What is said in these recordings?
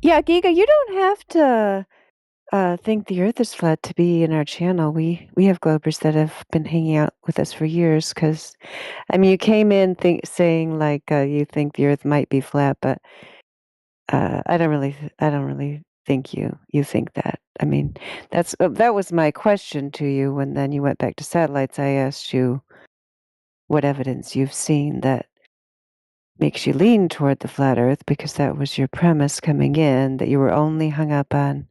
Yeah, Giga, you don't have to think the Earth is flat to be in our channel. We have Globers that have been hanging out with us for years. Because I mean, you came in saying like you think the Earth might be flat, but I don't really think you think that. I mean, that was my question to you when then you went back to satellites. I asked you what evidence you've seen that makes you lean toward the flat Earth, because that was your premise coming in, that you were only hung up on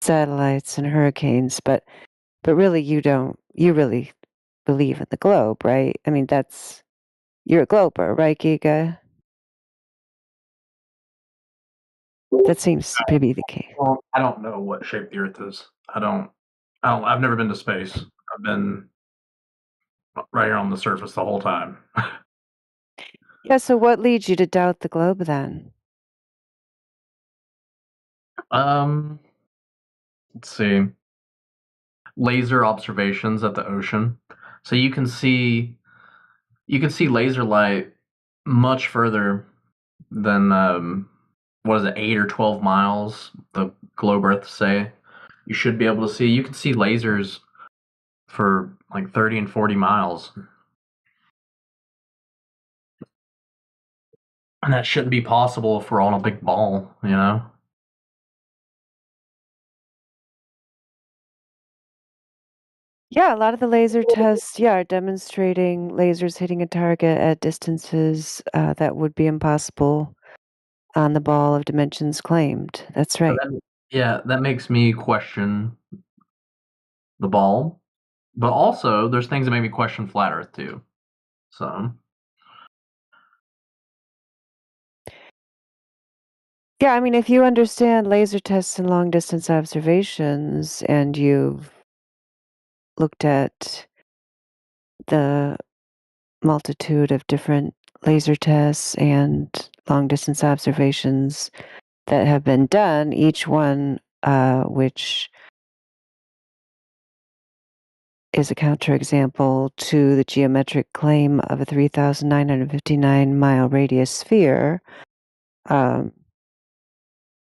satellites and hurricanes, but really you really believe in the globe, right? I mean, you're a glober, right, Giga? That seems to be the case. Well, I don't know what shape the Earth is. I've never been to space. I've been right here on the surface the whole time. Yeah, so what leads you to doubt the globe then? um, let's see. Laser observations at the ocean. So you can see laser light much further than what is it, 8 or 12 miles, the globe Earth say. You should be able to see. You can see lasers for like 30 and 40 miles. And that shouldn't be possible if we're on a big ball, you know? Yeah, a lot of the laser tests, yeah, are demonstrating lasers hitting a target at distances that would be impossible on the ball of dimensions claimed. That's So right. yeah, that makes me question the ball. But also, there's things that make me question flat Earth too. So, Yeah, I mean, if you understand laser tests and long distance observations, and you've looked at the multitude of different laser tests and long distance observations that have been done, each one which is a counterexample to the geometric claim of a 3,959-mile radius sphere, um,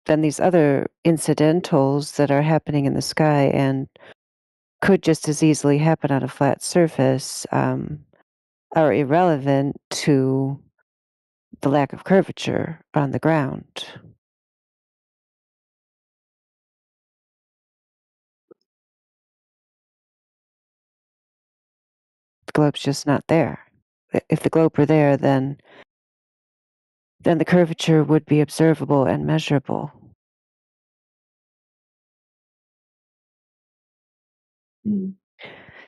then these other incidentals that are happening in the sky and could just as easily happen on a flat surface are irrelevant to the lack of curvature on the ground. The globe's just not there. If the globe were there, then the curvature would be observable and measurable. mm.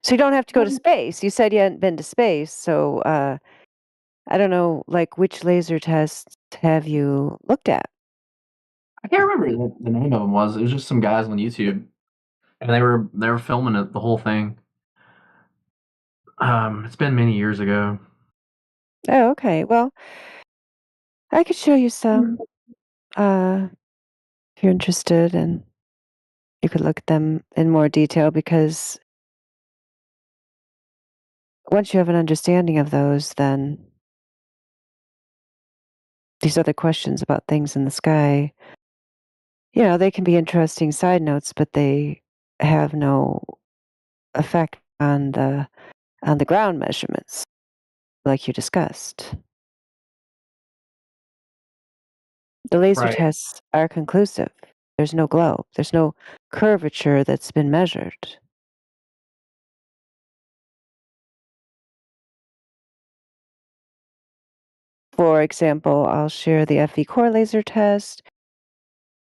So you don't have to go to space. You said you hadn't been to space, so I don't know, like, which laser tests have you looked at? I can't remember what the name of them was. It was just some guys on YouTube, and they were filming it, the whole thing. It's been many years ago. Oh, okay. Well, I could show you some if you're interested, and you could look at them in more detail, because once you have an understanding of those, then these other questions about things in the sky, they can be interesting side notes, but they have no effect on the ground measurements like you discussed. The laser Right. tests are conclusive. There's no globe. There's no curvature that's been measured. For example, I'll share the FE core laser test.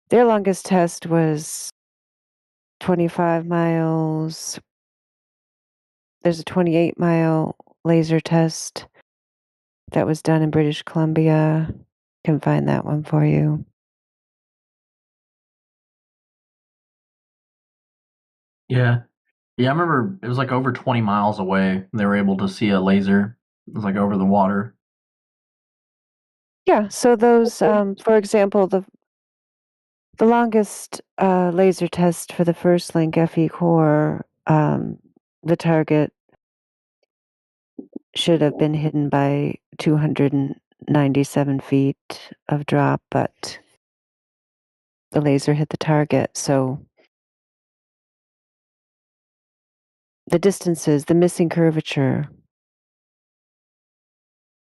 Their longest test was 25 miles. There's a 28-mile laser test that was done in British Columbia. Can find that one for you. Yeah. Yeah, I remember it was like over 20 miles away. They were able to see a laser. It was like over the water. Yeah, so those, for example, the longest laser test for the first link FE core, the target should have been hidden by 297 feet of drop, but the laser hit the target. So the distances, the missing curvature,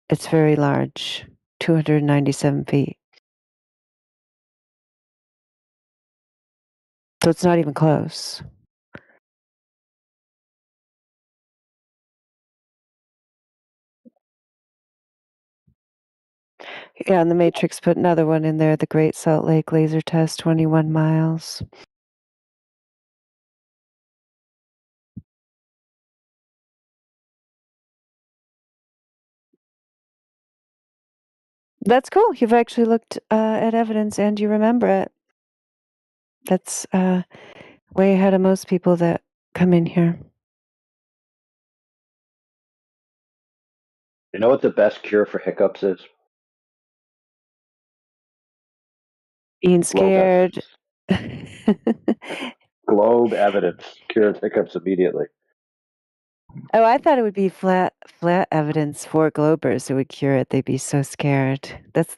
it's very large, 297 feet. So it's not even close. Yeah, and the Matrix put another one in there, the Great Salt Lake laser test, 21 miles. That's cool. You've actually looked at evidence and you remember it. That's way ahead of most people that come in here. You know what the best cure for hiccups is? Being Globe scared. Globe evidence cures hiccups immediately. Oh, I thought it would be flat evidence for Globers who would cure it. They'd be so scared.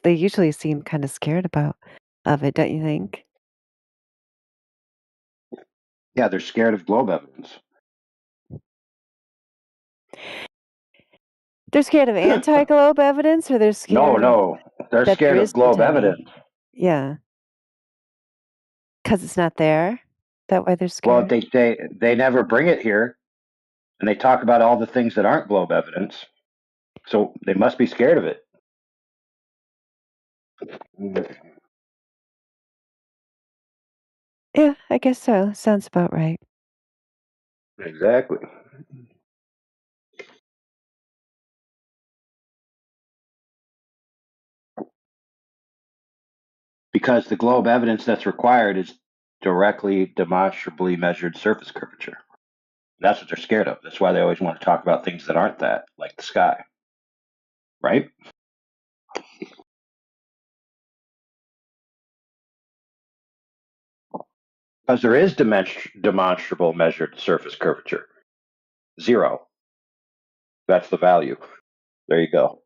They usually seem kind of scared of it, don't you think? Yeah, they're scared of globe evidence. They're scared of anti-globe evidence, or they're scared No, they're that there scared of isn't globe any? evidence. Yeah. 'Cause it's not there? That why they're Well, scared? they never bring it here, and they talk about all the things that aren't globe evidence. So they must be scared of it. Yeah, I guess so. Sounds about right. Exactly. Because the globe evidence that's required is directly demonstrably measured surface curvature. That's what they're scared of. That's why they always want to talk about things that aren't that, like the sky. Right? Because there is demonstrable measured surface curvature. 0. That's the value. There you go.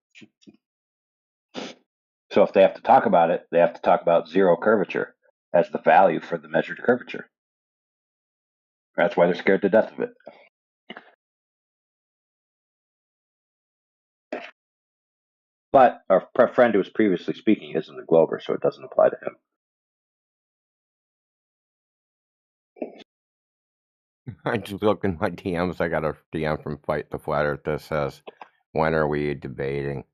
So if they have to talk about it, they have to talk about 0 curvature as the value for the measured curvature. That's why they're scared to death of it. But our friend who was previously speaking isn't a Glober, so it doesn't apply to him. I just looked in my DMs. I got a DM from Fight the Flat Earth that says, "When are we debating?"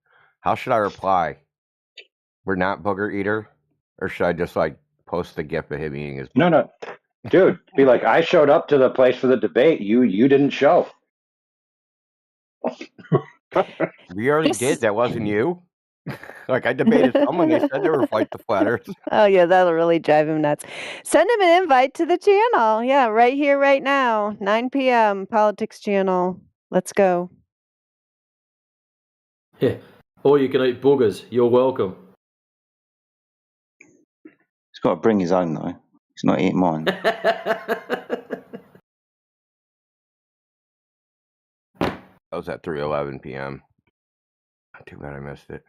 How should I reply? We're not booger eater, or should I just like post the gif of him eating his? No, dude. Be like, I showed up to the place for the debate. You didn't show. We already did. That wasn't you. Like I debated someone. They said they were Fight the Flat Earth. Oh, yeah, that'll really drive him nuts. Send him an invite to the channel. Yeah, right here, right now, 9 p.m. Politics channel. Let's go. Yeah. Or you can eat boogers. You're welcome. He's got to bring his own though. He's not eating mine. That was at 3:11 p.m. Too bad I missed it.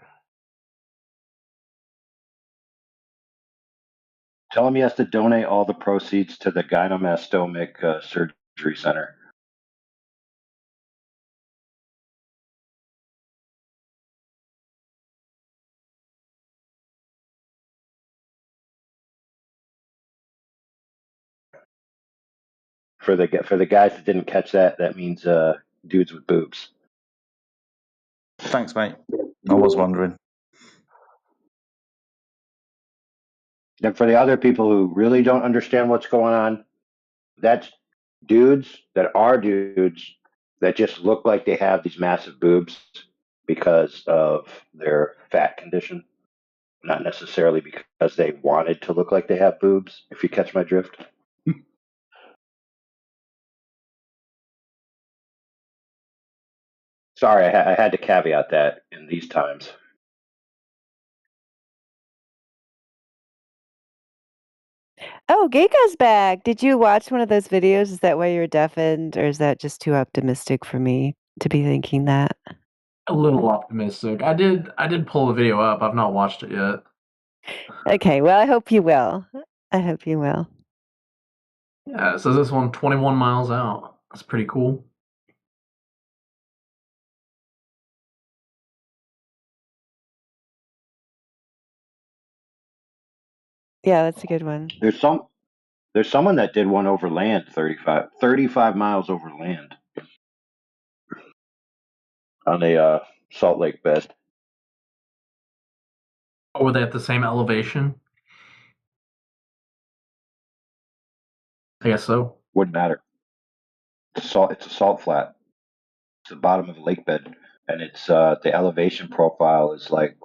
Tell him he has to donate all the proceeds to the gynomastomic surgery center. For the guys that didn't catch that, that means dudes with boobs. Thanks, mate. I was wondering. And for the other people who really don't understand what's going on, that's dudes that just look like they have these massive boobs because of their fat condition, not necessarily because they wanted to look like they have boobs, if you catch my drift. Sorry, I had to caveat that in these times. Oh, Geiko's back. Did you watch one of those videos? Is that why you're deafened, or is that just too optimistic for me to be thinking that? A little optimistic. I did pull the video up. I've not watched it yet. Okay, well, I hope you will. I hope you will. Yeah, it says this one 21 miles out. That's pretty cool. Yeah, that's a good one. There's someone that did one over land, 35 miles over land on a Salt Lake bed. Or were they at the same elevation? I guess so. Wouldn't matter. It's a salt flat. It's the bottom of a lake bed, and it's the elevation profile is like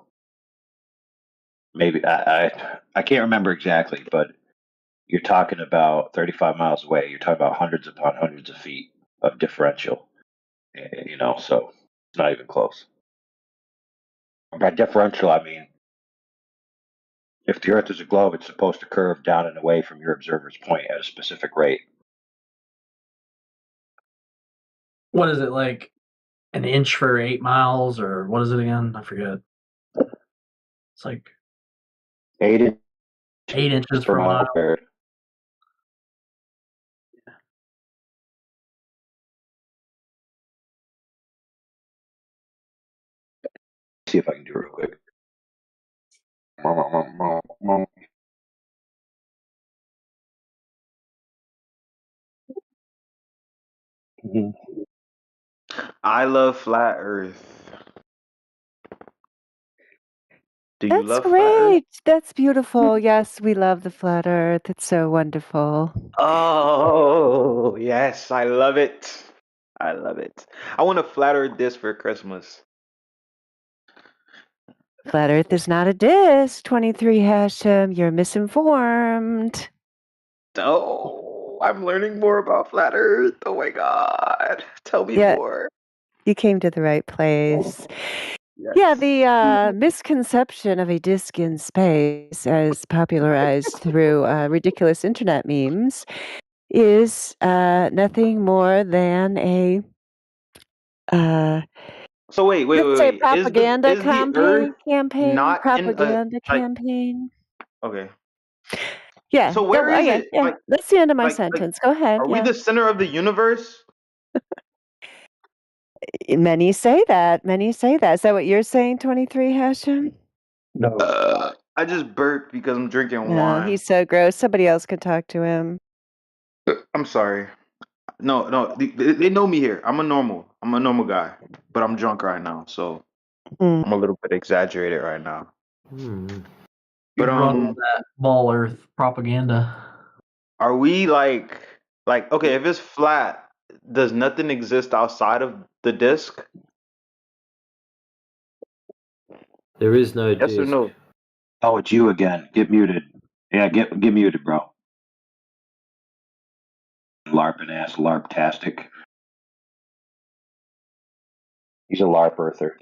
maybe I can't remember exactly, but you're talking about 35 miles away. You're talking about hundreds upon hundreds of feet of differential. So it's not even close. By differential, I mean if the Earth is a globe, it's supposed to curve down and away from your observer's point at a specific rate. What is it, like an inch for 8 miles, or what is it again? I forget. It's like 8 8 inches per per mile mile. squared. See if I can do it real quick. I love flat Earth. Do you That's love flat Earth? great. That's beautiful. Yes, we love the flat Earth. It's so wonderful. Oh, yes, I love it. I love it. I want a flat Earth disc for Christmas. Flat Earth is not a disc. 23 Hashem. You're misinformed. Oh, I'm learning more about flat Earth. Oh my God. Tell me Yeah, more. you came to the right place. Yes. Yeah, the misconception of a disc in space, as popularized through ridiculous internet memes, is nothing more than a So wait. let's say propaganda Is the Earth campaign, not in a propaganda like? campaign. Okay. Yeah, So where is it? yeah. That's the end of my Like, sentence. Go ahead. are we Yeah. the center of the universe? Many say that. Many say that. Is that what you're saying, 23 Hashem? No. I just burped because I'm drinking No, wine. he's so gross. Somebody else could talk to him. I'm sorry. No, they know me here. I'm a normal guy, but I'm drunk right now, so Mm. I'm a little bit exaggerated right now. Hmm. But You run all that ball Earth propaganda. are we like okay? If it's flat, does nothing exist outside of the disc? There is no Yes or disc. no? Oh, it's you again. Get muted. Yeah, get muted, bro. LARPing ass, LARP-tastic. He's a LARP earther.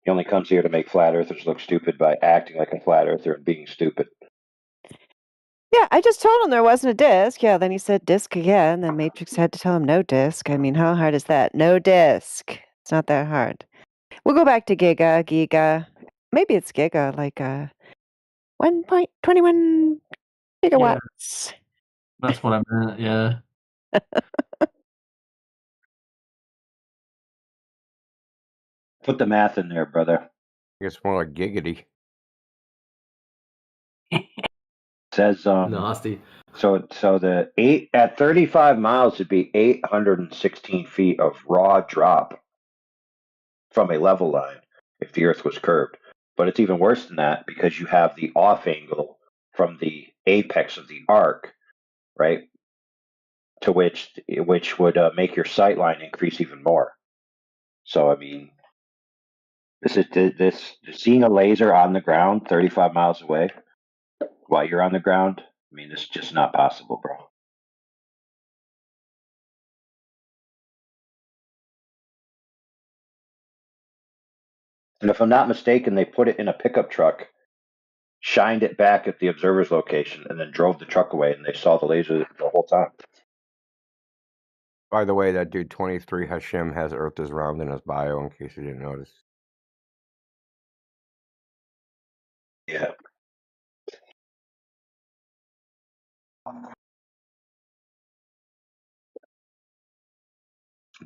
He only comes here to make flat earthers look stupid by acting like a flat earther and being stupid. Yeah, I just told him there wasn't a disc. Yeah, then he said disc again. Then Matrix had to tell him no disc. I mean, how hard is that? No disc. It's not that hard. We'll go back to Giga. Maybe it's Giga, like 1.21 gigawatts. That's what I meant, yeah. Put the math in there, brother. It's more like giggity. Says Nasty. so the 8 at 35 miles would be 816 feet of raw drop from a level line if the earth was curved. But it's even worse than that because you have the off angle from the apex of the arc, right? To which would make your sight line increase even more. So I mean, seeing a laser on the ground 35 miles away while you're on the ground. I mean, it's just not possible, bro. And if I'm not mistaken, they put it in a pickup truck, shined it back at the observer's location, and then drove the truck away, and they saw the laser the whole time. By the way, that dude 23 Hashem has Earth is round in his bio, in case you didn't notice. Yeah.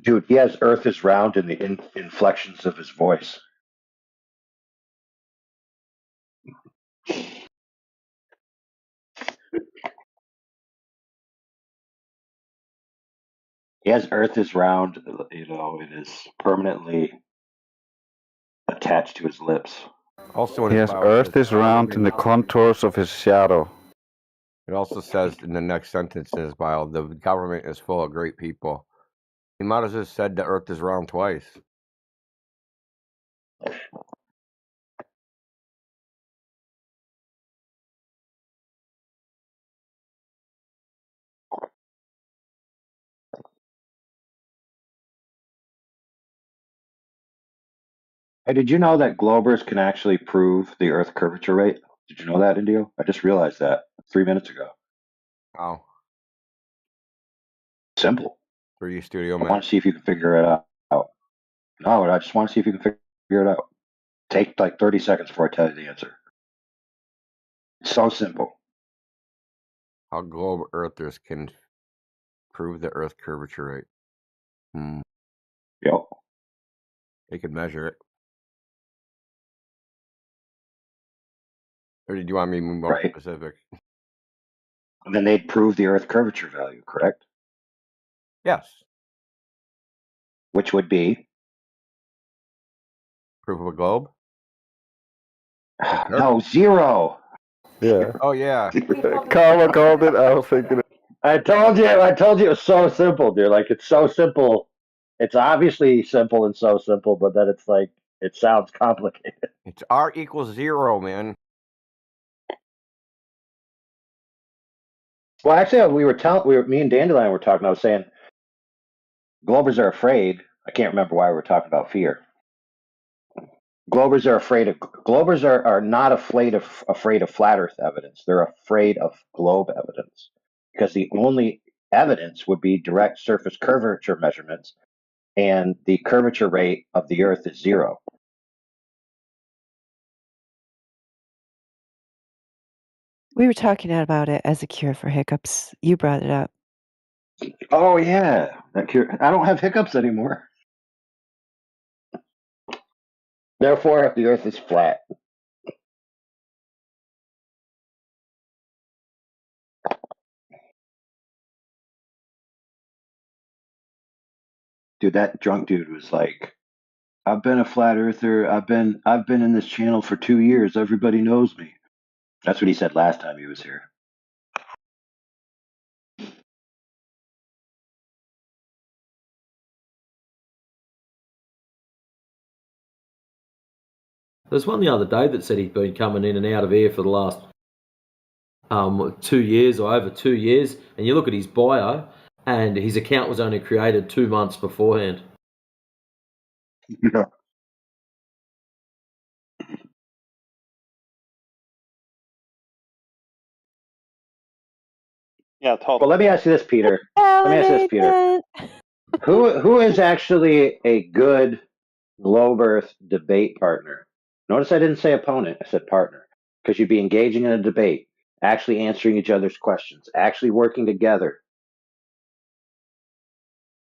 Dude, he has Earth is round in the inflections of his voice. He has Earth is round, it is permanently attached to his lips. Also, in He his has bio, it Earth says is round in the contours of his shadow. It also says in the next sentence in his bio, the government is full of great people. He might as well have said the Earth is round twice. Hey, did you know that Globers can actually prove the Earth curvature rate? Did you know that, Indio? I just realized that 3 minutes ago. Oh, Simple. for you studio I want man. to see if you can figure it out. No, I just want to see if you can figure it out. Take like 30 seconds before I tell you the answer. So simple. How globe earthers can prove the Earth curvature rate. Yep. They could measure it. Or did you want me to be more Right. specific? And then they'd prove the Earth curvature value, correct? Yes. Which would be Proof of a globe? no, 0. Yeah. Oh, yeah. Karma called it. I was thinking. I told you it was so simple, dude. Like, it's so simple. It's obviously simple and so simple, but then it's like it sounds complicated. It's R equals 0, man. Well, actually, me and Dandelion were talking. I was saying Globers are afraid. I can't remember why we were talking about fear. Globers are not afraid of flat Earth evidence. They're afraid of globe evidence because the only evidence would be direct surface curvature measurements, and the curvature rate of the Earth is 0. We were talking about it as a cure for hiccups. You brought it up. Oh yeah, I don't have hiccups anymore. Therefore, the Earth is flat. Dude, that drunk dude was like, "I've been a flat earther. I've been in this channel for 2 years. Everybody knows me." That's what he said last time he was here. There's one the other day that said he'd been coming in and out of here for the last 2 years or over 2 years, and you look at his bio, and his account was only created 2 months beforehand. Yeah. Yeah, totally. Well, let me ask you this, Peter. Who is actually a good globe Earth debate partner? Notice I didn't say opponent. I said partner, because you'd be engaging in a debate, actually answering each other's questions, actually working together.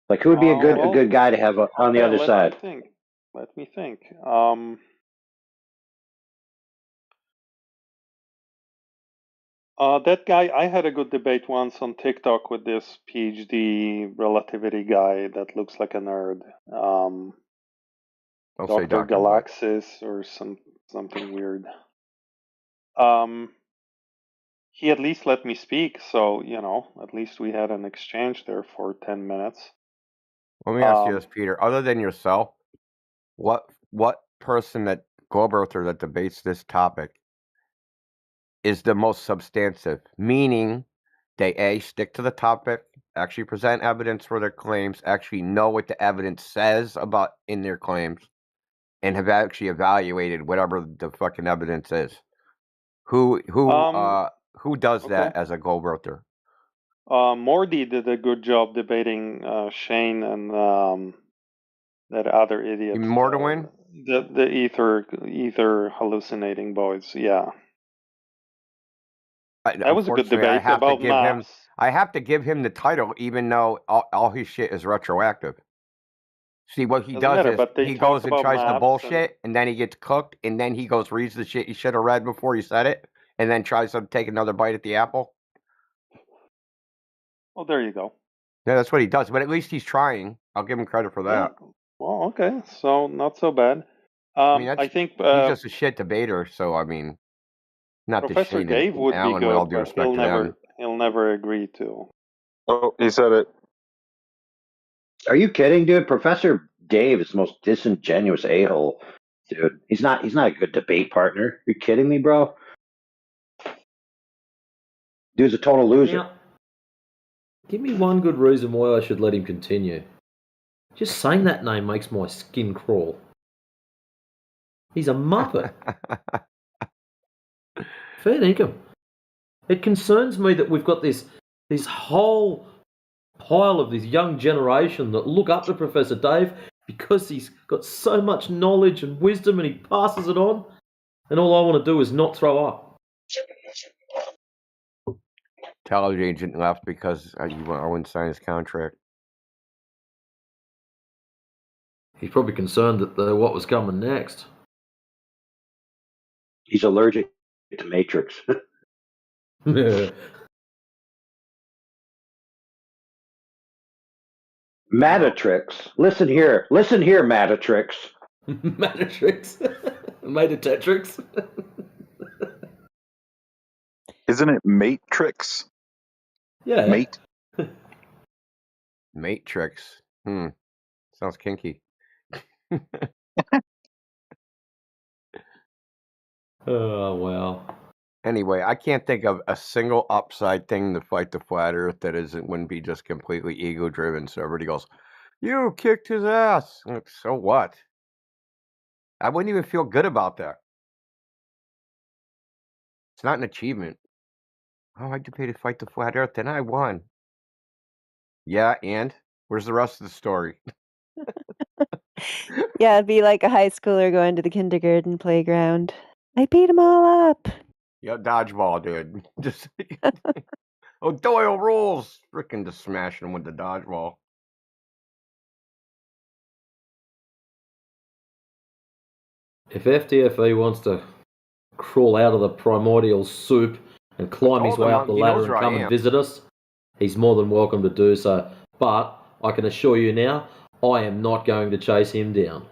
Like, who would be a good guy to have on the other side? Let me think. That guy, I had a good debate once on TikTok with this PhD relativity guy that looks like a nerd. I'll say Dr. Dr. Black. Galaxis or something weird. He at least let me speak, so at least we had an exchange there for 10 minutes. Let me ask you this, Peter. Other than yourself, what person that globe earther that debates this topic is the most substantive? Meaning, they stick to the topic, actually present evidence for their claims, actually know what the evidence says about in their claims, and have actually evaluated whatever the fucking evidence is. Who does that as a globe earther? Mordy did a good job debating Shane and that other idiot. Mordwin? The ether hallucinating boys, yeah. That was a good unfortunately, debate about maps. I have to give him the title, even though all his shit is retroactive. See, what he Doesn't does matter, is but they he talked goes and about tries to maps bullshit, and then he gets cooked, and then he goes reads the shit he should have read before he said it, and then tries to take another bite at the apple. Well, there you go. Yeah, that's what he does. But at least he's trying. I'll give him credit for Yeah. that. Well, okay. So not so bad. I mean, I think he's just a shit debater. So I mean, not to Professor Shane Dave and would be Alan, with all good, due but respect to them. he'll never agree to. Oh, he said it. Are you kidding, dude? Professor Dave is the most disingenuous a-hole, dude. He's not a good debate partner. You kidding me, bro? Dude's a total loser. Now, give me one good reason why I should let him continue. Just saying that name makes my skin crawl. He's a muppet. Fair dinkum. It concerns me that we've got this whole pile of this young generation that look up to Professor Dave because he's got so much knowledge and wisdom and he passes it on. And all I want to do is not throw up. Talent agent left because I wouldn't sign his contract. He's probably concerned that what was coming next. He's allergic to Matrix. Matatrix. Listen here, Matatrix. Matatrix. Matatrix. Isn't it Matrix? Yeah. Mate. Matrix. Sounds kinky. Oh, wow. Anyway, I can't think of a single upside thing to fight the flat Earth that wouldn't be just completely ego driven. So everybody goes, "You kicked his ass." Like, so what? I wouldn't even feel good about that. It's not an achievement. Oh, I debated fight the flat Earth, and I won. Yeah, and where's the rest of the story? Yeah, it'd be like a high schooler going to the kindergarten playground. I beat them all up. Yeah, dodgeball, dude. Just oh, Doyle rules. Freaking just smashing him with the dodgeball. If FTFE wants to crawl out of the primordial soup and climb his way up the ladder and come and visit us, he's more than welcome to do so. But I can assure you now, I am not going to chase him down.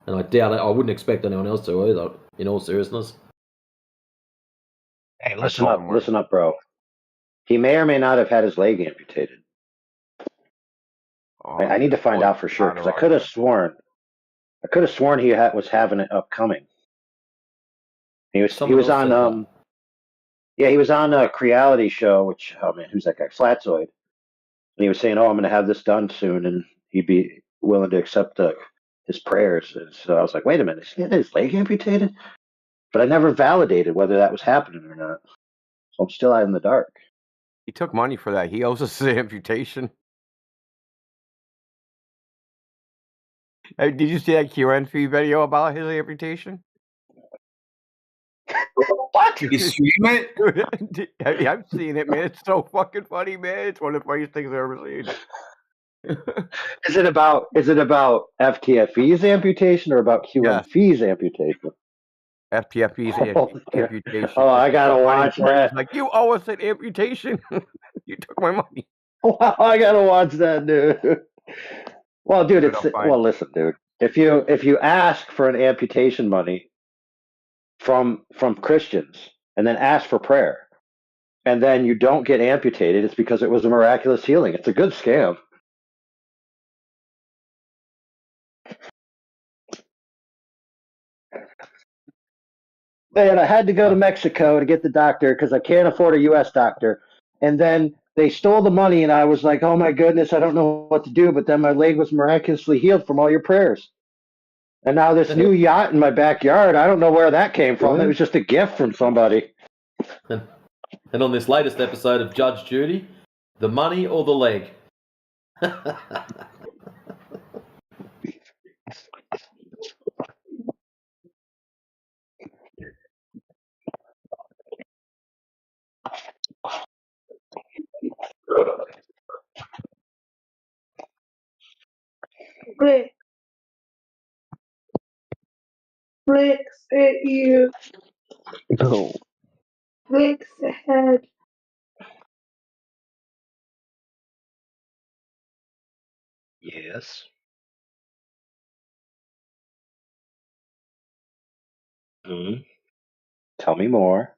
And I doubt it. I wouldn't expect anyone else to either, in all seriousness. Hey, listen up, bro. He may or may not have had his leg amputated. I need to find out for sure because I could have sworn he was having it upcoming. He was on he was on a Creality show, which, oh man, who's that guy? Flatzoid. And he was saying, "Oh, I'm going to have this done soon," and he'd be willing to accept his prayers. And so I was like, "Wait a minute, is he had his leg amputated?" But I never validated whether that was happening or not, so I'm still out in the dark. He took money for that. He owes us the amputation. Hey, did you see that QNF video about his amputation? What? You stream it? I've seen it, man. It's so fucking funny, man. It's one of the funniest things I've ever seen. Is it about FTFE's amputation or about QNF's amputation? FTFE's amputation. Oh, I gotta watch that. He's like, you owe us an amputation. You took my money. Wow, I gotta watch that, dude. Well, dude, listen, dude. If you ask for an amputation money from Christians and then ask for prayer, and then you don't get amputated, it's because it was a miraculous healing. It's a good scam. Man, I had to go to Mexico to get the doctor because I can't afford a U.S. doctor. And then they stole the money, and I was like, oh my goodness, I don't know what to do. But then my leg was miraculously healed from all your prayers. And now this new yacht in my backyard, I don't know where that came from. It was just a gift from somebody. And on this latest episode of Judge Judy, the money or the leg? Rick, Rick said you. No. Rick said. Yes. Hmm. Tell me more.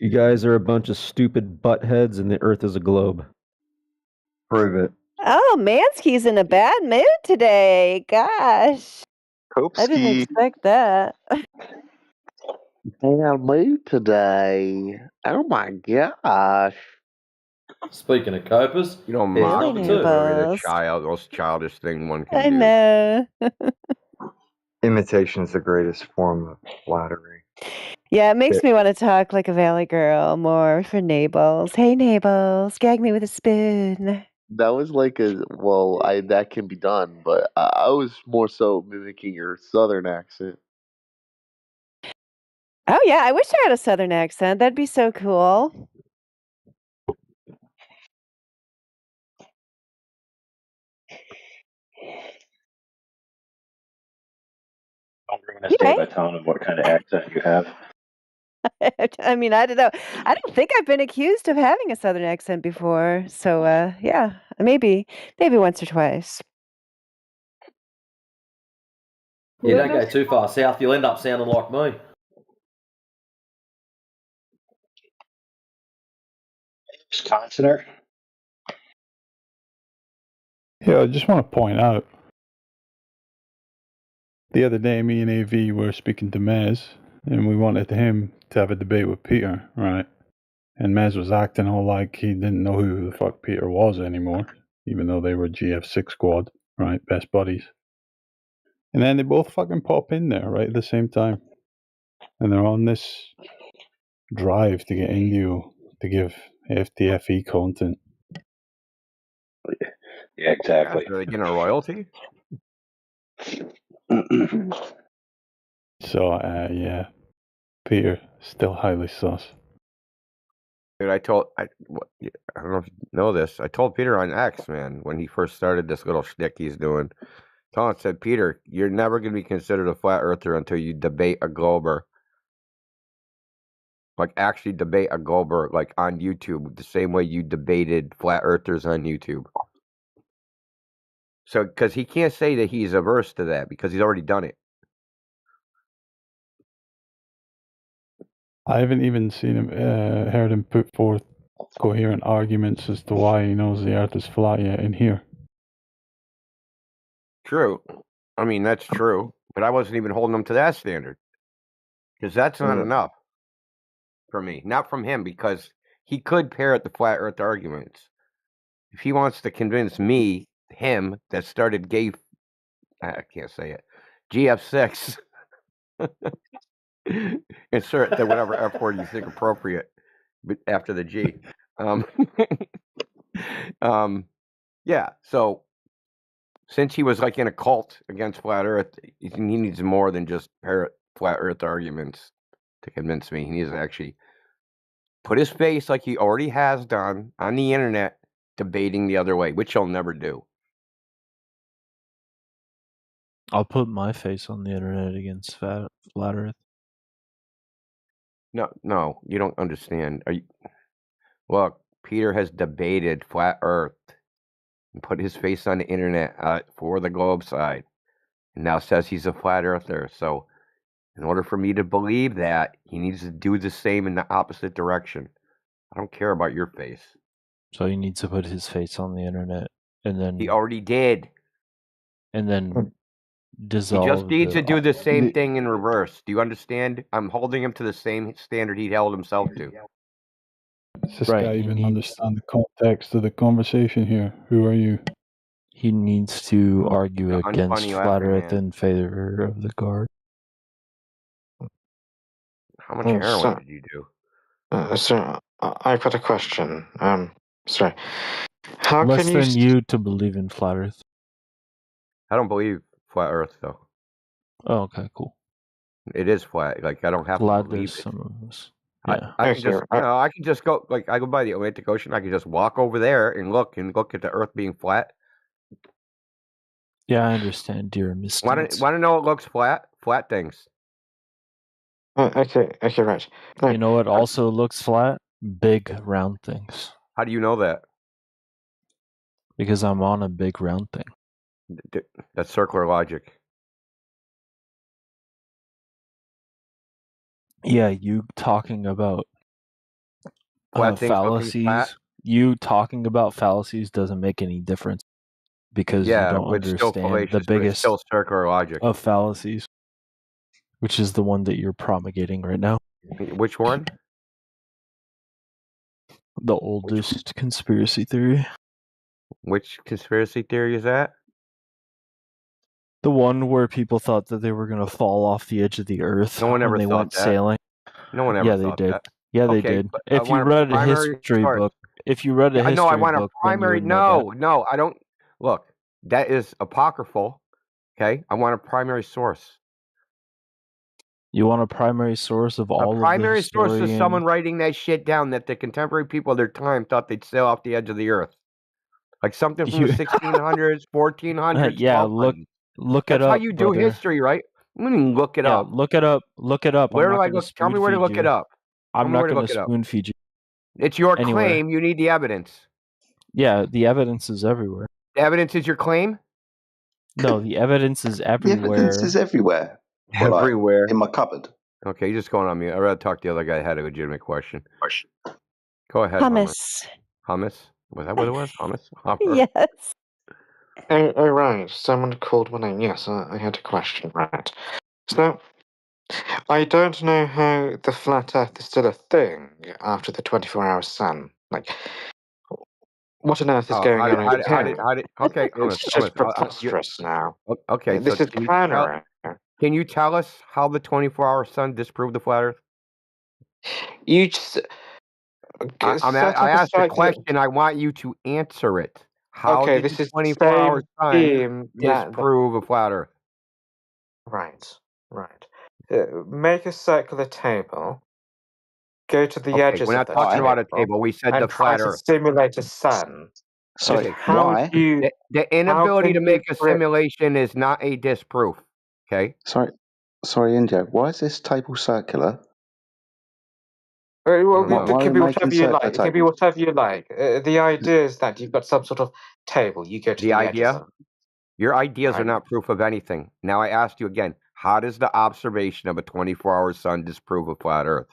You guys are a bunch of stupid buttheads, and the Earth is a globe. Prove it. Oh, Mansky's in a bad mood today. Gosh. I didn't Kopsky. expect that. Bad mood today. Oh my gosh. Speaking of copers, You don't here's mock number me two. is really the Noodles. most childish thing one can I do. know. Imitation's the greatest form of flattery. Yeah, it makes me want to talk like a valley girl more for Nables. Hey, Nables, gag me with a spoon. That was like that can be done, but I was more so mimicking your southern accent. Oh, yeah, I wish I had a southern accent. That'd be so cool. Don't ruin his day by telling him what kind of accent you have. I mean, I don't know. I don't think I've been accused of having a southern accent before. So, yeah, maybe once or twice. You don't go too far south, you'll end up sounding like me. Wisconsinner? Yeah, I just want to point out. The other day, me and AV were speaking to Maz, and we wanted him to have a debate with Peter, right? And Maz was acting all like he didn't know who the fuck Peter was anymore, even though they were GF6 squad, right? Best buddies. And then they both fucking pop in there, right, at the same time. And they're on this drive to get Indio to give FTFE content. Yeah, exactly. Are they getting a royalty? So, yeah, Peter, still highly sus. Dude, I don't know if you know this. I told Peter on X, man, when he first started this little shtick he's doing. Colin said, Peter, you're never going to be considered a flat earther until you debate a glober. Like, actually debate a glober, like, on YouTube, the same way you debated flat earthers on YouTube. So, because he can't say that he's averse to that, because he's already done it. I haven't even seen him, heard him put forth coherent arguments as to why he knows the Earth is flat yet in here. True. I mean, that's true. But I wasn't even holding him to that standard. Because that's not enough for me. Not from him, because he could parrot the flat earth arguments. If he wants to convince me, him, that started I can't say it, GF6, insert the whatever F word you think appropriate after the G. Yeah, so since he was like in a cult against flat earth, he needs more than just parrot flat earth arguments to convince me. He needs to actually put his face, like he already has done, on the internet debating the other way, which he'll never do. I'll put my face on the internet against flat earth. No, you don't understand. Look, Peter has debated flat earth and put his face on the internet for the globe side, and now says he's a flat earther. So in order for me to believe that, he needs to do the same in the opposite direction. I don't care about your face. So he needs to put his face on the internet, and then He already did. And then dissolve. He just needs to do the same thing in reverse. Do you understand? I'm holding him to the same standard he held himself to. Does this guy even understand the context of the conversation here? Who are you? He needs to argue The against unfunny flat laughing earth man. in favor of the guard. How much heroin did you do? Sir, I've got a question. Sorry. How Less can you? than you to believe in flat earth. I don't believe flat earth, though. Oh, okay, cool. It is flat. Like, I don't have Glad to believe there's it. some of us. Yeah. I can just, I can just go, like, I go by the Atlantic Ocean. I can just walk over there and look at the Earth being flat. Yeah, I understand your misstance. Want to know it looks flat? Flat things. Okay, right. No, You know what also looks flat? Big round things. How do you know that? Because I'm on a big round thing. That's circular logic. Yeah, you talking about Flat things looking fallacies. flat? You talking about fallacies doesn't make any difference because you Yeah, don't it's still understand the fallacious, but it's biggest still circular logic. of fallacies, which is the one that you're promulgating right now. Which one? The oldest conspiracy theory. Which conspiracy theory is that? The one where people thought that they were going to fall off the edge of the earth No one ever when they thought went that. sailing. No one ever Yeah, they thought did. that. Yeah, they Okay, did. but I If you want a read a primary history source. book, if you read a I know I history want a book, then you primary. would know that. No, I don't. Look, that is apocryphal. Okay, I want a primary source. You want a primary source of A all of the primary source is historian. someone writing that shit down that the contemporary people of their time thought they'd sail off the edge of the earth. Like something from the 1600s, 1400s, Yeah, 1200s. look it That's how up, you do brother. history, right? What do you mean look it Yeah, up? look it up. Look it up. Where I'm do not I gonna look? Tell me spoon where to feed look it you. up. I'm Tell me not where to gonna look it up. spoon feed you. It's your Anywhere. claim. You need the evidence. Yeah, the evidence is everywhere. The evidence is your claim? No, the evidence is The everywhere. evidence is everywhere. Well, like, Everywhere. in my cupboard. Okay, you're just going on mute. I'd rather talk to the other guy that had a legitimate question. Go ahead, Hummus. Hummus? Was that what it was? Hummus? Hummer. Yes. Oh, right. Someone called my name. Yes, I had a question. Right. So, I don't know how the flat Earth is still a thing after the 24-hour sun. Like, what on earth is going on in here? Okay, It's Hummus. just preposterous now. Okay, This is counter. Can you tell us how the 24-hour sun disproved the flat Earth? You just. I asked a question. I want you to answer it. How Okay, did this the is 24-hour same sun theme that disprove a flat Earth? Right. Make a circular table. Go to the Okay, edges we're of not the talking about a table, table. We said and the try flat to Earth. simulate a sun. Sorry, Okay, how why? do you? The inability to make a simulation is not a disproof. Okay. Sorry, India. Why is this table circular? Well, Why it are can we be making whatever you circular like. It can be tables? whatever you like. The idea is that you've got some sort of table. You go to The the edges idea? of. Your ideas are Right. not proof of anything. Now I asked you again, how does the observation of a 24-hour sun disprove a flat Earth?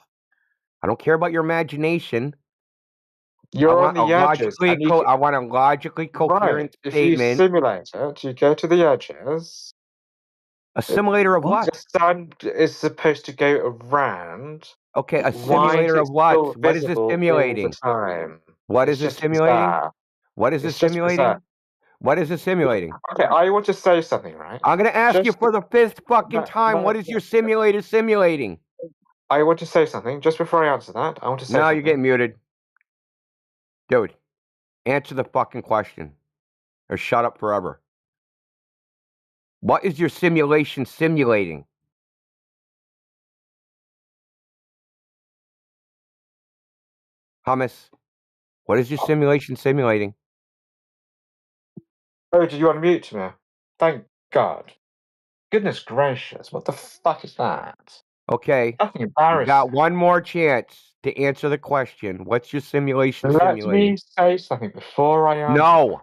I don't care about your imagination. You're on the edges. I want a logically coherent Right. If you statement. simulate it, you go to the edges. A simulator of what? The sun is supposed to go around. Okay, a Why simulator is of it what? still What is it visible all simulating? the time? What It's is it just simulating? bizarre. What is it It's just simulating? bizarre. What is it simulating? Okay, I want to say something, right? I'm going to ask you for the fifth fucking time. No, What is your simulator simulating? I want to say something. Just before I answer that, I want to say No, something. you're getting muted. Dude, answer the fucking question. Or shut up forever. What is your simulation simulating? Hummus, what is your simulation simulating? Oh, did you unmute me? Thank God. Goodness gracious, what the fuck is that? Okay, Fucking you embarrassing. got one more chance to answer the question. What's your simulation Let simulating? me say something before I answer. No,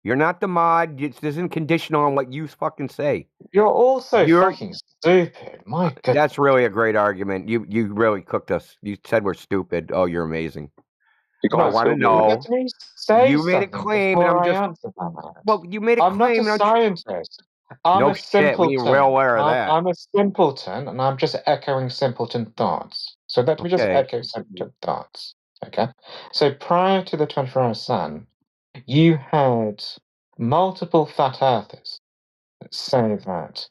you're not the mod. This isn't conditional on what you fucking say. You're also fucking stupid. My goodness. That's really a great argument. You really cooked us. You said we're stupid. Oh, you're amazing. I want to know. Let me say You made a something claim, and before I'm I just. answer that. Well, you made a I'm not claim, a and scientist. I'm no a shit. We simpleton. well aware of that. I'm a simpleton, and I'm just echoing simpleton thoughts. So let me just Okay. echo simpleton thoughts. Okay. So prior to the 24-hour sun, you had multiple flat earthers say that,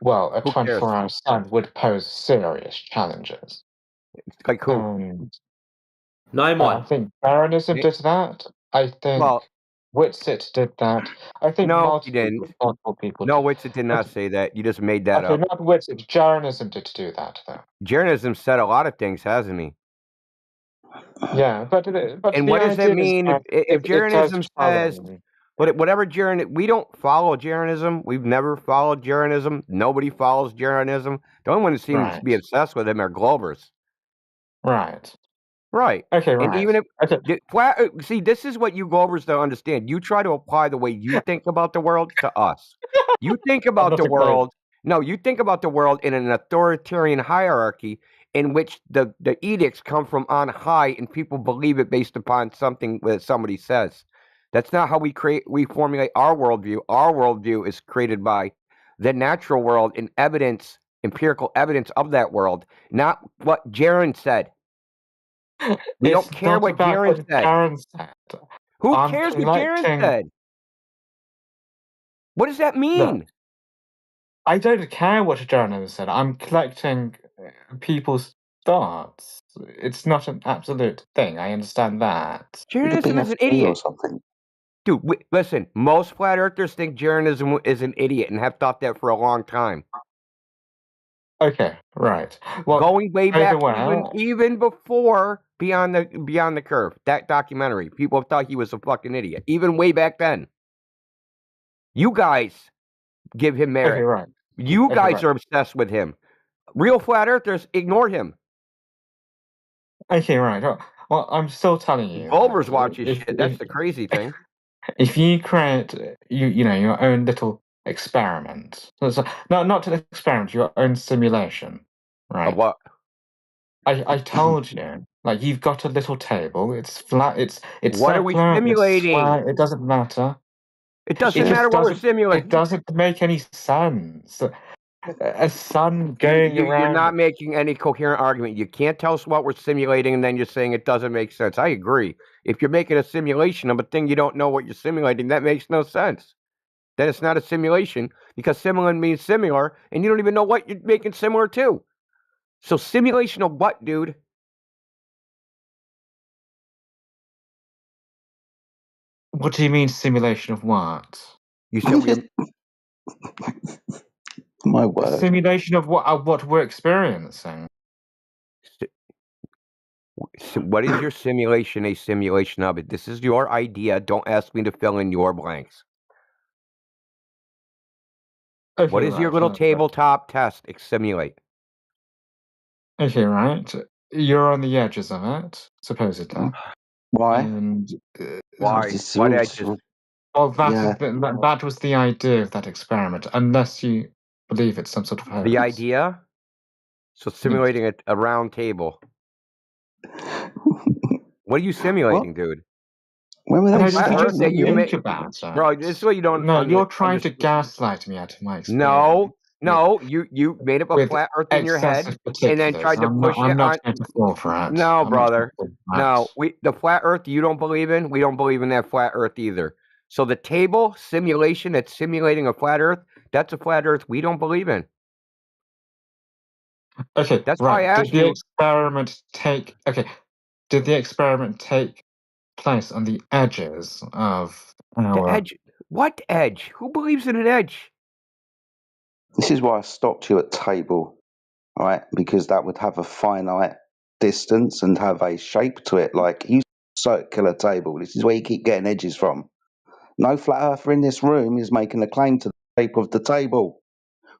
well, a Who cares? 24-hour sun would pose serious challenges. Like who? Name one. I think Baronism did that. I think Whitsitt did that. I think No, he didn't. multiple people No, did. Whitsitt did not say that. You just made that Okay, up. not Whitsitt. Jaranism did do that, though. Jeranism said a lot of things, hasn't he? Yeah, but And the what does that idea is mean that if it does Jeranism says follow. whatever Jeranism? We don't follow Jeranism. We've never followed Jeranism. Nobody follows Jeranism. The only one who seems to be Right. obsessed with him are Glovers. Right. Right. Okay. And Right. even if Okay. see, this is what you Glovers don't understand. You try to apply the way you think about the world to us. You think I'm about not the a Glover. world. No, you think about the world in an authoritarian hierarchy in which the edicts come from on high and people believe it based upon something that somebody says. That's not how we formulate our worldview. Our worldview is created by the natural world and evidence, empirical evidence of that world, not what Jaron said. We It's don't care not what about Jaron what said. Darren said. Who I'm cares what Jaron collecting. said? What does that Look, mean? I don't care what Darren said. I'm collecting people's thoughts. It's not an absolute thing. I understand that. Jeranism is an BFG or idiot. something. Dude, listen, most flat earthers think Jeranism is an idiot and have thought that for a long time. Okay, right. Well, going way by the back way, even before Beyond the Curve, that documentary, people have thought he was a fucking idiot. Even way back then. You guys give him merit. okay, right. You Okay, guys right. are obsessed with him. Real flat earthers ignore him. Okay, right. Well, I'm still telling you. Gulliver's watches shit. That's the crazy thing. If you create, you know, your own little experiment, so not an experiment, your own simulation, right? Of what? I told you, like you've got a little table. It's flat. It's What are we circular. It's simulating? square. It doesn't matter. It doesn't matter what we're simulating. It doesn't make any sense. A sun going You're around. not making any coherent argument. You can't tell us what we're simulating and then you're saying it doesn't make sense. I agree. If you're making a simulation of a thing you don't know what you're simulating, that makes no sense. Then it's not a simulation because similar means similar and you don't even know what you're making similar to. So simulation of what, dude? What do you mean simulation of what? You said we. My A word. simulation of what we're experiencing. What is your simulation a simulation of it? This is your idea. Don't ask me to fill in your blanks. Okay, What is your little tabletop test? Simulate. Okay, right. You're on the edges of it, supposedly. Why? And Why? What edges? Well, that was the idea of that experiment, unless you believe it's some sort of hoax. The idea? So simulating a round table. What are you simulating, dude? When were And they I didn't just starting? think about it. Bro, this is what you don't. No, you're trying to gaslight me out of my experience. No, you made up a flat Earth in your head and then tried to push it on. I'm not going to fall for it. No, brother. No, the flat Earth you don't believe in. We don't believe in that flat Earth either. So the table simulation that's simulating a flat Earth, that's a flat Earth we don't believe in. Okay, that's why I asked you. Did the experiment take place on the edges of our... The edge? What edge? Who believes in an edge? This is why I stopped you at table, right? Because that would have a finite distance and have a shape to it. Like you circular table. This is where you keep getting edges from. No flat earther in this room is making a claim to the shape of the table.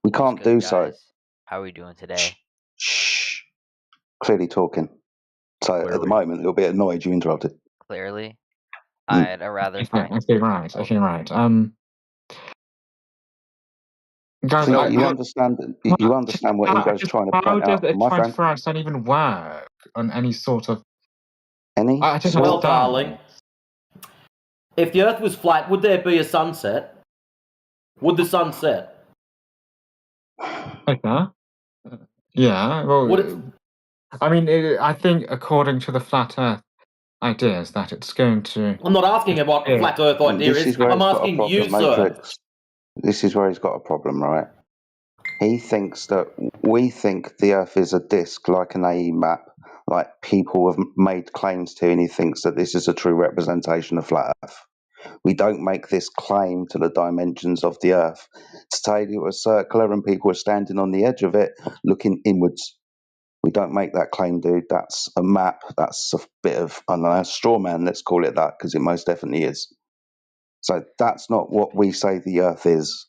We can't do so. How are we doing today? Shh. Clearly talking. So at the Clearly. moment, a little bit annoyed you interrupted. Clearly, I'd rather find. Okay, right. Guys, See, you understand what Ingo's trying to point out, my friend? 24 hours don't even work on any sort of... Any? Well, darling, if the Earth was flat, would there be a sunset? Would the sun set? Okay. Yeah, well... I mean, I think according to the flat Earth idea is that it's going to... I'm not asking about what a flat Earth idea is. I'm asking you, sir. This is where he's got a problem, right? He thinks that we think the Earth is a disc like an AE map, like people have made claims to, and he thinks that this is a true representation of flat Earth. We don't make this claim to the dimensions of the Earth. To tell you it was circular and people were standing on the edge of it looking inwards. We don't make that claim, dude. That's a map. That's a bit of, I don't know, a straw man, let's call it that, because it most definitely is. So that's not what we say the Earth is.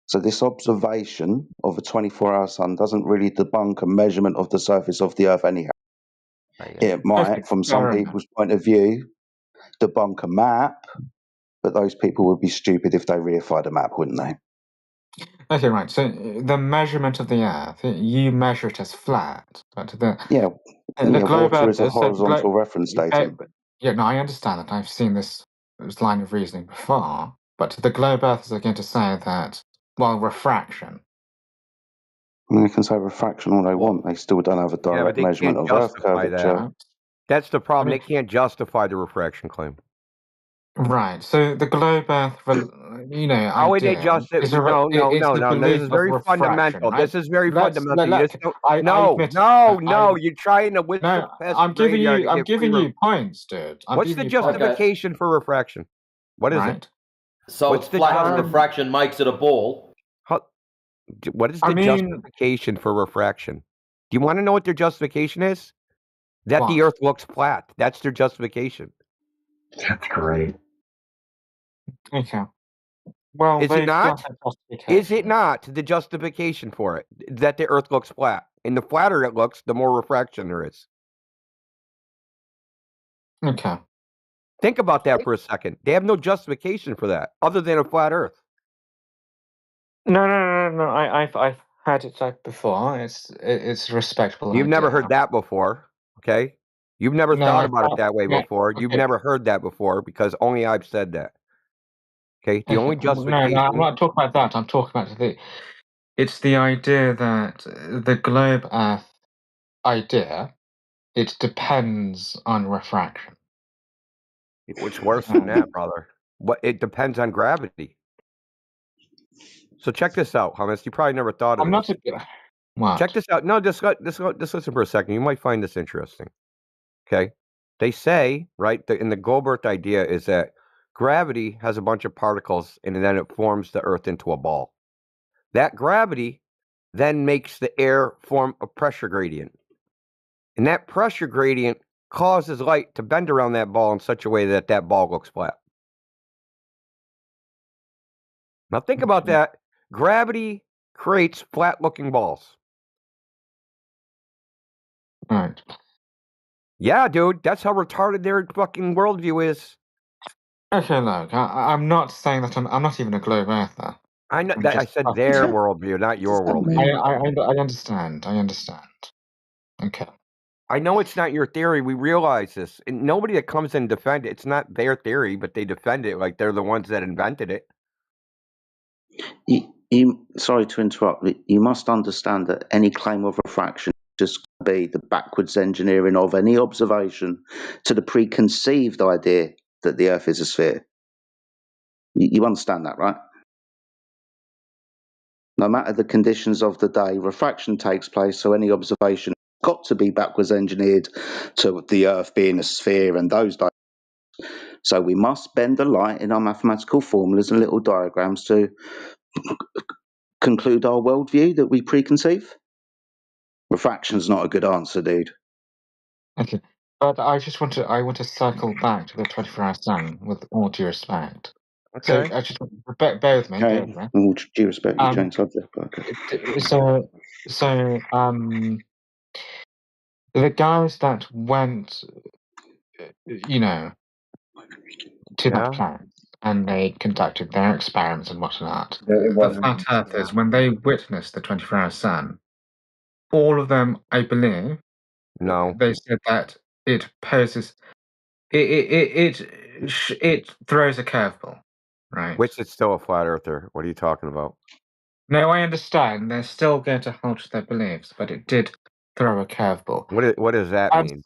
So this observation of a 24-hour sun doesn't really debunk a measurement of the surface of the Earth anyhow. It might, from some people's point of view, debunk a map, but those people would be stupid if they reified a map, wouldn't they? Okay, right. So the measurement of the Earth, you measure it as flat, but the globe water Earth is a horizontal reference datum. Yeah, no, I understand that. I've seen this line of reasoning before. But the globe Earth is going to say that, well, refraction. They can say refraction all they want. They still don't have a Yeah, but direct they measurement can't of Earth justify curvature. that. That's the problem. I mean- They can't justify the refraction claim. Right. So the globe Earth, How would they justify? it's No. the This belief is of very refraction, fundamental. right? This is very fundamental. I You just don't, no. You're trying to whisk the past I'm giving graveyard you. to I'm get free giving room. you points, dude. What's the justification for refraction? What is it? So What's it's flat and the refraction makes it a ball. what is the justification for refraction? Do you want to know what their justification is? That the Earth looks flat. That's their justification. That's great. Okay. Well, Is it not? Is it not the justification for it that the Earth looks flat? And the flatter it looks, the more refraction there is. Okay. Think about that for a second. They have no justification for that other than a flat Earth. No. I've heard it said before. It's respectable. You've never heard that before, okay? You've never thought about it that way before. You've never heard that before because only I've said that. Okay, the only justification. No, I'm not talking about that. I'm talking about it's the idea that the globe Earth idea, it depends on refraction. It's worse than that, brother. It depends on gravity. So check this out, Hummus. You probably never thought of this. What? Check this out. No, just listen for a second. You might find this interesting. Okay, they say in the globe Earth idea is that gravity has a bunch of particles and then it forms the Earth into a ball. That gravity then makes the air form a pressure gradient. And that pressure gradient causes light to bend around that ball in such a way that that ball looks flat. Now think about that. Gravity creates flat-looking balls. Right. Yeah, dude. That's how retarded their fucking worldview is. Okay, look, I'm not saying that I'm not even a globe Earther. I know that I said their worldview, not your worldview. I understand. Okay. I know it's not your theory. We realize this. And nobody that comes in and defend it, it's not their theory, but they defend it like they're the ones that invented it. Sorry to interrupt, but you must understand that any claim of refraction is just be the backwards engineering of any observation to the preconceived idea that the Earth is a sphere. You understand that, right? No matter the conditions of the day, refraction takes place, so any observation has got to be backwards engineered to the Earth being a sphere and those days. So we must bend the light in our mathematical formulas and little diagrams to conclude our worldview that we preconceive. Refraction's not a good answer, dude. Okay. But I want to circle back to the 24-hour sun with all due respect. Okay. So I just bear with me. Okay. All due respect, you change subject. Okay. The guys that went, to that planet and they conducted their experiments and whatnot. The flat earthers, when they witnessed the 24-hour sun, all of them, I believe, they said that it poses, it throws a curveball, right? Which is still a flat earther. What are you talking about? No, I understand. They're still going to hold to their beliefs, but it did throw a curveball. What does that mean?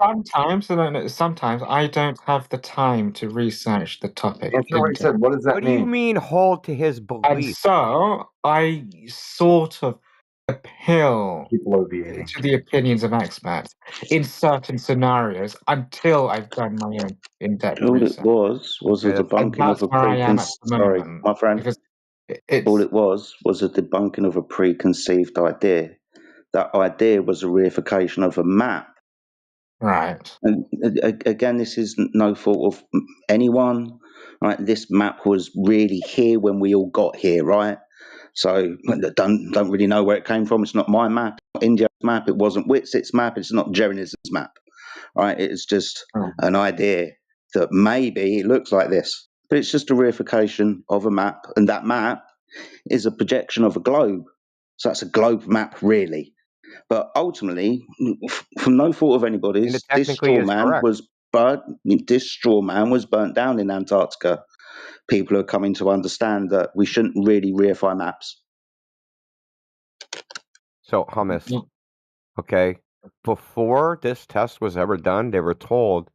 Sometimes I don't have the time to research the topic. That's what he said. What does that What mean? do you mean hold to his belief? And so I sort of appeal to the opinions of experts in certain scenarios until I've done my own in-depth research. All it was a debunking of a moment. my friend. Because all it was a debunking of a preconceived idea that idea was a reification of a map. Right. And again, this is no fault of anyone. Right, this map was really here when we all got here, right? So don't really know where it came from. It's not my map, not India's map. It wasn't Whitsit's map. It's not Jerry's map, right? It's just an idea that maybe it looks like this, but it's just a reification of a map, and that map is a projection of a globe. So that's a globe map, really. But ultimately, from no fault of anybody's, this straw man was burnt. This straw man was burnt down in Antarctica. People are coming to understand that we shouldn't really reify maps. So, hummus. Okay. Before this test was ever done, they were told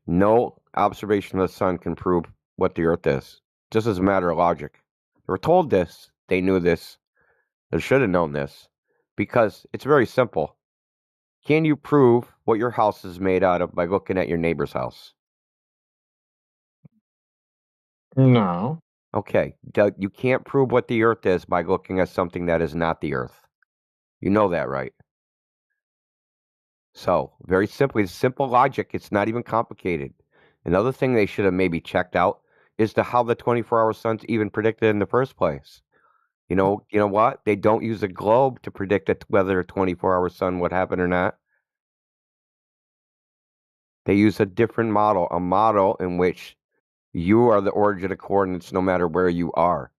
no observation of the sun can prove what the Earth is. Just as a matter of logic. They were told this. They knew this. They should have known this. Because it's very simple. Can you prove what your house is made out of by looking at your neighbor's house? No. Okay. You can't prove what the Earth is by looking at something that is not the Earth. You know that, right? So, very simply, simple logic. It's not even complicated. Another thing they should have maybe checked out is how the 24-hour sun's even predicted in the first place. You know what? They don't use a globe to predict whether a 24-hour sun would happen or not. They use a different model, a model in which you are the origin of coordinates no matter where you are.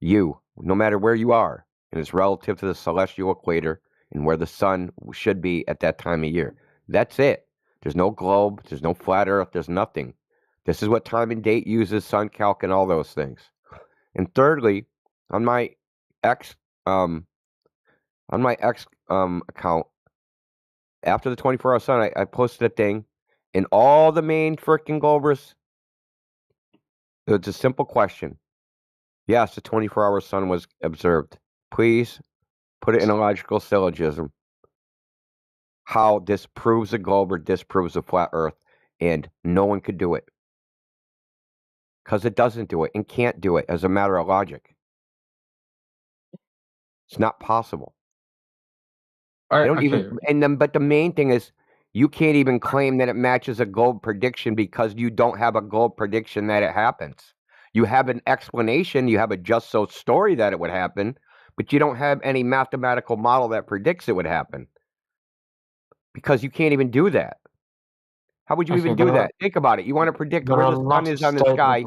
No matter where you are, and it's relative to the celestial equator and where the sun should be at that time of year. That's it. There's no globe, there's no flat earth, there's nothing. This is what time and date uses, sun calc, and all those things. And thirdly, on my X account, after the 24-hour sun, I posted a thing, and all the main frickin' globers, it's a simple question. Yes, the 24-hour sun was observed. Please put it in a logical syllogism. How this proves a globe or disproves a flat earth, and no one could do it. Because it doesn't do it and can't do it as a matter of logic. It's not possible. But the main thing is, you can't even claim that it matches a globe prediction because you don't have a globe prediction that it happens. You have an explanation, you have a just so story that it would happen, but you don't have any mathematical model that predicts it would happen. Because you can't even do that. How would you even do that? Think about it. You want to predict where the sun is on the sky.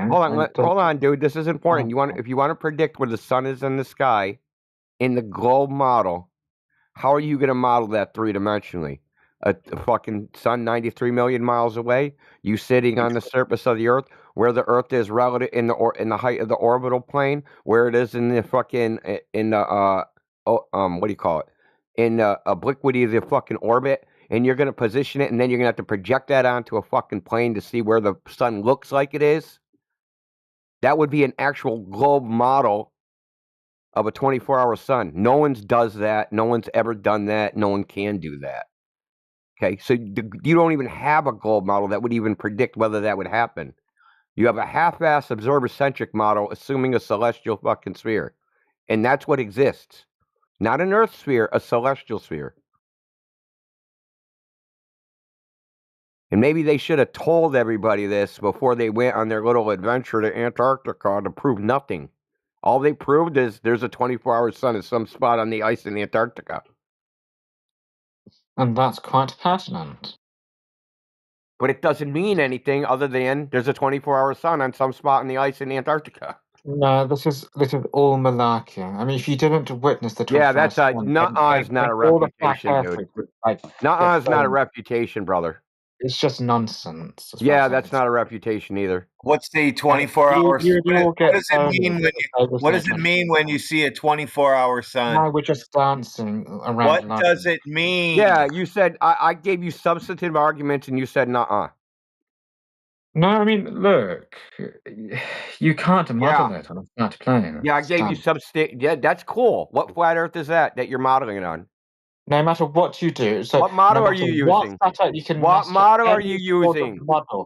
Hold on, dude. This is important. If you want to predict where the sun is in the sky in the globe model, how are you going to model that three-dimensionally? A fucking sun 93 million miles away? You sitting on the surface of the Earth, where the Earth is relative in the height of the orbital plane, where it is in the fucking what do you call it? In the obliquity of the fucking orbit, and you're going to position it, and then you're going to have to project that onto a fucking plane to see where the sun looks like it is? That would be an actual globe model of a 24-hour sun. No one does that. No one's ever done that. No one can do that. Okay, so you don't even have a globe model that would even predict whether that would happen. You have a half-ass observer-centric model assuming a celestial fucking sphere. And that's what exists. Not an Earth sphere, a celestial sphere. And maybe they should have told everybody this before they went on their little adventure to Antarctica to prove nothing. All they proved is there's a 24-hour sun at some spot on the ice in Antarctica. And that's quite pertinent. But it doesn't mean anything other than there's a 24-hour sun on some spot on the ice in Antarctica. No, this is all malarkey. I mean, if you didn't witness the 24-hour that's nuh-uh is not a reputation, dude. Nuh-uh is not a reputation, brother. It's just nonsense. Yeah, that's not a reputation either. What's the 24-hour? What does it mean when you see a 24-hour sun? No, we're just dancing around. What does it mean? Yeah, you said I gave you substantive arguments, and you said nuh-uh. No, I mean, look, you can't model it on a flat plane. Yeah, I gave you substantive. Yeah, that's cool. What flat Earth is that you're modeling it on? No matter what you do. So what model are you using? What model are you using?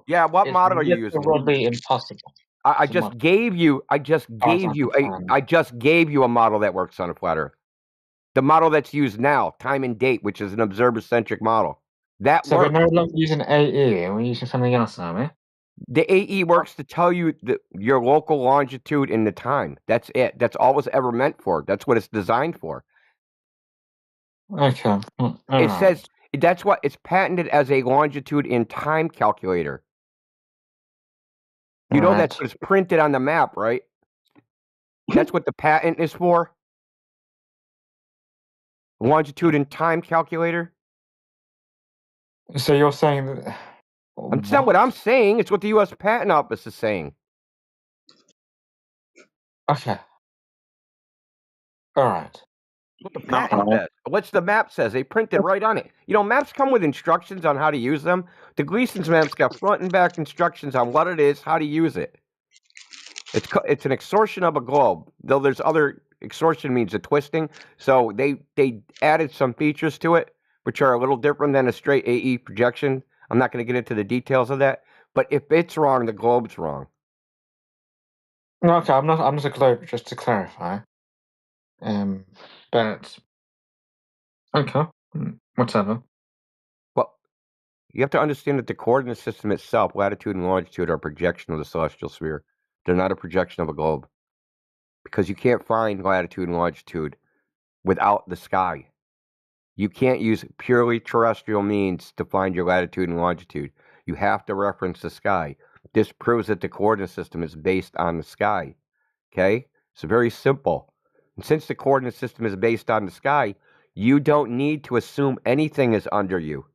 Yeah, what model are you using? It's literally impossible. I just gave you a model that works on a flat Earth. The model that's used now, time and date, which is an observer-centric model. That So works. we're no longer using AE, we're using something else, are we? The AE works to tell you your local longitude and the time. That's it. That's all it's ever meant for. That's what it's designed for. Okay. It says that's what it's patented as a longitude and time calculator. You know that's what it's printed on the map, right? That's what the patent is for. Longitude and time calculator. So you're saying that... It's not what I'm saying. It's what the U.S. Patent Office is saying. Okay. All right. What the patent says. What's the map says? They printed right on it. You know, maps come with instructions on how to use them. The Gleason's maps got front and back instructions on what it is, how to use it. It's an extortion of a globe. Though there's other extortion means a twisting. So they added some features to it, which are a little different than a straight AE projection. I'm not going to get into the details of that. But if it's wrong, the globe's wrong. Okay, I'm not a globe, just to clarify. But okay, whatever. Well, you have to understand that the coordinate system itself, latitude and longitude, are a projection of the celestial sphere. They're not a projection of a globe. Because you can't find latitude and longitude without the sky. You can't use purely terrestrial means to find your latitude and longitude. You have to reference the sky. This proves that the coordinate system is based on the sky. Okay? It's very simple. And since the coordinate system is based on the sky, you don't need to assume anything is under you.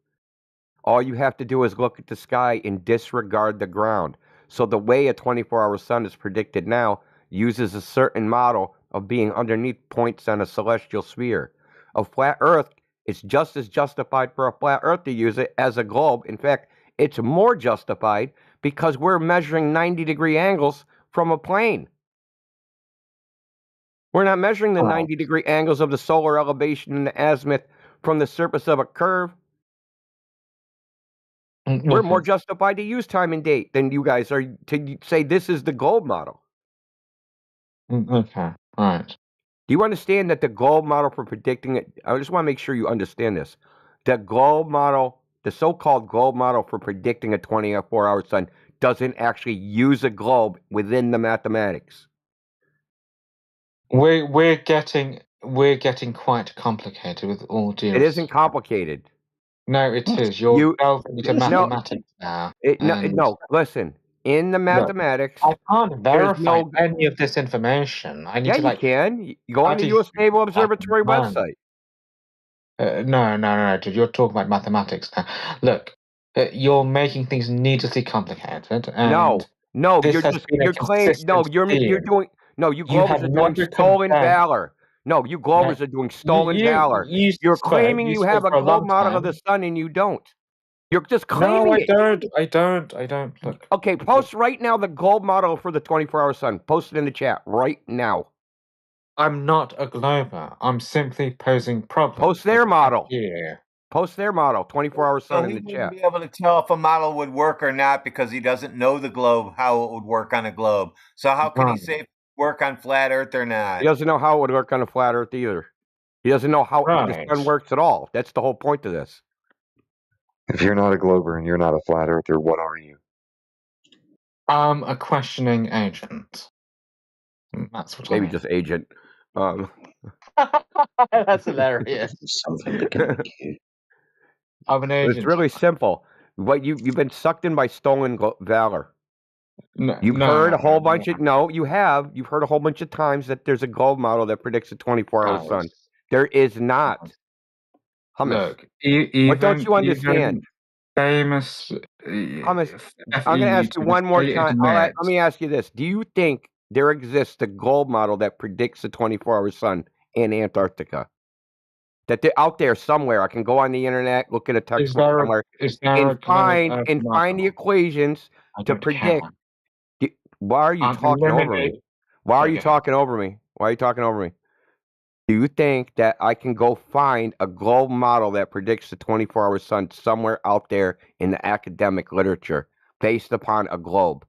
All you have to do is look at the sky and disregard the ground. So the way a 24-hour sun is predicted now uses a certain model of being underneath points on a celestial sphere. A flat Earth, it's just as justified for a flat Earth to use it as a globe. In fact, it's more justified because we're measuring 90-degree angles from a plane. We're not measuring the 90-degree angles of the solar elevation and the azimuth from the surface of a curve. We're more justified to use time and date than you guys are to say this is the globe model. Okay, all right. Do you understand that the globe model for predicting it? I just want to make sure you understand this. The globe model, the so-called globe model for predicting a 24-hour sun, doesn't actually use a globe within the mathematics. We're getting quite complicated with all due. It isn't complicated. No, it is. You're delving into mathematics now. No, listen. In the mathematics, I can't there's verify any of this information. I need Yeah, to you can. You go on the U.S. Naval Observatory website. No, dude. You're talking about mathematics now. Look, you're making things needlessly complicated. And no, this you're has just been a you're claiming consistent you're theme. doing you You have Glovers are doing never stolen confirmed. valor. No, you Glovers are doing stolen valor. You're claiming you have a for a globe long model of time. the sun and you don't. You're just No, claiming it. I don't. Look. Okay, post right now the globe model for the 24-hour sun. Post it in the chat right now. I'm not a glober. I'm simply posing problems. Post their model. Yeah. Post their model, 24-hour sun in he the wouldn't chat. be able to tell if a model would work or not because he doesn't know the globe, how it would work on a globe. So how can he say if it would work on flat Earth or not? He doesn't know how it would work on a flat Earth either. He doesn't know how the sun works at all. That's the whole point of this. If you're not a glober and you're not a flat earther, what are you? I'm a questioning agent. That's what Maybe I am. just agent. That's hilarious. I'm an agent. It's really simple. What you've been sucked in by stolen valor. You've heard a whole bunch of you have. You've heard a whole bunch of times that there's a globe model that predicts a 24-hour sun. There is not. Hummus. Look, what don't you understand? Famous. Hummus. I'm going to ask you one more time. Let me ask you this: do you think there exists a globe model that predicts a 24-hour sun in Antarctica? That they're out there somewhere. I can go on the internet, look at a textbook somewhere, and find the equations to predict. Why are you talking over me? Why are you talking over me? Why are you talking over me? Do you think that I can go find a globe model that predicts the 24-hour sun somewhere out there in the academic literature based upon a globe?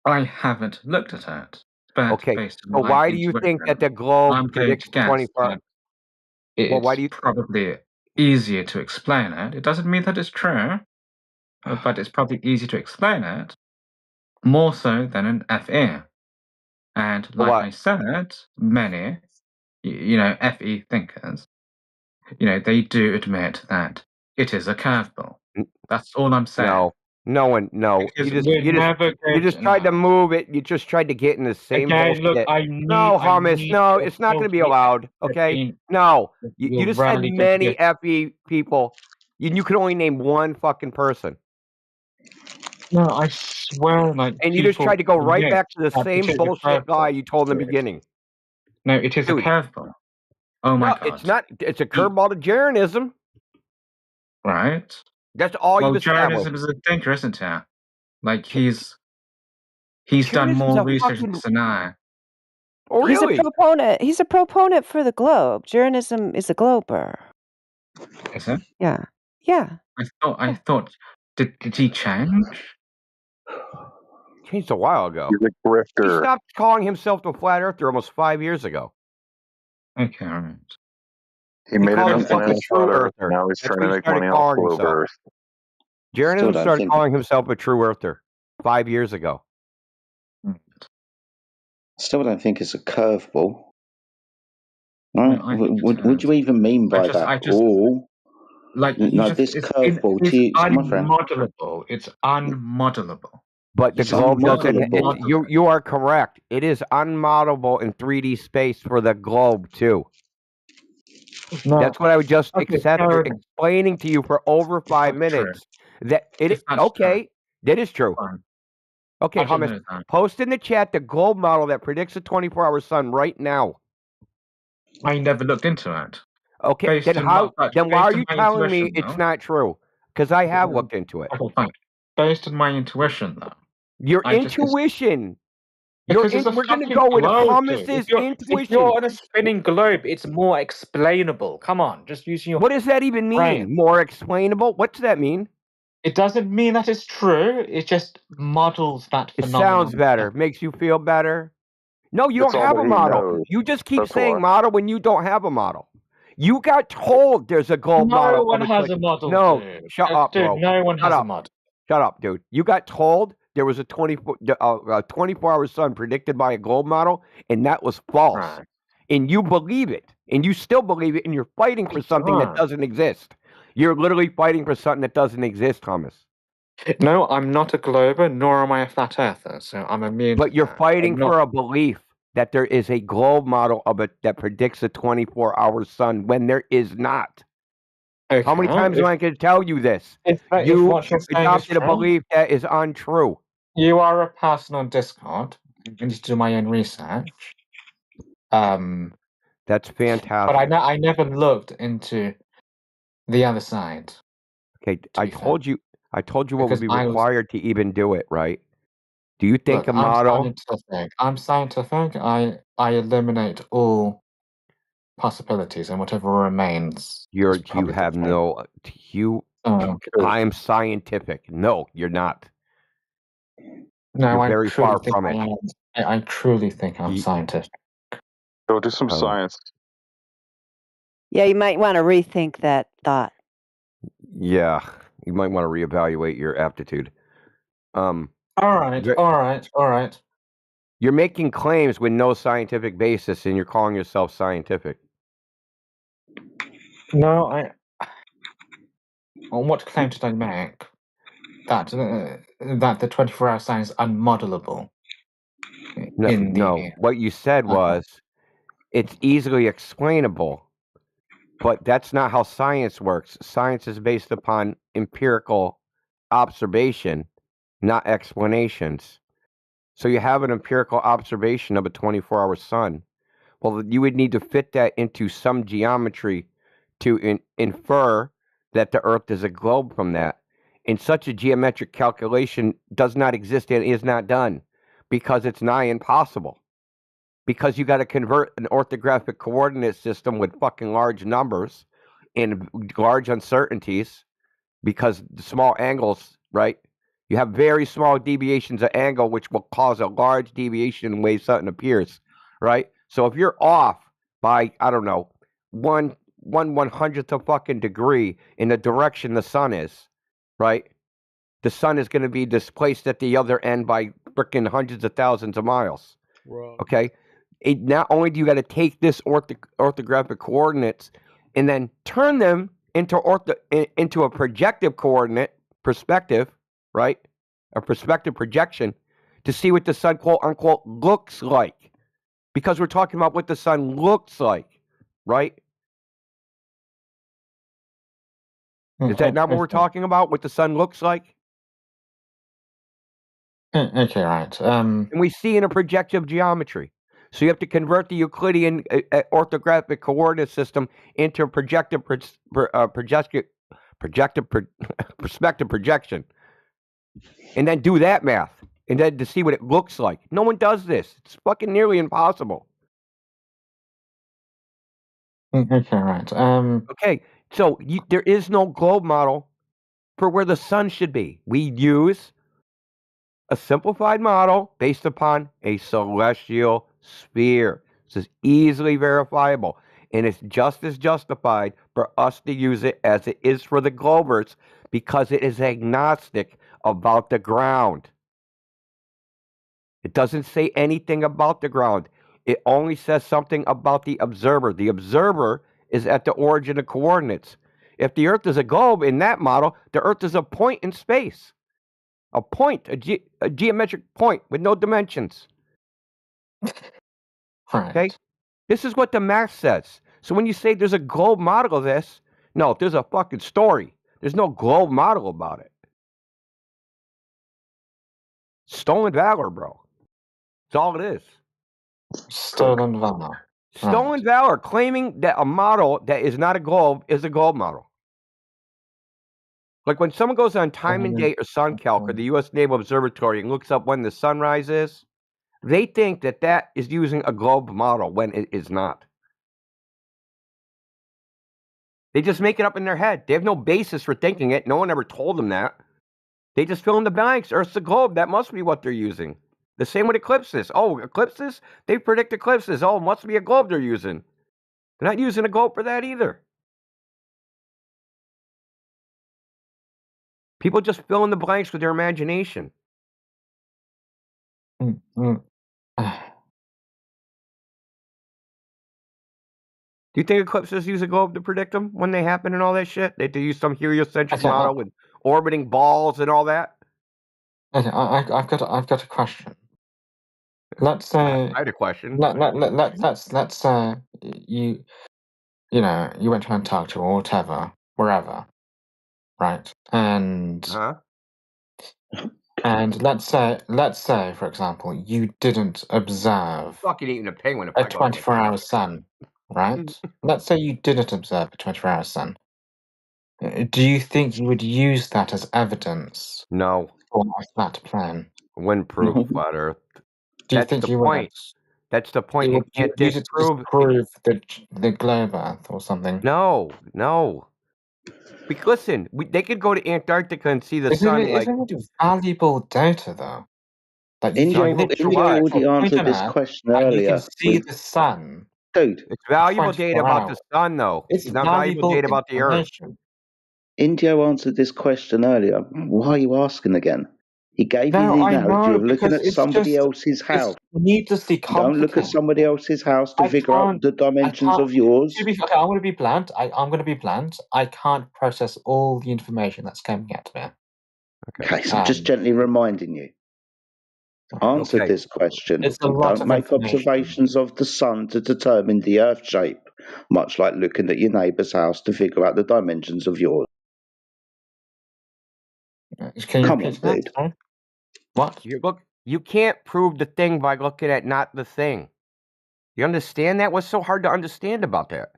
I haven't looked at it. but Okay, based on so my why do you think that the intuition, globe I'm going predicts to guess 24? that Well, why it's do you? probably easier to explain it. It doesn't mean that it's true, but it's probably easier to explain it more so than an FE. And like What? I said, many, FE thinkers, they do admit that it is a curveball. That's all I'm saying. No, no one. No, Because you we're never going just to tried to know. move it. You just tried to get in the same Okay, look, bullshit. I No, I hummus. need No, to it's not going to be totally allowed. Okay. accept No, that you you're just said rarely going to many get. FE people. You could only name one fucking person. No, I swear, like And you just people tried to go right admit back to the that it same is a bullshit lie curveball. you told in the beginning. No, it is a Dude. curveball. Oh my No, god. it's not. It's a curveball to Jeranism. Right? That's all Well, you've established. Jeranism is a thinker, isn't he? Like he's done Jeranism's more a research fucking. than I. Oh, He's a really? proponent. He's a proponent for the globe. Jeranism is a glober. Is it? Yeah. Yeah. I thought did he change? Changed a while ago. He's a He grifter. stopped calling himself a flat earther almost 5 years ago. Okay, all right. He made called enough himself money a on true Flat Earth. earther. Now he's That's trying what to he make started money off calling Globe himself. Earth. Still Jeranism don't started think. calling himself a true earther 5 years ago. Still don't think it's a curveball. Right? I think What do you even mean by that? I just like you no, just this curveball it's to you, my friend. unmodelable. It's unmodelable. But the It's globe doesn't. unmodelable. You are correct. It is unmodelable in 3D space for the globe too. No, That's what I was just okay, fair enough. explaining to you for over 5 That's true. minutes. That it If that's okay. That is true. Fine. Okay, I didn't hummus. know that. Post in the chat the globe model that predicts a 24-hour sun right now. I never looked into it. Okay, Based then on how? my, Then why based are on you my telling me intuition, it's though. not true? Because I have looked into it. Okay, fine. Based on my intuition, though. Your I just intuition. because it's a We're going to fucking go with globe, dude. hummus's If you're intuition. on a spinning globe, it's more explainable. Come on, just using your What does that even mean? brain. More explainable? What does that mean? It doesn't mean that it's true. It just models that It phenomenon. sounds better. Makes you feel better. No, you It's don't all have that a he model. knows. You just keep That's saying why. model when you don't have a model. You got told there's a globe No model. one has a model, No, dude. shut up, Dude, bro. no one Shut has a up. model. Shut up, dude. You got told there was a 24-hour sun predicted by a globe model, and that was false. Right. And you believe it, and you still believe it, and you're fighting for something that Right. doesn't exist. You're literally fighting for something that doesn't exist, Thomas. No, I'm not a glober, nor am I a flat earther, so I'm immune But to you're that. fighting I'm not- for a belief that there is a globe model of it that predicts a 24-hour sun when there is not. Okay, How many times am I going to tell you this? If You what you're saying is adopted a true, belief that is untrue. you are a person on Discord. I need to do my own research. That's fantastic. But I never looked into the other side. Okay, I told you what Because would be I was- required to even do it, right? Do you think Look, a model? I'm scientific. I eliminate all possibilities, and whatever remains. You is probably have the no. You. I am scientific. No, you're not. No, You're I very truly far think from I it. am. I truly think I'm scientific. Go do some science. Yeah, you might want to rethink that thought. Yeah, you might want to reevaluate your aptitude. All right. You're making claims with no scientific basis, and you're calling yourself scientific. No, on what claim did I make? That the 24-hour sign is unmodelable. No. What you said was it's easily explainable, but that's not how science works. Science is based upon empirical observation, not explanations. So you have an empirical observation of a 24-hour sun. Well, you would need to fit that into some geometry to infer that the Earth is a globe from that. And such a geometric calculation does not exist and is not done because it's nigh impossible. Because you got to convert an orthographic coordinate system with fucking large numbers and large uncertainties because the small angles, right? You have very small deviations of angle, which will cause a large deviation in the way something appears, right? So if you're off by, I don't know, one hundredth of fucking degree in the direction the sun is, right? The sun is going to be displaced at the other end by freaking hundreds of thousands of miles. Right. Okay? Not only do you got to take this orthographic coordinates and then turn them into a projective coordinate perspective, right? A perspective projection to see what the sun, quote unquote, looks like. Because we're talking about what the sun looks like, right? Is that not what we're talking about? What the sun looks like? Okay, right. And we see in a projective geometry. So you have to convert the Euclidean orthographic coordinate system into a projective perspective projection. And then do that math. And then to see what it looks like. No one does this. It's fucking nearly impossible. Okay, right. Okay, so there is no globe model for where the sun should be. We use a simplified model based upon a celestial sphere. This is easily verifiable, and it's just as justified for us to use it as it is for the globers because it is agnostic about the ground. It doesn't say anything about the ground. It only says something about the observer. The observer is at the origin of coordinates. If the Earth is a globe in that model, the Earth is a point in space. A point, a geometric point with no dimensions. Right. Okay? This is what the math says. So when you say there's a globe model of this, no, there's a fucking story. There's no globe model about it. Stolen valor, bro. That's all it is. Stolen valor. Stolen valor, claiming that a model that is not a globe is a globe model. Like when someone goes on Time and Date or SunCalc or the U.S. Naval Observatory and looks up when the sunrise is, they think that that is using a globe model when it is not. They just make it up in their head. They have no basis for thinking it. No one ever told them that. They just fill in the blanks. Earth's a globe. That must be what they're using. The same with eclipses. Oh, eclipses? They predict eclipses. Oh, it must be a globe they're using. They're not using a globe for that either. People just fill in the blanks with their imagination. Do you think eclipses use a globe to predict them when they happen and all that shit? They use some heliocentric model with orbiting balls and all that? Okay, I've got a question. Let's say I had a question. let's say you know you went to Antarctica or whatever, wherever, right? And let's say for example you didn't observe Fucking eating a penguin if a I go to 24-hour sun, right? Let's say you didn't observe a 24-hour sun. Do you think you would use that as evidence? No. For a flat plane? Wouldn't prove flat Earth. Do you That's think the you point. would? That's the point. You You can't use it to disprove. disprove the globe Earth or something? No. Because listen, they could go to Antarctica and see the sun. Isn't it valuable data though? That you Indio can already answered this question and you can earlier. see the sun. Dude, It's valuable data 24 about the hours. sun, though. It's not valuable data about the Earth. information. Indio answered this question earlier. Why are you asking again? He gave you No, the I analogy know, of looking because at it's somebody just else's house. needlessly You don't look at complicated. somebody else's house to I figure out can't. the dimensions of yours. Okay, I'm going to be blunt. I'm going to be blunt. I can't process all the information that's coming at me. Okay, so I'm just gently reminding you. Answer this question. It's a lot Don't of make information. observations of the sun to determine the Earth shape, much like looking at your neighbour's house to figure out the dimensions of yours. Can you Come on, repeat that? dude. Sorry? What? You can't prove the thing by looking at not the thing. You understand that? What's so hard to understand about that?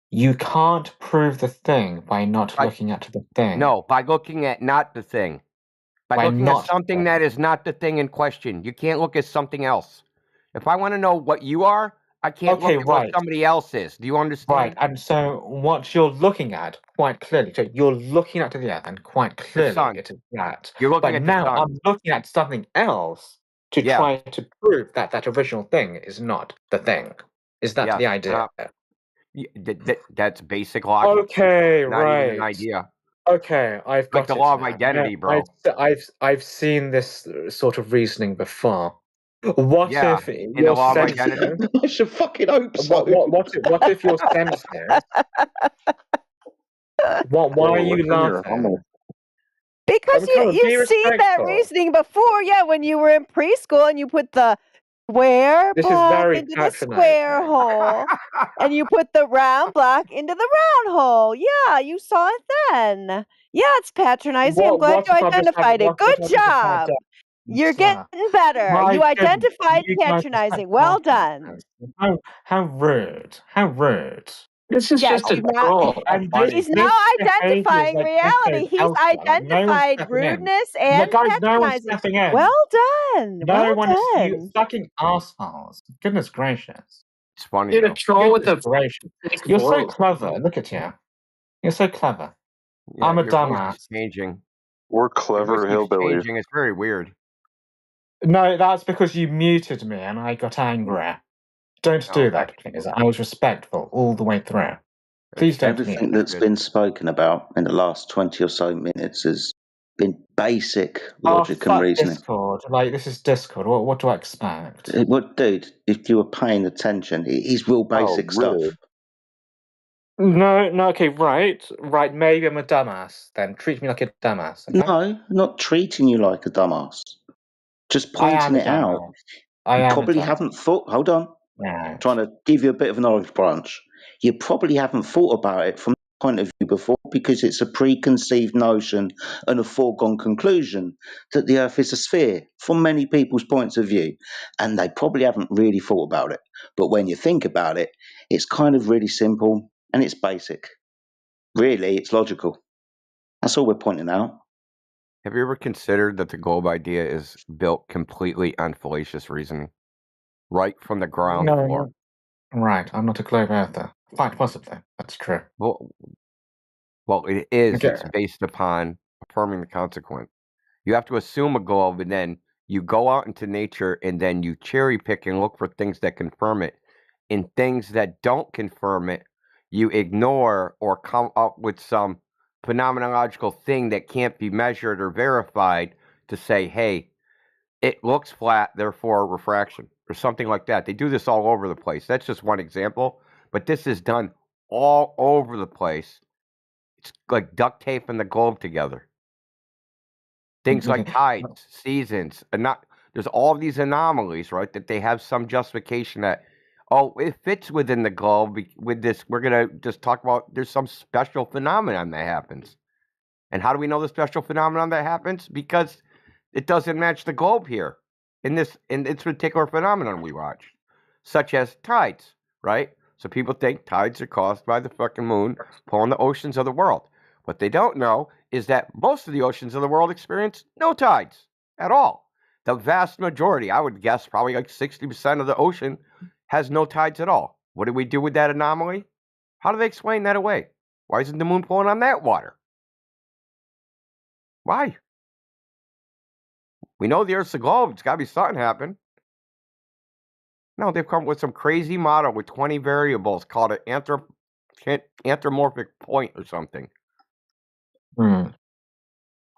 You can't prove the thing by not looking at the thing. No, by looking at not the thing. By looking at something that is not the thing in question. You can't look at something else. If I want to know what you are, I can't Okay, look at what right. somebody else is. Do you Right, understand? and so what you're looking at quite clearly, so you're looking at the Earth, and quite The clearly sun. it is that. You're looking But at the now sun. I'm looking at something else to Yeah. try to prove that that original thing is not the thing. Is that the Yes. idea? That's basic logic. Okay, Not even an right. idea. Okay, I've Like got the it law of now. identity, bro. I've seen this sort of reasoning before. What Yeah. if In the your law of senses? identity. I should fucking hope so. What if your senses? Why are you laughing? Because Come on, you've be seen that respectful. reasoning before, yeah, when you were in preschool and you put the square This is block very into the square patronizing. hole and you put the round block into the round hole. Yeah, you saw it then. Yeah, it's patronizing. I'm glad What you if I've just had identified it. what Good if I've just had job. You're getting better. My You goodness, identified you guys are such patronizing. Well done. patronizers. How rude. How rude. This is Yes, just a he's not. troll. And He's now this behavior is identifying like echoed reality. He's elsewhere. Like no one's identified stepping in. rudeness Yeah, and guys, no one's patronizing. stepping in. Well done. No Well one is you done. fucking assholes. Goodness gracious. It's funny You're a though. troll with Goodness a gracious. fake You're so voice. clever. Look at you. You're so clever. Yeah, I'm a your voice dumbass. is changing. We're Your clever voice keeps hillbillies. changing. It's very weird. No, that's because you muted me and I got angry. Don't do Okay. that, please. I was respectful all the way through. Please don't mute Everything me. that's been spoken about in the last 20 or so minutes has been basic Oh, logic and fuck reasoning. Discord. Like, this is Discord. What do I expect? What, dude, if you were paying attention, it is real basic stuff. No, okay, right. Maybe I'm a dumbass. Then treat me like a dumbass. Okay? No, not treating you like a dumbass. Just I am pointing a it out. dumbass. I You am a probably dumbass. haven't thought. Hold on. Right. Trying to give you a bit of a knowledge branch. You probably haven't thought about it from the point of view before because it's a preconceived notion and a foregone conclusion that the Earth is a sphere from many people's points of view. And they probably haven't really thought about it. But when you think about it, it's kind of really simple and it's basic. Really, it's logical. That's all we're pointing out. Have you ever considered that the globe idea is built completely on fallacious reasoning? Right from the ground No, floor. right. I'm not a globe earther. Quite possibly. That's true. Well, it is. Okay. It's based upon affirming the consequent. You have to assume a globe, and then you go out into nature, and then you cherry pick and look for things that confirm it. And things that don't confirm it, you ignore or come up with some phenomenological thing that can't be measured or verified to say, hey, it looks flat, therefore refraction, or something like that. They do this all over the place. That's just one example, but this is done all over the place. It's like duct taping the globe together. Things like tides, seasons, and not there's all these anomalies, right? That they have some justification that, oh, it fits within the globe. With this, we're gonna just talk about there's some special phenomenon that happens. And how do we know the special phenomenon that happens? Because it doesn't match the globe here in this particular phenomenon we watch, such as tides, right? So people think tides are caused by the fucking moon pulling the oceans of the world. What they don't know is that most of the oceans of the world experience no tides at all. The vast majority, I would guess probably like 60% of the ocean has no tides at all. What do we do with that anomaly? How do they explain that away? Why isn't the moon pulling on that water? Why? We know the Earth's a globe. It's got to be something happen. No, they've come up with some crazy model with 20 variables called an anthropomorphic point or something.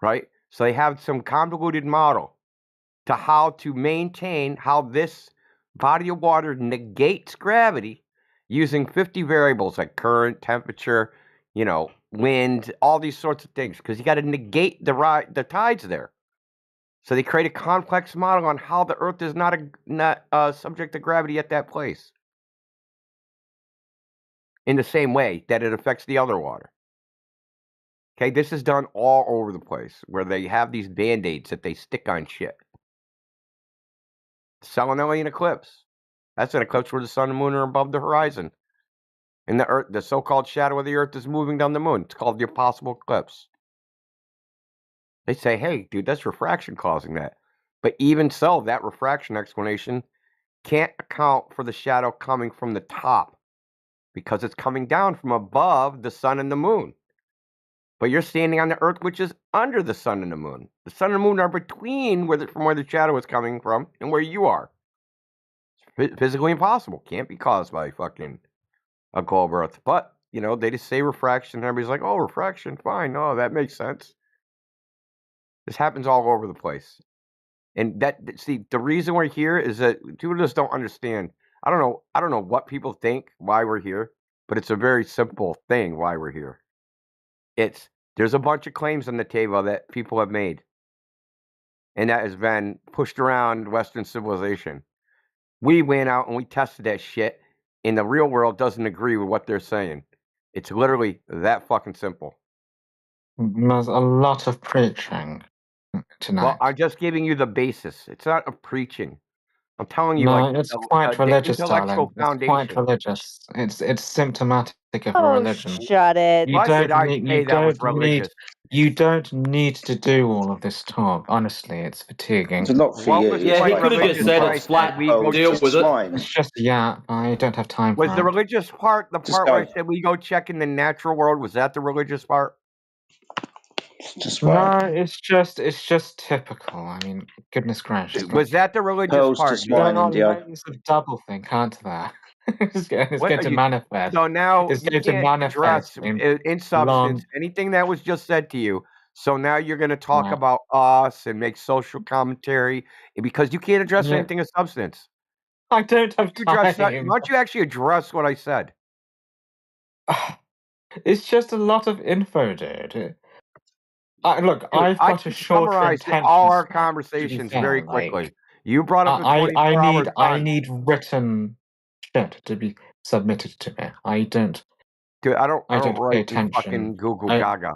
Right? So they have some convoluted model to how to maintain how this body of water negates gravity using 50 variables like current, temperature, wind, all these sorts of things. Because you got to negate the tides there. So they create a complex model on how the Earth is not subject to gravity at that place. In the same way that it affects the other water. Okay, this is done all over the place, where they have these band-aids that they stick on shit. Selenelian eclipse. That's an eclipse where the sun and moon are above the horizon. And the Earth, the so-called shadow of the Earth is moving down the moon. It's called the impossible eclipse. They say, hey, dude, that's refraction causing that. But even so, that refraction explanation can't account for the shadow coming from the top because it's coming down from above the sun and the moon. But you're standing on the Earth, which is under the sun and the moon. The sun and the moon are between from where the shadow is coming from and where you are. It's physically impossible. Can't be caused by fucking a globe Earth. But, they just say refraction, and everybody's like, oh, refraction, fine. No, that makes sense. This happens all over the place. And the reason we're here is that people just don't understand. I don't know what people think why we're here, but it's a very simple thing why we're here. There's a bunch of claims on the table that people have made, and that has been pushed around Western civilization. We went out and we tested that shit, and the real world doesn't agree with what they're saying. It's literally that fucking simple. There's a lot of preaching tonight. Well, I'm just giving you the basis. It's not a preaching. I'm telling you, No, it's quite the religious, intellectual darling. It's quite foundation. religious. It's symptomatic of a Oh, religion. shut it. You What don't did I need. say You that was don't need. religious? You don't need to do all of this talk. Honestly, it's fatiguing. It's not for What you. was It's Yeah, he quite like could have just religious said when fucking I it's said flat. we go? Deal just with it. swine. It's just I don't have time Was for the it. religious part the Just part where I go. said we go check in the natural world? Was that the religious part? Just swine. No, it's just typical. I mean, goodness gracious. Was that the religious Pearls to part? There swine, are Indio. layers of doublethink, aren't there? It's What going are to you? manifest. So now It's you going to can't manifest address in in substance long. anything that was just said to you. So now you're going to talk Right. about us and make social commentary because you can't address Yeah, anything of substance. I don't have Why time. don't you actually address what I said? It's just a lot of info, dude. Look, Dude, I've I got a can shorter summarize all attention our span. To be conversations fair, very like quickly. You brought up the I 24-hour I sun. need written shit to be submitted to me. I don't Dude, I don't pay write in attention. fucking Google I Gaga.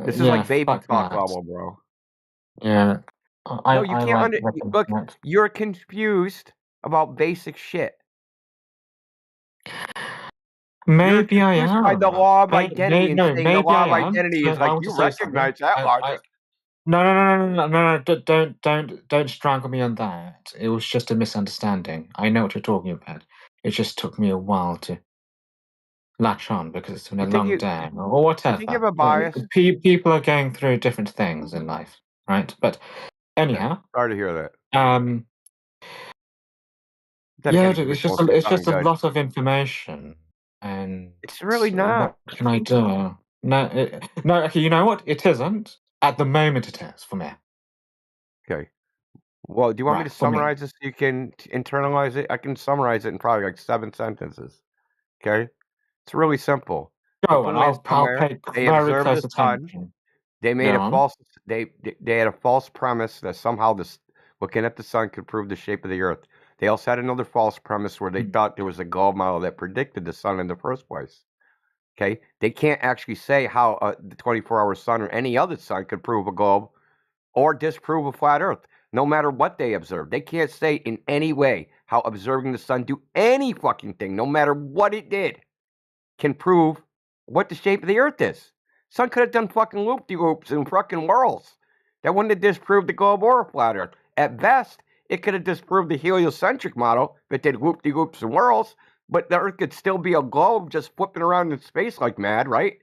This is yeah, like baby fuck talk that. level, bro. Yeah, No, you I can't like written look, shit. you're confused about basic shit. You're Maybe I confused by am. the law of identity and No, saying the maybe law I of am. identity So is I like want to you say something. recognize that logic. No, don't strangle me on that. It was just a misunderstanding. I know what you're talking about. It just took me a while to latch on because it's been a You think long you day or you think you have whatever. a bias? People are going through different things in life, right? But Okay. anyhow, Sorry to hear that. That yeah, energy was it's supposed to sound just a good. lot of information, and It's really what not. can I do? No, no. Okay, you know what? It isn't at the moment. It is for me. Okay. Well, do you want me Right, to for me. summarize this so you can internalize it? I can summarize it in probably like 7 sentences. Okay? It's really simple. Go People on. went I'll somewhere, pay they very observed close the sun, attention. they made Go a on. false they had a false premise that somehow this looking at the sun could prove the shape of the earth. They also had another false premise where they thought there was a globe model that predicted the sun in the first place. Okay? They can't actually say how the 24-hour sun or any other sun could prove a globe or disprove a flat earth, no matter what they observe. They can't say in any way how observing the sun do any fucking thing, no matter what it did, can prove what the shape of the earth is. Sun could have done fucking loop-de-loops and fucking whirls. That wouldn't have disproved the globe or a flat earth. At best, it could have disproved the heliocentric model if it did loop-de-loops and whirls, but the earth could still be a globe just flipping around in space like mad, right?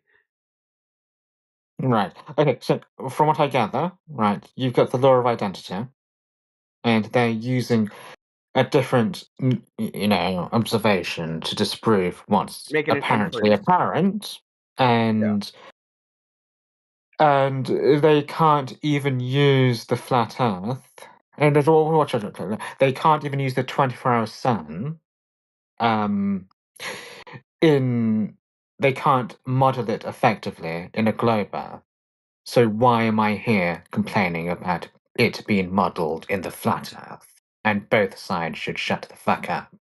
Right. Okay. So from what I gather, right, you've got the law of identity, and they're using a different, observation to disprove what's Making an apparently inference. apparent, Yeah. and they can't even use the flat Earth, and there's all they can't even use the 24-hour sun. They can't model it effectively in a globe Earth. So why am I here complaining about it being modelled in the flat Earth? And both sides should shut the fuck up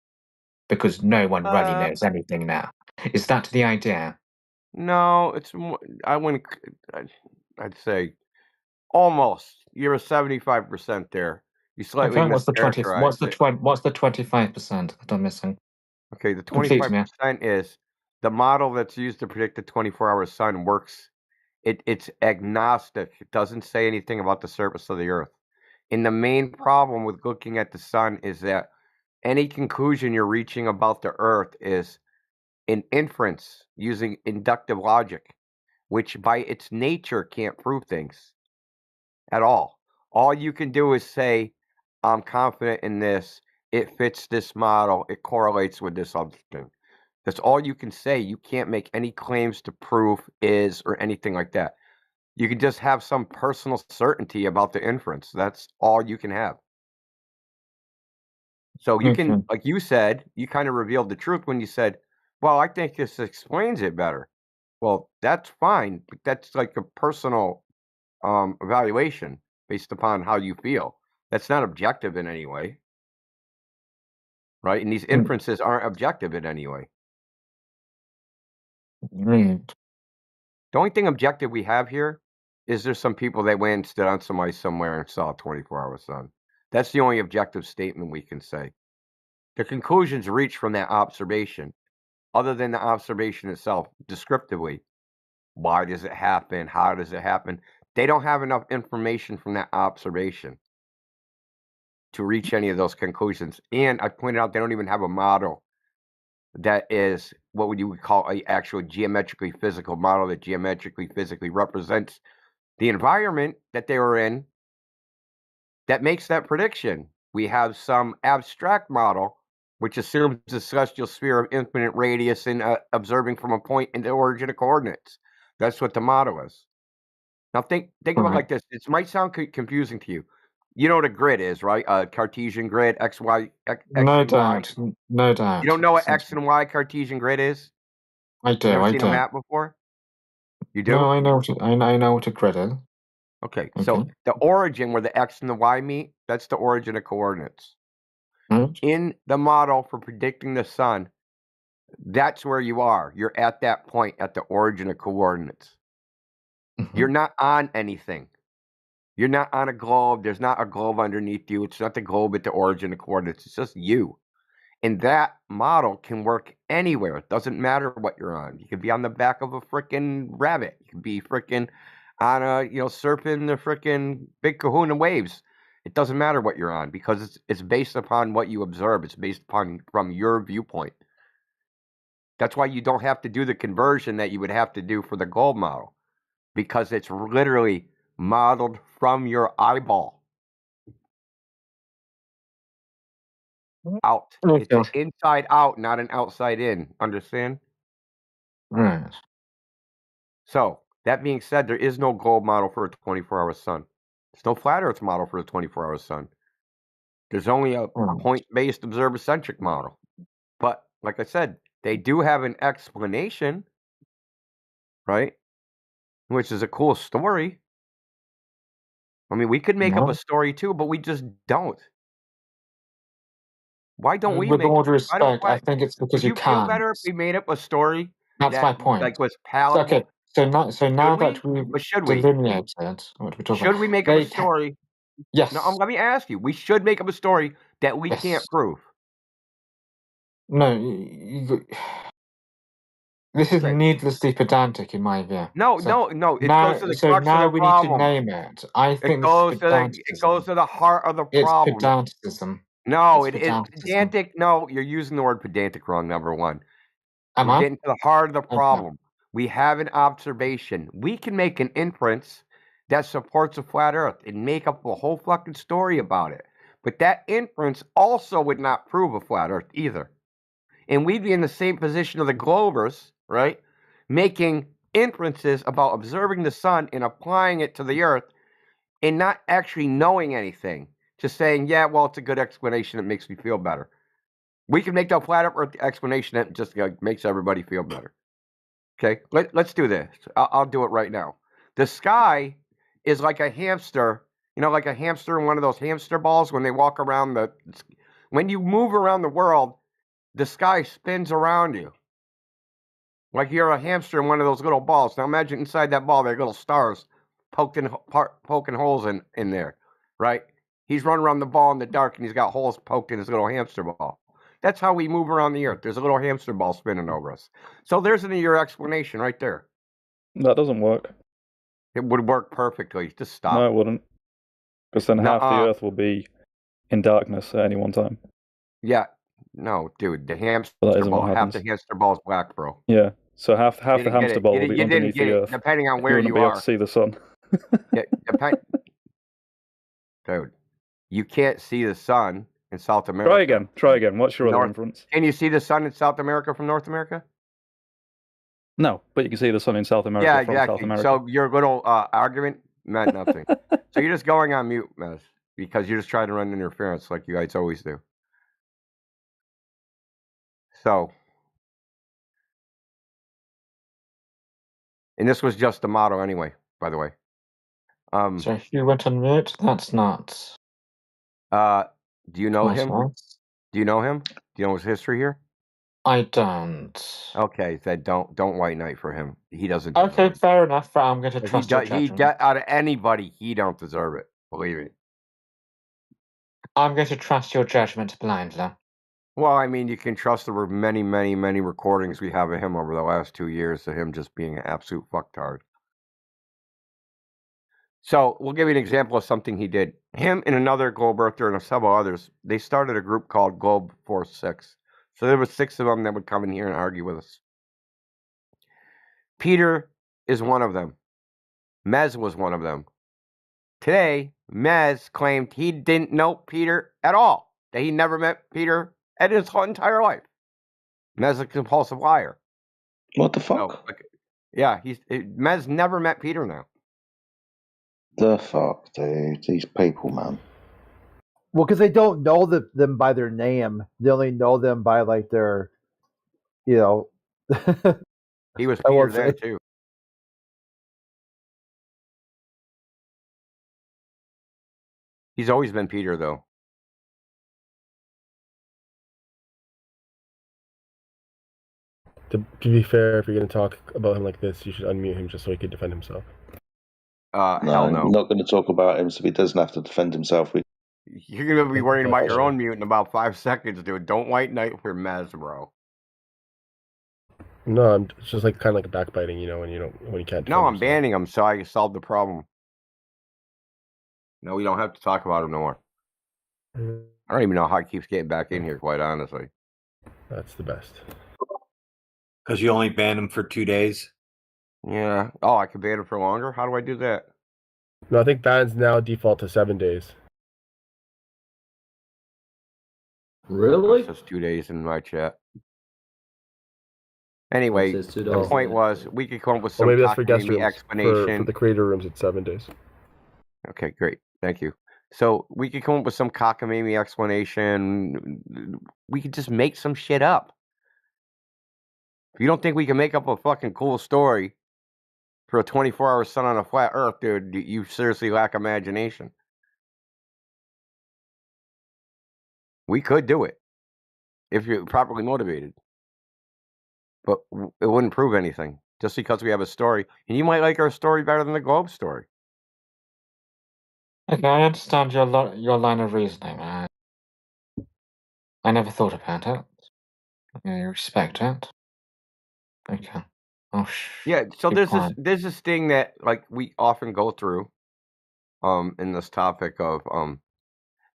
because no one really knows anything now. Is that the idea? No, it's more, I'd say almost. You're a 75% there. You slightly Okay, what's the mischaracterized it. what's the 25% that I'm missing? Okay, the Complete me. 25% is the model that's used to predict the 24-hour sun works. It's agnostic. It doesn't say anything about the surface of the earth. And the main problem with looking at the sun is that any conclusion you're reaching about the Earth is an inference using inductive logic, which by its nature can't prove things at all. All you can do is say, I'm confident in this, it fits this model, it correlates with this other thing. That's all you can say. You can't make any claims to proof is or anything like that. You can just have some personal certainty about the inference. That's all you can have. So you can, Okay. like you said, you kind of revealed the truth when you said, well, I think this explains it better. Well, that's fine, but that's like a personal evaluation based upon how you feel. That's not objective in any way, right? And these inferences aren't objective in any way. Right. The only thing objective we have here is there's some people that went and stood on some ice somewhere and saw a 24-hour sun. That's the only objective statement we can say. The conclusions reached from that observation, other than the observation itself, descriptively. Why does it happen? How does it happen? They don't have enough information from that observation to reach any of those conclusions. And I pointed out they don't even have a model that is what would you call a actual geometrically physical model that geometrically physically represents the environment that they were in that makes that prediction. We have some abstract model which assumes the celestial sphere of infinite radius and observing from a point in the origin of coordinates. That's what the model is. Now think about it like this. It might sound confusing to you. You know what a grid is, right? A Cartesian grid, X, Y, X No and Y. doubt. No doubt. You don't know what X and Y Cartesian grid is? I do. Never I seen a do. map before? You do? No, I know. I know what a grid is. Okay, so the origin where the X and the Y meet, that's the origin of coordinates. Right. In the model for predicting the sun, that's where you are. You're at that point at the origin of coordinates. You're not on anything. You're not on a globe. There's not a globe underneath you. It's not the globe at the origin of coordinates. It's just you. And that model can work anywhere. It doesn't matter what you're on. You could be on the back of a freaking rabbit. You could be freaking on a, surfing the freaking big kahuna waves. It doesn't matter what you're on because it's based upon what you observe. It's based upon from your viewpoint. That's why you don't have to do the conversion that you would have to do for the globe model because it's literally modeled from your eyeball out. It's an inside out, not an outside in. Understand? Right. So, that being said, there is no globe model for a 24-hour sun. There's no flat Earth model for a 24-hour sun. There's only a point-based observer-centric model. But, like I said, they do have an explanation, right? Which is a cool story. I mean, we could make up a story too, but we just don't. Why don't we With make all up? due respect, I think it's because Would you you feel can't. better if we made up a story That's my point. like was So, palatable? okay. So now that we've But should we? delineated what we're talking Should about, we make up a story? Yes. No, let me ask you. We should make up a story that we can't prove. No, this is Okay. needlessly pedantic in my view. No. It goes to the crux of the we problem. need to name it. I think It goes to the heart of the problem. It's pedanticism. No, It's it is pedantic. No, you're using the word pedantic wrong. Number one. Am We're I? getting to the heart of the Okay. problem. We have an observation. We can make an inference that supports a flat Earth and make up a whole fucking story about it. But that inference also would not prove a flat Earth either. And we'd be in the same position of the Globers, right? Making inferences about observing the sun and applying it to the Earth and not actually knowing anything. Just saying, yeah, well, it's a good explanation. It makes me feel better. We can make the flat Earth explanation that just makes everybody feel better. Okay, let's do this. I'll do it right now. The sky is like a hamster, like a hamster in one of those hamster balls when they walk around when you move around the world, the sky spins around you. Like you're a hamster in one of those little balls. Now imagine inside that ball, there are little stars poking holes in there, right? He's running around the ball in the dark and he's got holes poked in his little hamster ball. That's how we move around the Earth. There's a little hamster ball spinning over us. So there's your explanation right there. That doesn't work. It would work perfectly. Just stop. No, it wouldn't. Because then half the Nuh-uh. Earth will be in darkness at any one time. Yeah. No, dude, the hamster But that isn't ball, what half the happens. hamster ball is black, bro. Yeah. So half You the didn't get hamster it. ball You, will didn't, be you didn't underneath get the it, Earth. depending on You where wouldn't you be able are. to see the sun. Yeah, dude, you can't see the sun in South America. Try again. Try again. What's your other North. inference? Can you see the sun in South America from North America? No, but you can see the sun in South America Yeah, from South exactly. America. So your little argument meant nothing. So you're just going on mute, Mez, because you're just trying to run interference like you guys always do. So, and this was just the motto anyway, by the way. So if you went on mute, that's nuts. Do you know Quite him? nuts. Do you know him? Do you know his history here? I don't. Okay, then don't white knight for him. He doesn't deserve Okay, it. fair enough, but I'm going to He trust your does. judgment. Out of anybody, he don't deserve it. Believe me. I'm going to trust your judgment blindly. Well, I mean, you can trust there were many, many, many recordings we have of him over the last 2 years of him just being an absolute fucktard. So we'll give you an example of something he did. Him and another Globe Earther and several others, they started a group called Globe Force 6. So there were 6 of them that would come in here and argue with us. Peter is one of them. Mez was one of them. Today, Mez claimed he didn't know Peter at all, that he never met Peter at his whole entire life. Mez is a compulsive liar. What the fuck? Yeah, Mez never met Peter now. The fuck, dude? These people, man. Well, because they don't know them by their name. They only know them by like their, you know. He was I Peter won't then say. too. He's always been Peter, though. To be fair, if you're going to talk about him like this, you should unmute him just so he can defend himself. Hell no. I'm not going to talk about him, so he doesn't have to defend himself. You're going to be worrying about your own mute in about 5 seconds, dude. Don't white knight for Mez, bro. No, it's just like kind of like backbiting, you know, when you can't. No, I'm banning him so I can solve the problem. No, we don't have to talk about him no more. I don't even know how he keeps getting back in here, quite honestly. That's the best. Because you only banned him for 2 days? Yeah. Oh, I can ban him for longer? How do I do that? No, I think bans now default to 7 days. Really? It says 2 days in my chat. Anyway, It says 2 the days point there. was we could come up with Or some maybe that's for guest cockamamie rooms. explanation. For the creator rooms, it's 7 days. Okay, great. Thank you. So we could come up with some cockamamie explanation. We could just make some shit up. If you don't think we can make up a fucking cool story for a 24-hour sun on a flat earth, dude, you seriously lack imagination. We could do it if you're properly motivated. But it wouldn't prove anything just because we have a story. And you might like our story better than the Globe story. Okay, I understand your line of reasoning. I never thought about it. I respect it. Okay. Oh, Yeah, so be there's quiet. this thing that like we often go through in this topic of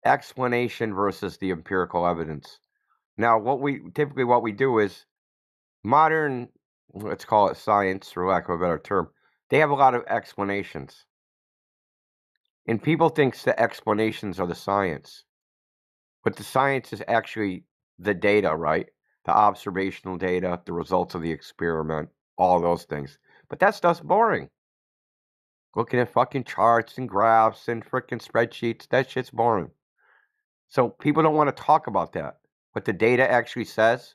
explanation versus the empirical evidence. Now, what we do is modern, let's call it science, for lack of a better term, they have a lot of explanations. And people think the explanations are the science. But the science is actually the data, right? The observational data, the results of the experiment, all those things. But that stuff's boring. Looking at fucking charts and graphs and freaking spreadsheets, that shit's boring. So people don't want to talk about that. What the data actually says,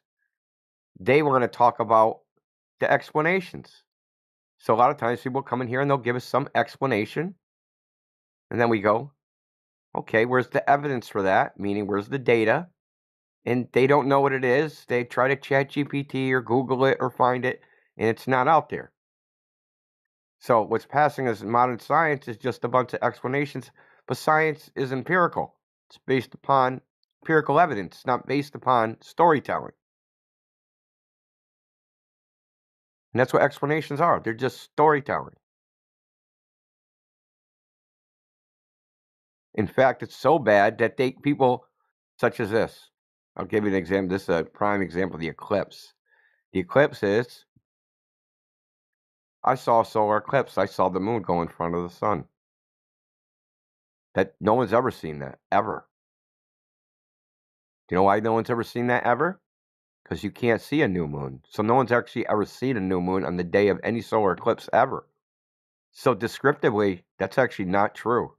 they want to talk about the explanations. So a lot of times people come in here and they'll give us some explanation. And then we go, okay, where's the evidence for that? Meaning, where's the data? And they don't know what it is. They try to chat GPT or Google it or find it, and it's not out there. So what's passing as modern science is just a bunch of explanations, but science is empirical. It's based upon empirical evidence, not based upon storytelling. And that's what explanations are. They're just storytelling. In fact, it's so bad that people such as this. I'll give you an example. This is a prime example of the eclipse. The eclipse is, I saw a solar eclipse. I saw the moon go in front of the sun. That no one's ever seen that, ever. Do you know why no one's ever seen that ever? Because you can't see a new moon. So no one's actually ever seen a new moon on the day of any solar eclipse ever. So descriptively, that's actually not true.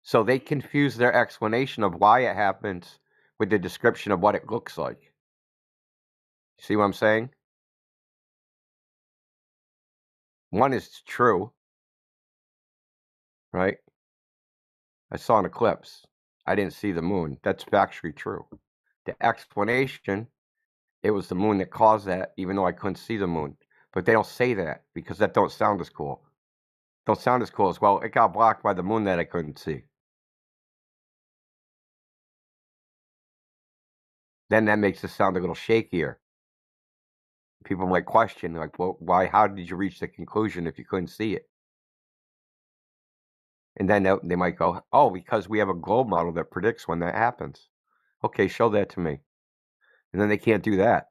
So they confuse their explanation of why it happens with the description of what it looks like. See what I'm saying? One is true, right? I saw an eclipse. I didn't see the moon. That's factually true. The explanation, it was the moon that caused that, even though I couldn't see the moon. But they don't say that because that don't sound as cool. Don't sound as cool as, well, it got blocked by the moon that I couldn't see. Then that makes it sound a little shakier. People might question, like, well, why? How did you reach the conclusion if you couldn't see it? And then they might go, oh, because we have a globe model that predicts when that happens. Okay, show that to me. And then they can't do that,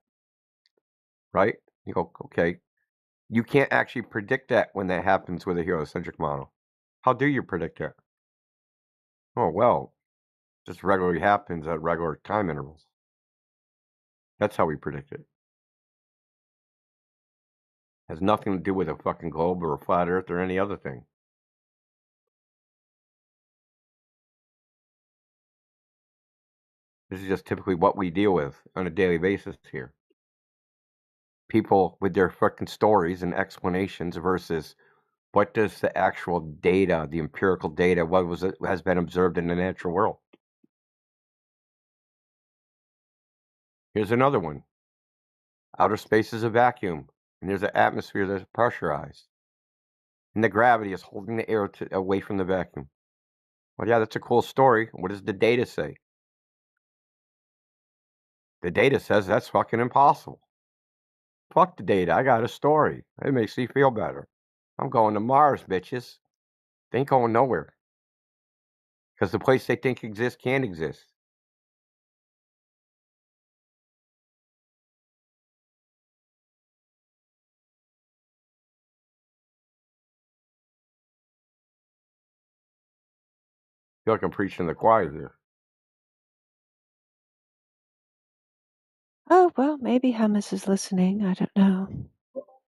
right? You go, okay, you can't actually predict that when that happens with a heliocentric model. How do you predict it? Oh, well, just regularly happens at regular time intervals. That's how we predict it. Has nothing to do with a fucking globe or a flat earth or any other thing. This is just typically what we deal with on a daily basis here. People with their fucking stories and explanations versus what does the actual data, the empirical data, what was it has been observed in the natural world. Here's another one. Outer space is a vacuum, and there's an atmosphere that's pressurized. And the gravity is holding the air away from the vacuum. Well, yeah, that's a cool story. What does the data say? The data says that's fucking impossible. Fuck the data. I got a story. It makes me feel better. I'm going to Mars, bitches. They ain't going nowhere. Because the place they think exists can't exist. I feel like I'm preaching to the choir here. Oh, well, maybe Hummus is listening. I don't know.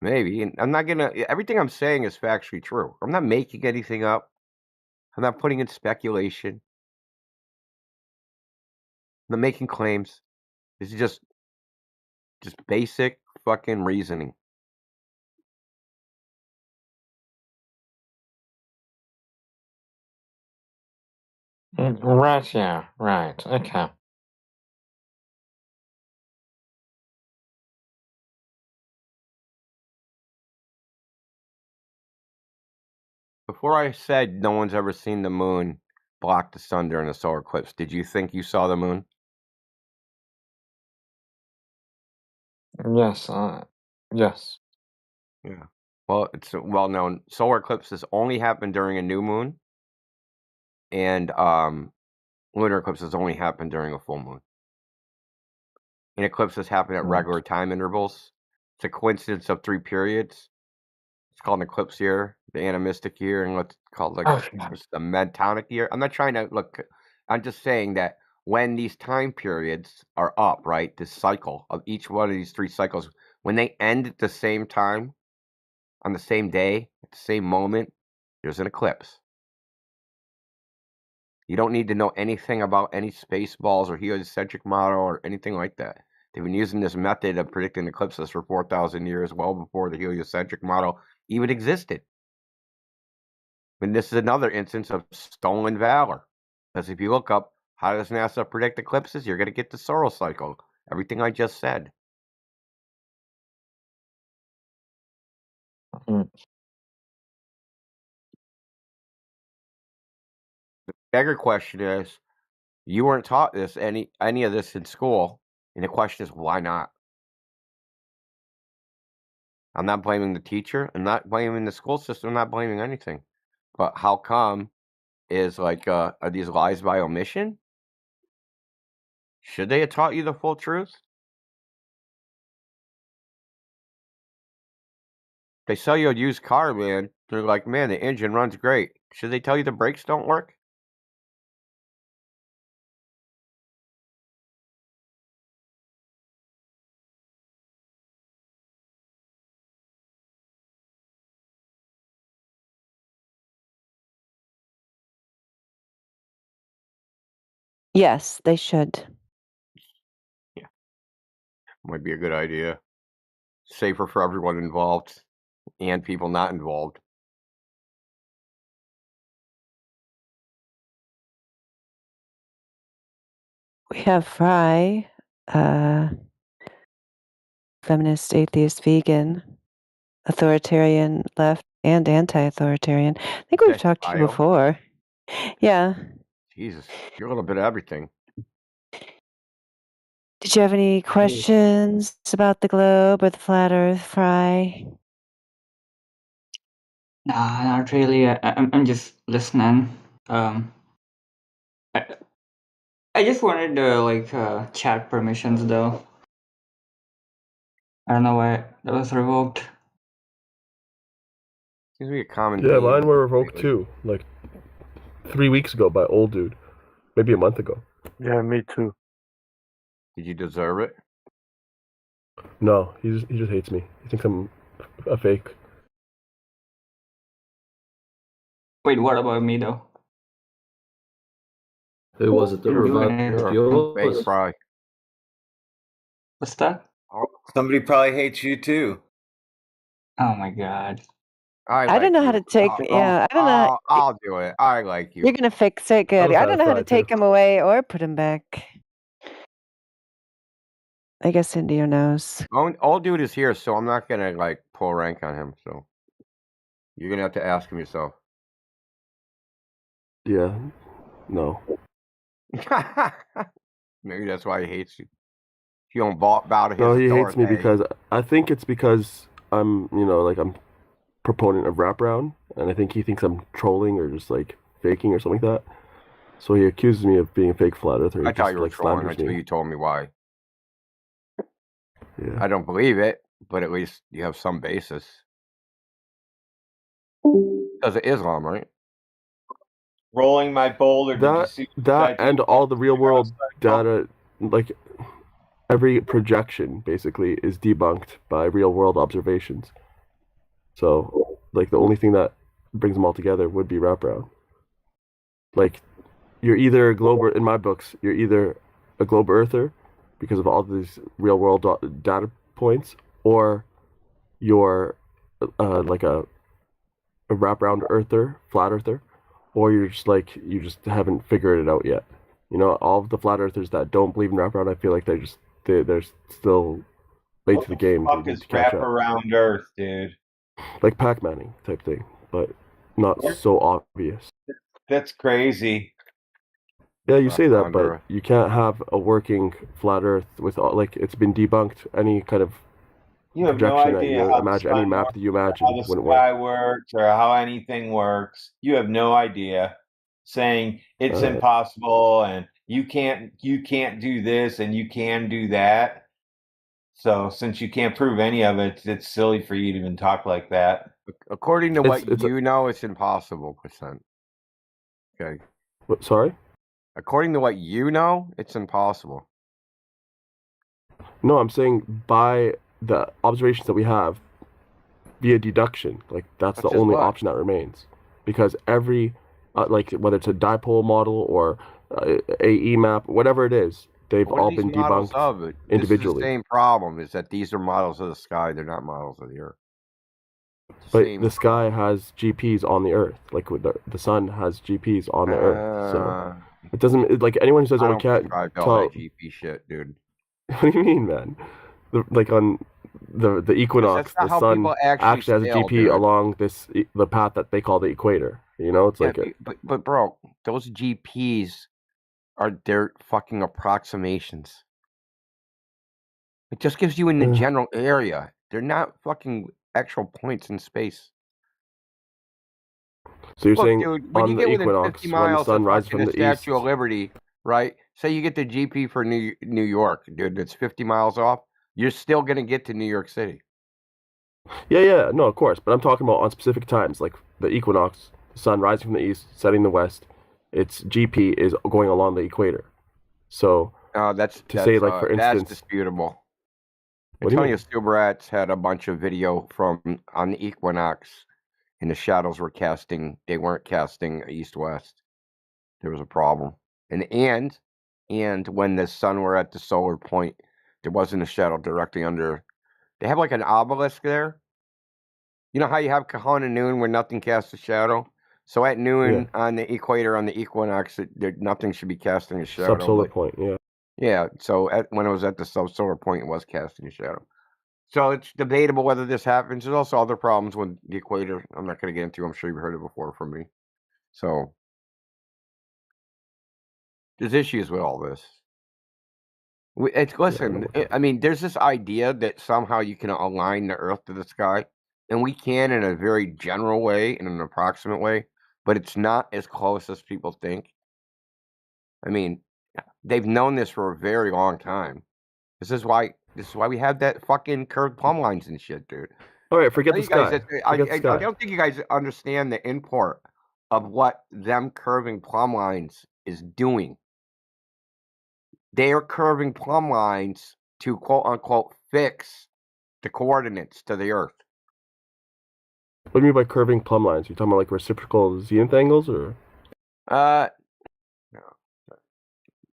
Maybe. And I'm not gonna everything I'm saying is factually true. I'm not making anything up. I'm not putting in speculation. I'm not making claims. This is just basic fucking reasoning. Right, yeah, right, okay. Before I said no one's ever seen the moon block the sun during a solar eclipse, did you think you saw the moon? Yes, yes. Yeah. Well, it's well known. Solar eclipses only happen during a new moon, and lunar eclipses only happen during a full moon. And eclipses happen at Right. regular time intervals. It's a coincidence of 3 periods. It's called an eclipse year, the animistic year, and what's called like Oh, the metonic year. I'm not trying to look. I'm just saying that when these time periods are up, right, this cycle of each one of these 3 cycles, when they end at the same time, on the same day, at the same moment, there's an eclipse. You don't need to know anything about any space balls or heliocentric model or anything like that. They've been using this method of predicting eclipses for 4,000 years, well before the heliocentric model even existed. And this is another instance of stolen valor. Because if you look up how does NASA predict eclipses, you're going to get the Solar cycle. Everything I just said. Mm. The bigger question is, you weren't taught this any of this in school, and the question is why not? I'm not blaming the teacher. I'm not blaming the school system. I'm not blaming anything. But how come is like, are these lies by omission? Should they have taught you the full truth? They sell you a used car, man. They're like, man, the engine runs great. Should they tell you the brakes don't work? Yes, they should. Might be a good idea. Safer for everyone involved and people not involved. We have Fry, feminist, atheist, vegan, authoritarian, left, and anti-authoritarian. I think we've That's talked to you Kyle. before. Yeah. Jesus, you're a little bit of everything. Did you have any questions about the globe or the flat Earth, Fry? Nah, not really. I'm just listening. Um, I, I just wanted chat permissions though. I don't know why that was revoked. Seems to be a common Yeah, theme mine were revoked lately. too. Like 3 weeks ago by old dude, maybe a month ago. Yeah, me too. Did you deserve it? No, he just hates me. He thinks I'm a fake. Wait, what about me though? Who was it that Didn't do revoked anything. Fake yours? Fry. What's that? Somebody probably hates you too. Oh my god. I don't know how to take. Yeah, I don't know. I'll do it. I like you. You're gonna fix it, good. I don't know how to take him away or put him back. I guess Indio knows. Old dude is here, so I'm not gonna like pull rank on him. So you're gonna have to ask him yourself. Yeah, no. Maybe that's why he hates you. You don't bow to his No, he authority. hates me because I think it's because I'm, I'm proponent of wraparound, and I think he thinks I'm trolling or just like faking or something like that. So he accuses me of being a fake flat earther. He I thought just you were like trolling slanders until me. you told me why. Yeah. I don't believe it, but at least you have some basis. Because of Islam, right? Rolling my boulder. Did you see That and all the real world data, like every projection basically is debunked by real world observations. So like the only thing that brings them all together would be wraparound. Like you're either a globe, in my books, you're either a globe earther because of all these real world data points, or you're like a wraparound earther, flat earther, or you're just like you just haven't figured it out yet. All of the flat earthers that don't believe in wraparound, I feel like they're still late to the game. Fuck They need is to catch wrap up, around Earth, dude? like Pac-Manning type thing, but not so obvious. That's crazy. Yeah, you say that, Wraparound but Earth. you can't have a working flat Earth with like it's been debunked. Any kind of You have no projection that idea you how the imagine, any sun map works, that you or imagine how the wouldn't work. sky works, or how anything works. You have no idea. Saying it's impossible and you can't do this and you can do that. So since you can't prove any of it, it's silly for you to even talk like that. According to what you know, it's impossible, percent. Okay. Sorry? According to what you know, it's impossible. No, I'm saying by the observations that we have via deduction, like that's Which the is only what? option that remains, because every like whether it's a dipole model or AE map, whatever it is, they've What are all these been models debunked of? This is the individually. same problem, is that these are models of the sky, they're not models of the Earth. But Same the sky has GPs on the Earth, like with the sun has GPs on the Earth. So it doesn't like anyone who says, I "Oh, we don't can't prescribe to all tell." that GP shit, dude. What do you mean, man? Like on the equinox, not the how sun people actually has a scale, GP dude. along the path that they call the equator. It's Yeah, like a, but bro, those GPs they're fucking approximations. It just gives you in the general area. They're not fucking actual points in space. So you're Look, saying dude, when you on the get within 50 equinox, when the miles sun of rises fucking from the the east, Statue of Liberty, right? Say you get the GP for New York, dude, it's 50 miles off. You're still gonna get to New York City. yeah, no, of course. But I'm talking about on specific times, like the equinox, the sun rising from the east, setting the west. Its GP is going along the equator. So That's to say, like for that's instance, disputable. what do you Antonio mean? Stubratz had a bunch of video from on the equinox, and the shadows were casting. They weren't casting east-west. There was a problem, and when the sun were at the solar point, there wasn't a shadow directly under. They have like an obelisk there. You know how you have Kahana noon where nothing casts a shadow? So at Yeah, noon on the equator, on the equinox, nothing should be casting a shadow. subsolar But point. Yeah, yeah, so when it was at the subsolar point, it was casting a shadow. So it's debatable whether this happens. There's also other problems with the equator. I'm not going to get into. I'm sure you've heard it before from me. So there's issues with all this. Listen, I mean, there's this idea that somehow you can align the Earth to the sky, and we can in a very general way, in an approximate way, but it's not as close as people think. I mean, they've known this for a very long time. This is why we have that fucking curved plumb lines and shit, dude. all right, forget Tell the you guys sky. that Forget the I sky. don't think you guys understand the import of what them curving plumb lines is doing. They are curving plumb lines to quote unquote fix the coordinates to the Earth. What do you mean by curving plumb lines? You talking about like reciprocal zenith angles, or? No.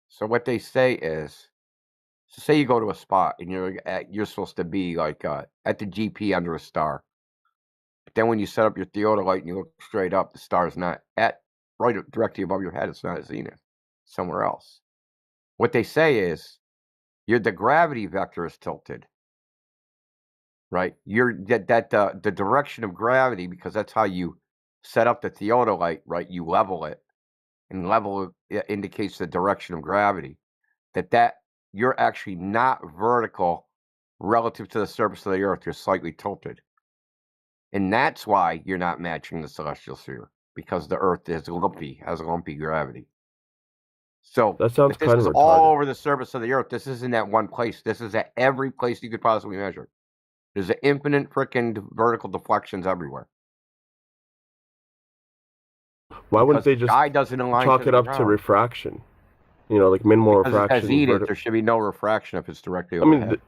So what they say is, so say you go to a spot and you're supposed to be like at the GP under a star. But then when you set up your theodolite and you look straight up, the star's not at right directly above your head. It's not at zenith, somewhere else. What they say is, the gravity vector is tilted, right? The direction of gravity, because that's how you set up the theodolite, right? You level it, and level indicates the direction of gravity. That you're actually not vertical relative to the surface of the Earth. You're slightly tilted, and that's why you're not matching the celestial sphere, because the Earth has lumpy gravity. So That sounds if this kind is of all retarded. over the surface of the Earth, this isn't at one place. This is at every place you could possibly measure. There's an infinite freaking vertical deflections everywhere. Why wouldn't Because the they just sky doesn't align to chalk the it up to ground. refraction? You know, like minimal Because it has refraction. zenith, there should be no refraction if it's directly I mean, overhead.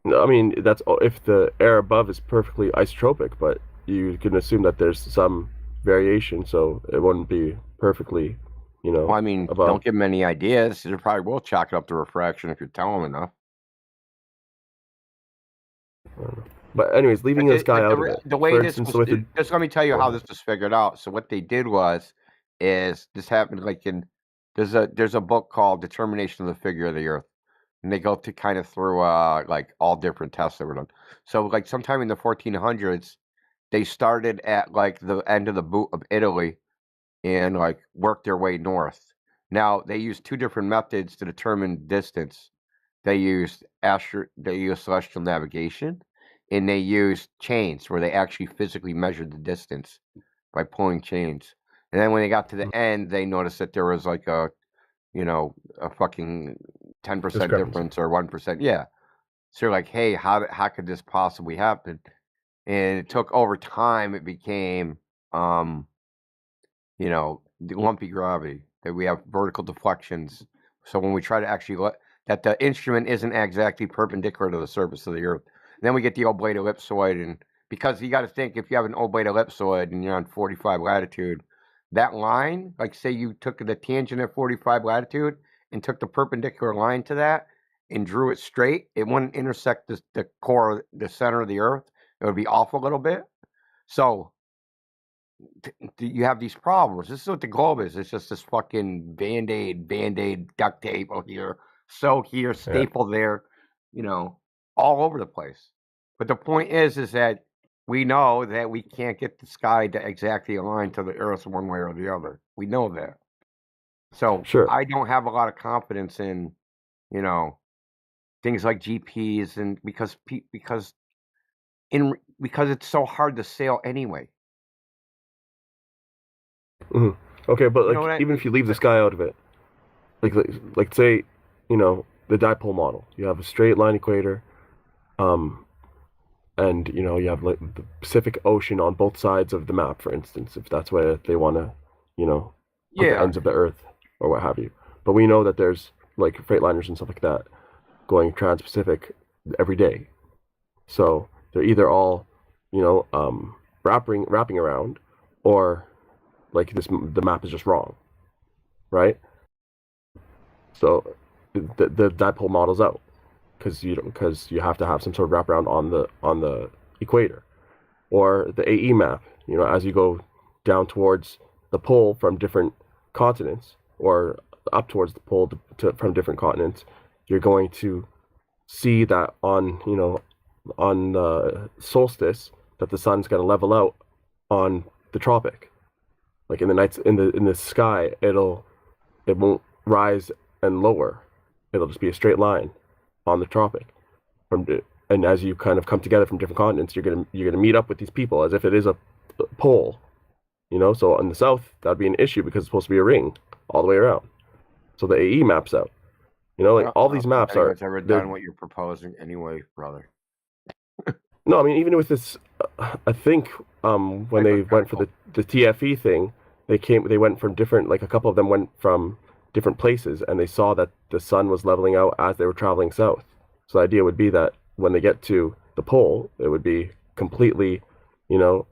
no, I mean that's if the air above is perfectly isotropic, but you can assume that there's some variation, so it wouldn't be perfectly, Well, I mean, above. don't give them any ideas. They probably will chalk it up to refraction if you tell them enough. But anyways, leaving the sky out of it. The way For this instance, was, with just let me tell you Go how ahead. this was figured out. So what they did is this happened like there's a book called Determination of the Figure of the Earth, and they go to kind of through like all different tests that were done. So like sometime in the 1400s, they started at like the end of the boot of Italy and like worked their way north. Now they used two different methods to determine distance. They used celestial navigation, and they used chains where they actually physically measured the distance by pulling chains. And then when they got to the end, they noticed that there was like a fucking 10% Discrepancy. difference or 1%. Yeah. So you're like, hey, how could this possibly happen? And it took over time. It became, the lumpy gravity, that we have vertical deflections. So when we try to actually let that the instrument isn't exactly perpendicular to the surface of the Earth, then we get the oblate ellipsoid, and because you got to think, if you have an oblate ellipsoid and you're on 45 latitude, that line, like say you took the tangent at 45 latitude and took the perpendicular line to that and drew it straight, it wouldn't intersect the core, the center of the Earth. It would be off a little bit. So you have these problems. This is what the globe is. It's just this fucking band-aid, duct tape here, sew here, staple there, all over the place. But the point is that we know that we can't get the sky to exactly align to the Earth one way or the other. We know that. So Sure. I don't have a lot of confidence in, things like GPs, and because it's so hard to sail anyway. Okay, but You know what? even if you leave the sky out of it, like say, the dipole model, you have a straight line equator, and you have like the Pacific Ocean on both sides of the map, for instance, if that's where they want to, put the Yeah. ends of the Earth or what have you. But we know that there's like freight liners and stuff like that going trans-Pacific every day, so they're either all, wrapping around, or like the map is just wrong, right? So the dipole model's out because you have to have some sort of wraparound on the equator, or the AE map. As you go down towards the pole from different continents, or up towards the pole from different continents, you're going to see that on solstice that the sun's going to level out on the tropic. Like in the nights in the sky, it won't rise and lower. It'll just be a straight line on the tropic. And as you kind of come together from different continents, you're gonna meet up with these people as if it is a pole. So in the south, that'd be an issue because it's supposed to be a ring all the way around. So the AE maps out. All these maps I don't are. think anyone's ever done what you're proposing anyway, brother. No, I mean, even with this, I think when they went for the TFE thing, they went from different, like a couple of them went from different places, and they saw that the sun was leveling out as they were traveling south. So the idea would be that when they get to the pole, it would be completely, even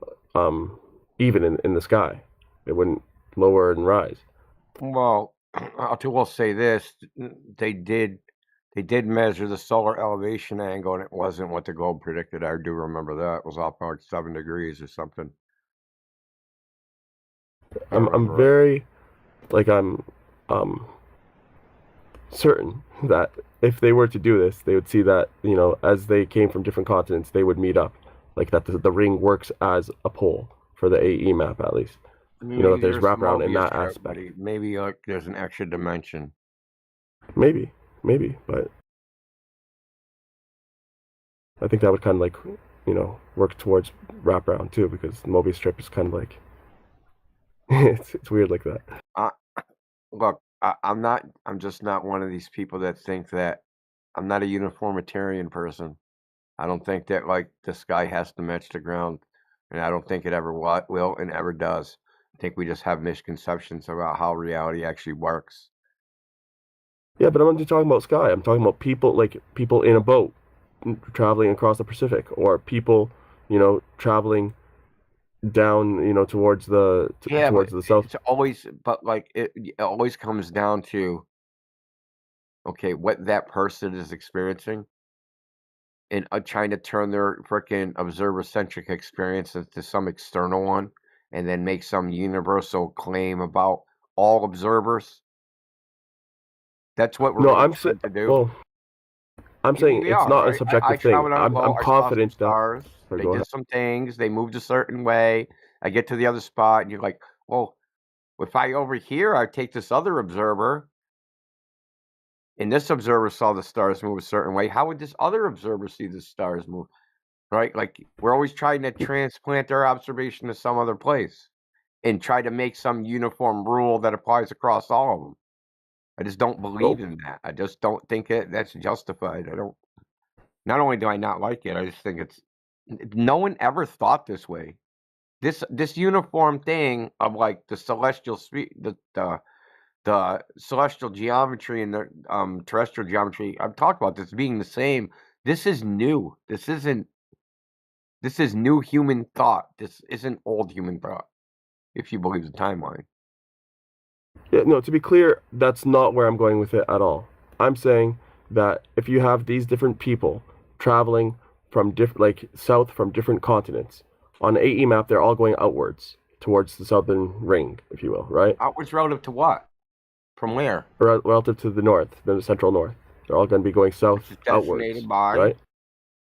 in the sky. It wouldn't lower and rise. Well, I will say this: they did measure the solar elevation angle, and it wasn't what the globe predicted. I do remember that. It was off by like 7 degrees or something. I'm very, I'm certain that if they were to do this, they would see that, as they came from different continents, they would meet up. Like that the ring works as a pole for the AE map, at least. That there's wraparound in that aspect. Maybe like there's an extra dimension. Maybe, but I think that would kind of like, work towards wraparound too, because the Mobius strip is kind of like, it's weird like that. Look, I'm just not one of these people that think that. I'm not a uniformitarian person. I don't think that like the sky has to match the ground, and I don't think it ever will and ever does. I think we just have misconceptions about how reality actually works. Yeah, but I'm not just talking about sky. I'm talking about people in a boat traveling across the Pacific, or people, traveling down, towards the south. It's always, but like it always comes down to, okay, what that person is experiencing, and trying to turn their freaking observer-centric experience into some external one, and then make some universal claim about all observers. That's what we're really trying to do. Well, I'm saying it's not a subjective thing. I'm confident that stars. They did some things. They moved a certain way. I get to the other spot, and you're like, well, if I over here, I take this other observer, and this observer saw the stars move a certain way. How would this other observer see the stars move? Right? Like, we're always trying to transplant our observation to some other place and try to make some uniform rule that applies across all of them. I just don't believe in that. I just don't think that's justified. Not only do I not like it, I just think no one ever thought this way. This uniform thing of like the celestial the celestial geometry and the terrestrial geometry, I've talked about this being the same. This is new. This is new human thought. This isn't old human thought, if you believe the timeline. Yeah, no, to be clear, that's not where I'm going with it at all. I'm saying that if you have these different people traveling from south from different continents, on the AE map, they're all going outwards towards the southern ring, if you will, right? Outwards relative to what? From where? Relative to the north, the central north. They're all going to be going south outwards, right?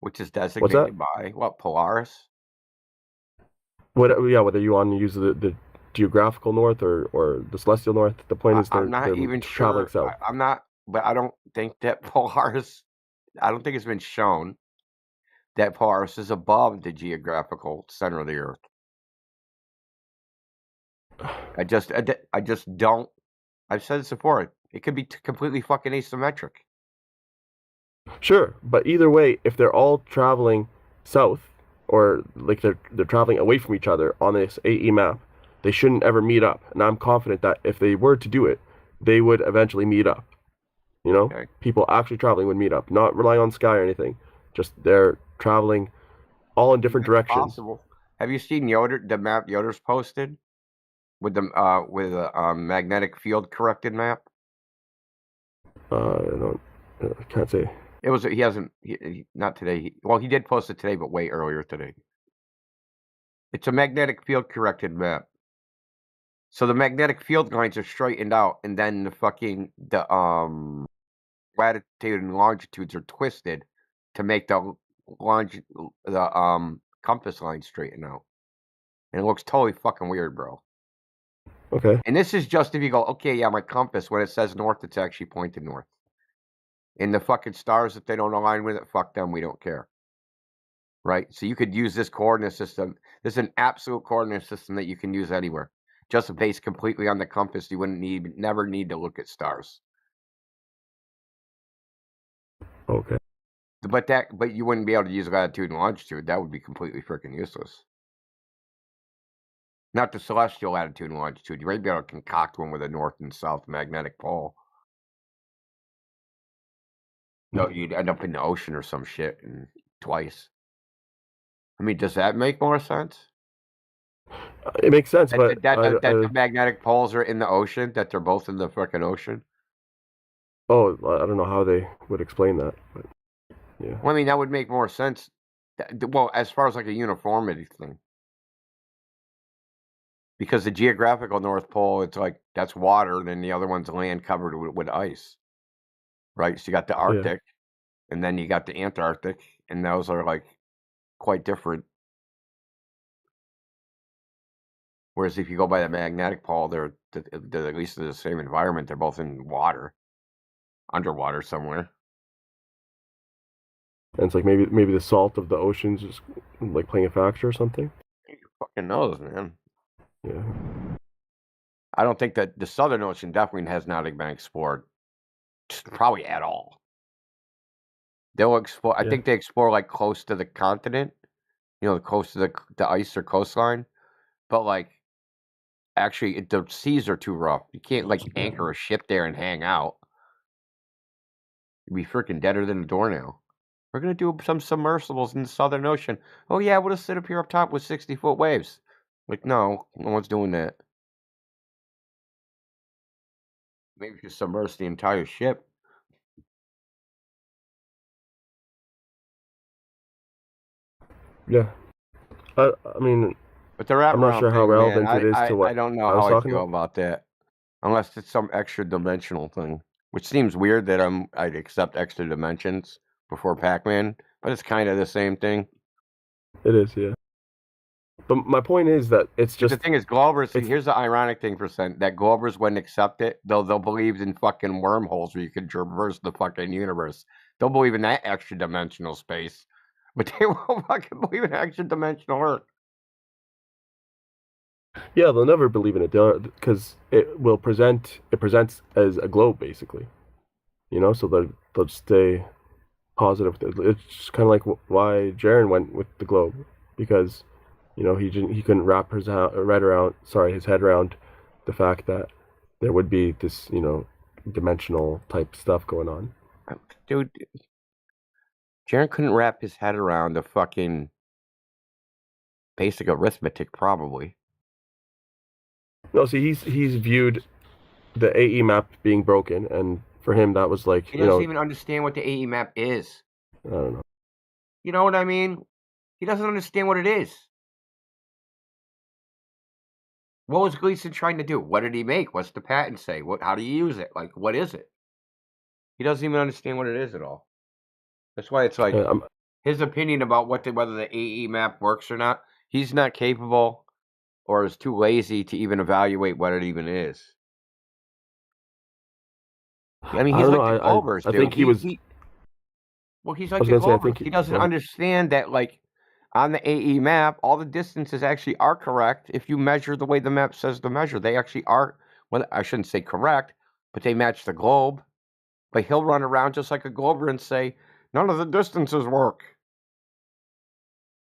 Which is designated by what? Polaris? Whether you want to use the geographical north or the celestial north, the point is I'm not even traveling sure. south. I'm not, but I don't think that Polaris. I don't think it's been shown that Polaris is above the geographical center of the Earth. I just don't. I've said this before. It could be completely fucking asymmetric. Sure, but either way, if they're all traveling south, or like they're traveling away from each other on this AE map, they shouldn't ever meet up. And I'm confident that if they were to do it, they would eventually meet up. You know, people actually traveling would meet up, not relying on sky or anything. Just they're traveling all in different directions. Possible. Have you seen the map Yoder's posted with the magnetic field corrected map? I can't say. It was. He hasn't. Not today. He did post it today, but way earlier today. It's a magnetic field corrected map. So the magnetic field lines are straightened out, and then the latitude and longitudes are twisted to make the compass line straighten out, and it looks totally fucking weird, bro. Okay. And this is just if you go, okay, yeah, my compass, when it says north, it's actually pointed north. And the fucking stars, if they don't align with it, fuck them, we don't care. Right? So you could use this coordinate system. This is an absolute coordinate system that you can use anywhere. Just based completely on the compass, you wouldn't never need to look at stars. Okay. But you wouldn't be able to use latitude and longitude. That would be completely freaking useless. Not the celestial latitude and longitude. You might be able to concoct one with a north and south magnetic pole. No, you'd end up in the ocean or some shit twice. I mean, does that make more sense? It makes sense, that, but the magnetic poles are in the ocean, that they're both in the freaking ocean. Oh, I don't know how they would explain that, but yeah. Well, I mean, that would make more sense. Well, as far as like a uniformity thing. Because the geographical North Pole, it's like, that's water, and then the other one's land covered with ice. Right? So you got the Arctic, and then you got the Antarctic, and those are like quite different. Whereas if you go by the magnetic pole, they're at least in the same environment. They're both in water, underwater somewhere. And it's like maybe the salt of the oceans is like playing a factor or something. Who fucking knows, man? Yeah. I don't think that the Southern Ocean definitely has not been explored, probably at all. They'll explore. I think they explore like close to the continent, close to the ice or coastline. But like, actually, the seas are too rough. You can't like anchor a ship there and hang out. You'd be freaking deader than a doornail. We're gonna do some submersibles in the Southern Ocean. Oh yeah, we'll just sit up here up top with 60-foot waves. Like, no one's doing that. Maybe if you submerge the entire ship. Yeah. I mean, but the I'm not sure how relevant it is to what I don't know I was how I talking feel about that. Unless it's some extra dimensional thing. Which seems weird that I'd accept extra dimensions before Pac-Man, but it's kind of the same thing. It is, yeah. But my point is that it's just... The thing is, Globbers, here's the ironic thing that Globbers wouldn't accept it. They'll believe in fucking wormholes where you can traverse the fucking universe. They'll believe in that extra dimensional space. But they won't fucking believe in extra dimensional Earth. Yeah, they'll never believe in it because it presents as a globe, basically. So they'll stay positive. It's just kind of like why Jaren went with the globe, because he couldn't wrap his head around the fact that there would be this dimensional type stuff going on. Dude, Jaren couldn't wrap his head around the fucking basic arithmetic, probably. No, see, he's viewed the AE map being broken, and for him that was like, he doesn't even understand what the AE map is. I don't know. You know what I mean? He doesn't understand what it is. What was Gleason trying to do? What did he make? What's the patent say? How do you use it? Like, what is it? He doesn't even understand what it is at all. That's why it's like his opinion about whether the AE map works or not. He's not capable or is too lazy to even evaluate what it even is. I mean, he's like the Globbers, dude. I think he was. Well, he's like the Globbers. He doesn't understand that, like, on the AE map, all the distances actually are correct. If you measure the way the map says to measure, they actually are, well, I shouldn't say correct, but they match the globe. But he'll run around just like a glober and say, none of the distances work.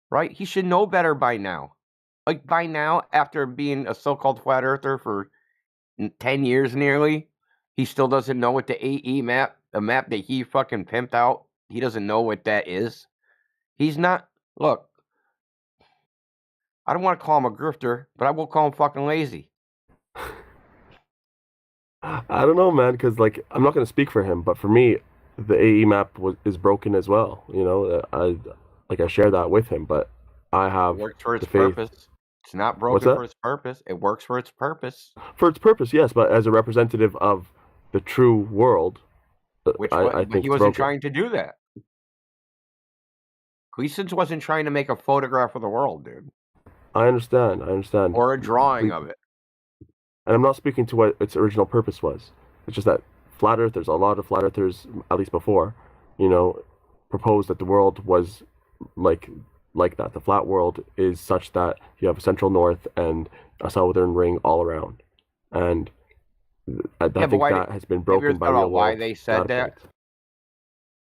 Right? He should know better by now. Like by now, after being a so-called flat earther for 10 years nearly, he still doesn't know what the AE map, the map that he fucking pimped out, he doesn't know what that is. He's not, look, I don't want to call him a grifter, but I will call him fucking lazy. I don't know, man, because like I'm not going to speak for him, but for me, the AE map is broken as well. You know, I share that with him, but I have It works for its the faith. purpose. It's not What's broken that? for its purpose. It works for its purpose. For its purpose, yes, but as a representative of the true world, I think He it's wasn't broken. trying to do that. Gleason's wasn't trying to make a photograph of the world, dude. I understand. Or a drawing of it. And I'm not speaking to what its original purpose was. It's just that flat earthers, a lot of flat earthers, at least before, you know, proposed that the world was like that. The flat world is such that you have a central north and a southern ring all around. And I think that has been broken by real world. Why they said that?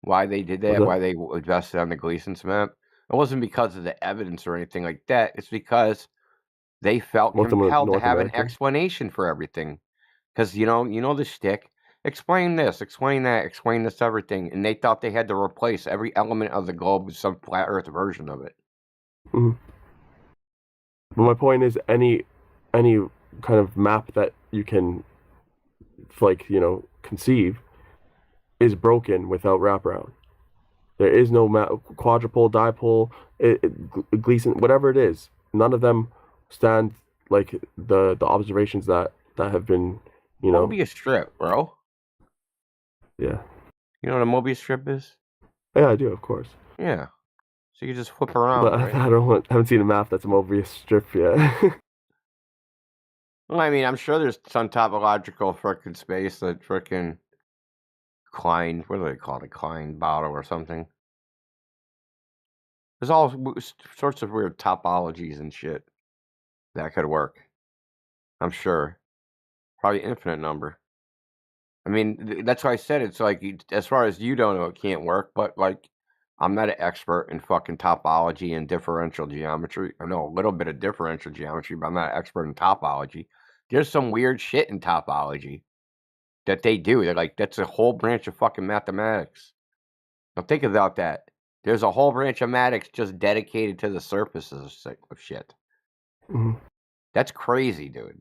Why they did that? Why they invested on the Gleason's map? It wasn't because of the evidence or anything like that. It's because they felt compelled to have an explanation for everything. Because you know the shtick. Explain this, explain that, explain this everything, and they thought they had to replace every element of the globe with some flat Earth version of it. Mm-hmm. But my point is, any kind of map that you can, like, you know, conceive, is broken without wraparound. There is no quadrupole, dipole, Gleason, whatever it is. None of them stand like the observations that have been, you know. Mobius strip, bro. Yeah. You know what a Mobius strip is? Yeah, I do, of course. Yeah. So you just flip around, But right? I haven't seen a map that's a Mobius strip yet. Well, I mean, I'm sure there's some topological frickin' space that frickin' Klein, what do they call it? A Klein bottle or something. There's all sorts of weird topologies and shit that could work. I'm sure. Probably infinite number. I mean, that's why I said it's like, as far as you don't know, it can't work, but like, I'm not an expert in fucking topology and differential geometry. I know a little bit of differential geometry, but I'm not an expert in topology. There's some weird shit in topology that they do. They're like, that's a whole branch of fucking mathematics. Now think about that. There's a whole branch of mathematics just dedicated to the surfaces of shit. Mm-hmm. That's crazy, dude.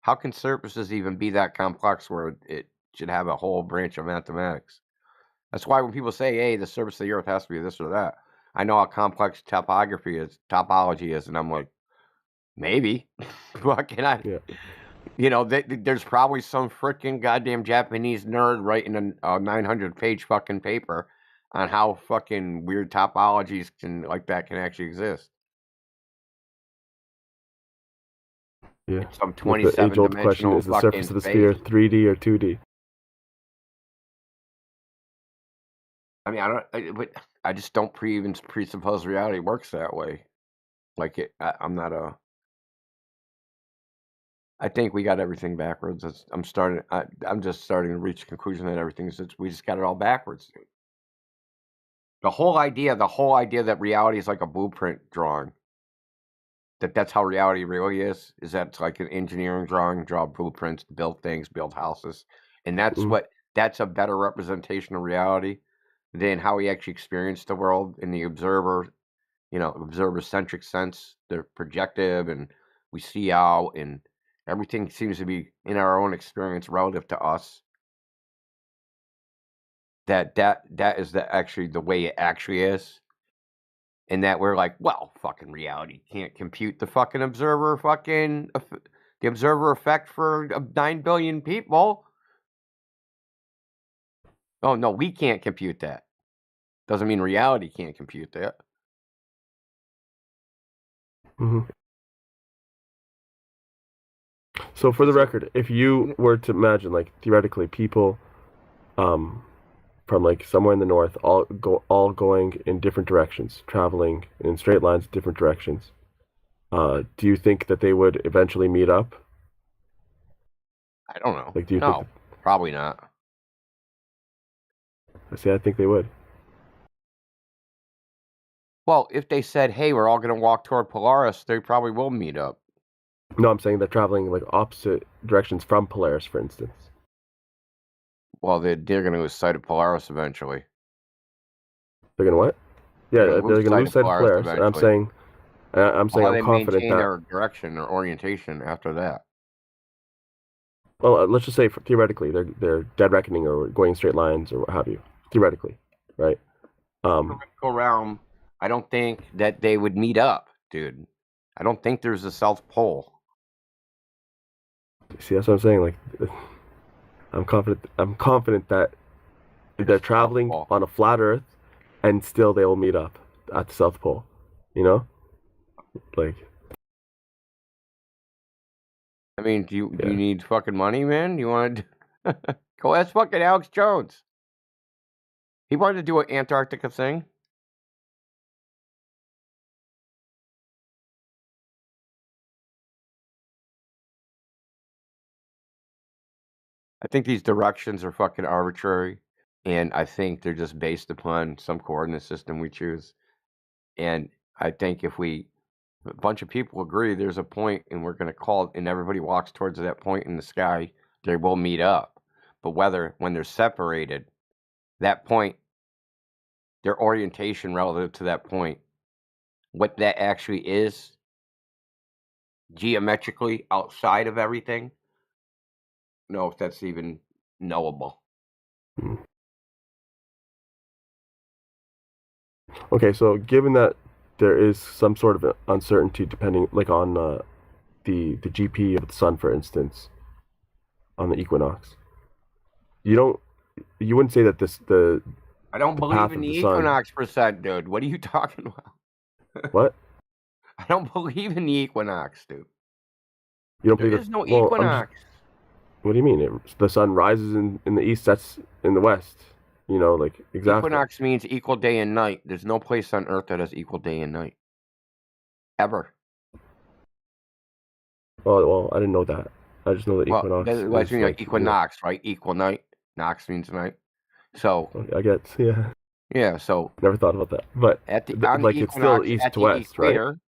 How can surfaces even be that complex where it should have a whole branch of mathematics? That's why when people say, hey, the surface of the earth has to be this or that, I know how complex topology is, and I'm like, maybe. What can I? Yeah. You know, there's probably some freaking goddamn Japanese nerd writing a 900-page fucking paper on how fucking weird topologies can actually exist. Yeah. Some Like the age-old question: is the surface of the sphere 3D or 2D? I mean, I just don't even presuppose reality works that way. Like I think we got everything backwards. I'm just starting to reach the conclusion that we just got it all backwards. Dude. The whole idea that reality is like a blueprint drawing. That's how reality really is that it's like an engineering drawing, draw blueprints, build things, build houses. And that's a better representation of reality than how we actually experience the world in the observer-centric sense. They're projective and we see out and everything seems to be in our own experience relative to us. That is actually the way it actually is. And that we're like, well, fucking reality can't compute the fucking the observer effect for 9 billion people. Oh no, we can't compute that. Doesn't mean reality can't compute that. Mm-hmm. So for the record, if you were to imagine, like, theoretically, people from like somewhere in the north, all going in different directions, traveling in straight lines, different directions. Do you think that they would eventually meet up? I don't know. Like, do you No, think? probably not. I think they would. Well, if they said, "Hey, we're all going to walk toward Polaris," they probably will meet up. No, I'm saying they're traveling like opposite directions from Polaris, for instance. Well, they're going to lose sight of Polaris eventually. They're gonna what? Yeah, they're gonna lose sight of Polaris. And I'm saying I'm confident maintain that. their direction or orientation after that. Well, let's just say theoretically they're dead reckoning or going in straight lines or what have you. Theoretically, right? Theoretical realm, I don't think that they would meet up, dude. I don't think there's a South Pole. See, that's what I'm saying. Like, I'm confident that they're traveling on a flat Earth, and still they will meet up at the South Pole. You know, like. I mean, do you need fucking money, man? You want to go ask fucking Alex Jones? He wanted to do an Antarctica thing. I think these directions are fucking arbitrary, and I think they're just based upon some coordinate system we choose. And I think if a bunch of people agree there's a point and we're going to call it, and everybody walks towards that point in the sky, they will meet up. But when they're separated, that point, their orientation relative to that point, what that actually is geometrically outside of everything, know if that's even knowable. Okay, so given that there is some sort of uncertainty depending, like on the GP of the sun, for instance, on the equinox, you wouldn't say that I don't believe in the equinox percent, dude. What are you talking about? What? I don't believe in the equinox, dude. You don't There believe is no equinox. What do you mean? The sun rises in the east, sets in the west. You know, like exactly. Equinox means equal day and night. There's no place on Earth that has equal day and night. Ever. Well, I didn't know that. I just know that equinox. That's like equinox, right? Equal night. Nox means night. So. I guess, yeah. Yeah, so. Never thought about that, but like it's still east to west, equator,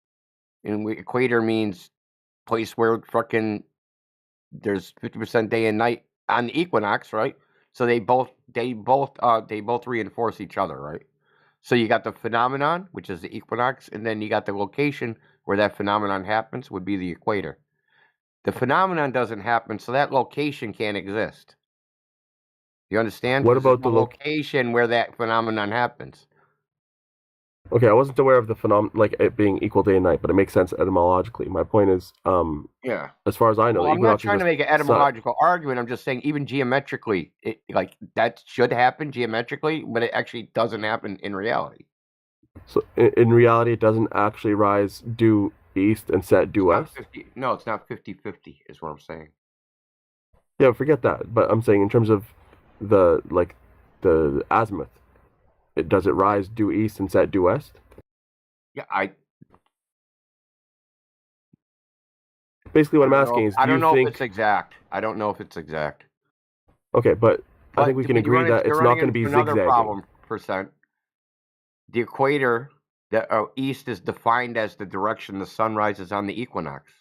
right? And equator means place where fucking there's 50% day and night on the equinox, right? So they both reinforce each other, right? So you got the phenomenon, which is the equinox, and then you got the location where that phenomenon happens, would be the equator. The phenomenon doesn't happen, so that location can't exist. You understand? What about the location where that phenomenon happens? Okay, I wasn't aware of the phenomenon, like it being equal day and night, but it makes sense etymologically. My point is, yeah. As far as I know, well, I'm not trying to make an etymological argument. I'm just saying, even geometrically, like that should happen geometrically, but it actually doesn't happen in reality. So in reality, it doesn't actually rise due east and set due west. No, it's not 50-50, is what I'm saying. Yeah, forget that. But I'm saying in terms of the azimuth. Does it rise due east and set due west? Yeah, basically what I'm asking is, I don't know if it's exact. I don't know if it's exact. Okay, but I think we can agree that it's not going to be zigzagging. Another problem, percent. The equator, the east is defined as the direction the sun rises on the equinox.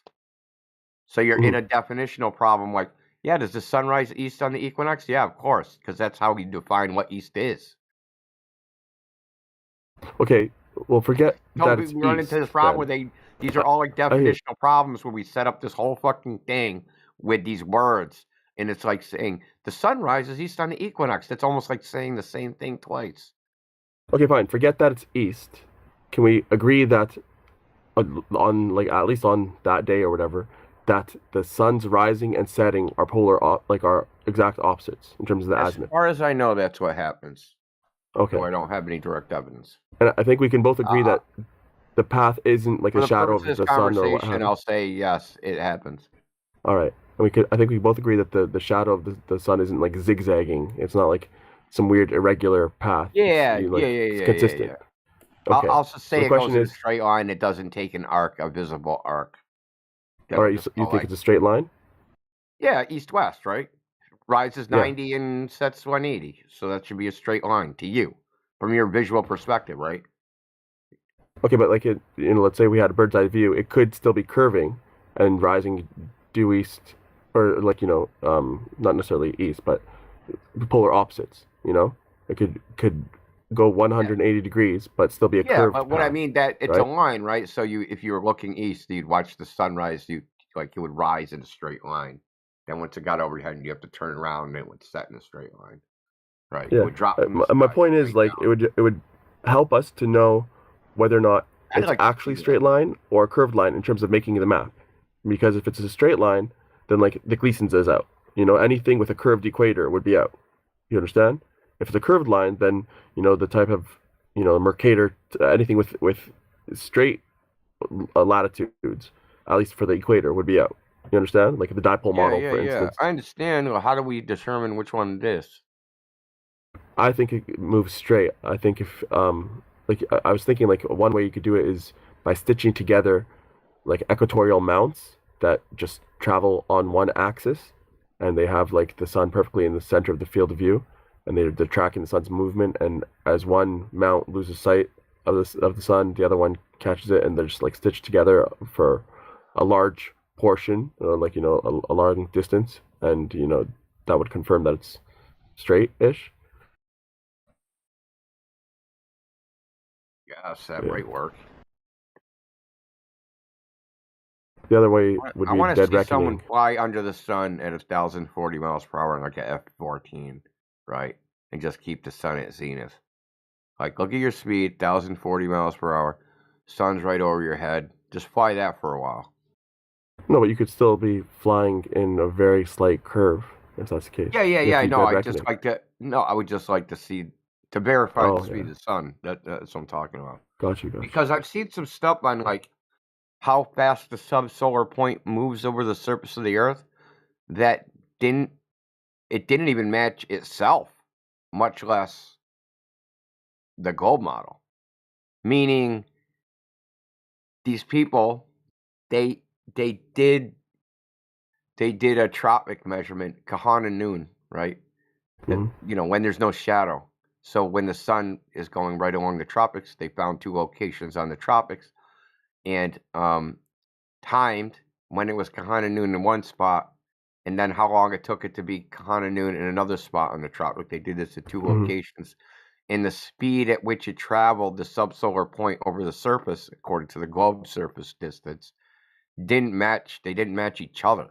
So you're in a definitional problem. Like, yeah, does the sun rise east on the equinox? Yeah, of course, because that's how we define what east is. Okay, well, forget that it's we run into this problem where these are all like definitional problems where we set up this whole fucking thing with these words, and it's like saying the sun rises east on the equinox. That's almost like saying the same thing twice. Okay, fine. Forget that it's east. Can we agree that on like at least on that day or whatever, that the sun's rising and setting are polar, like are exact opposites in terms of the azimuth? As far as I know, that's what happens. Okay. So I don't have any direct evidence. And I think we can both agree that the path isn't like a shadow of the sun or what have you. I'll say yes, it happens. All right. And I think we both agree that the shadow of the sun isn't like zigzagging. It's not like some weird irregular path. Yeah, It's consistent. yeah. Okay. I'll just So say the it goes question in a is, straight line. It doesn't take an arc, a visible arc. That all would right, just you go think like, it's a straight line? yeah, east-west, right? Rises Yeah. 90 and sets 180. So that should be a straight line to you from your visual perspective, right? Okay, but like let's say we had a bird's eye view, it could still be curving and rising due east, or like not necessarily east, but polar opposites. It could go 180 degrees, but still be a Yeah, curved but what I path, mean that it's right? a line, right? So if you were looking east, you'd watch the sunrise. It would rise in a straight line. Then once it got overhead, you have to turn around, and it would set in a straight line, right? It Yeah. would drop from the My sky point is straight like down. it would help us to know whether or not I'd it's like to actually see straight that. line or a curved line in terms of making the map. Because if it's a straight line, then like the Gleason's is out. Anything with a curved equator would be out. You understand? If it's a curved line, then the type of Mercator, anything with straight latitudes, at least for the equator, would be out. You understand? Like the dipole model, for instance. I understand. Well, how do we determine which one it is? I think it moves straight. I think if I was thinking like one way you could do it is by stitching together like equatorial mounts that just travel on one axis, and they have like the sun perfectly in the center of the field of view, and they're tracking the sun's movement. And as one mount loses sight of the sun, the other one catches it, and they're just like stitched together for a large portion, or like a long distance, and that would confirm that it's straight-ish. Yes, that Yeah. might work. The other way would I be want to dead see someone reckoning. fly under the sun at 1,040 miles per hour in like a F-14, right? And just keep the sun at zenith. Like, look at your speed, 1,040 miles per hour. Sun's right over your head. Just fly that for a while. No, but you could still be flying in a very slight curve, if that's the case. Yeah. I know. I just like to. No, I would just like to see to verify the speed of the sun. That's what I'm talking about. Got you. Because I've seen some stuff on like how fast the subsolar point moves over the surface of the Earth that didn't even match itself, much less the globe model. Meaning, these people, they did a tropic measurement, Kahana noon, right? When there's no shadow. So when the sun is going right along the tropics, they found two locations on the tropics, and timed when it was Kahana noon in one spot, and then how long it took it to be Kahana noon in another spot on the tropic. They did this at two locations. And the speed at which it traveled the subsolar point over the surface, according to the globe surface distance, didn't match. They didn't match each other.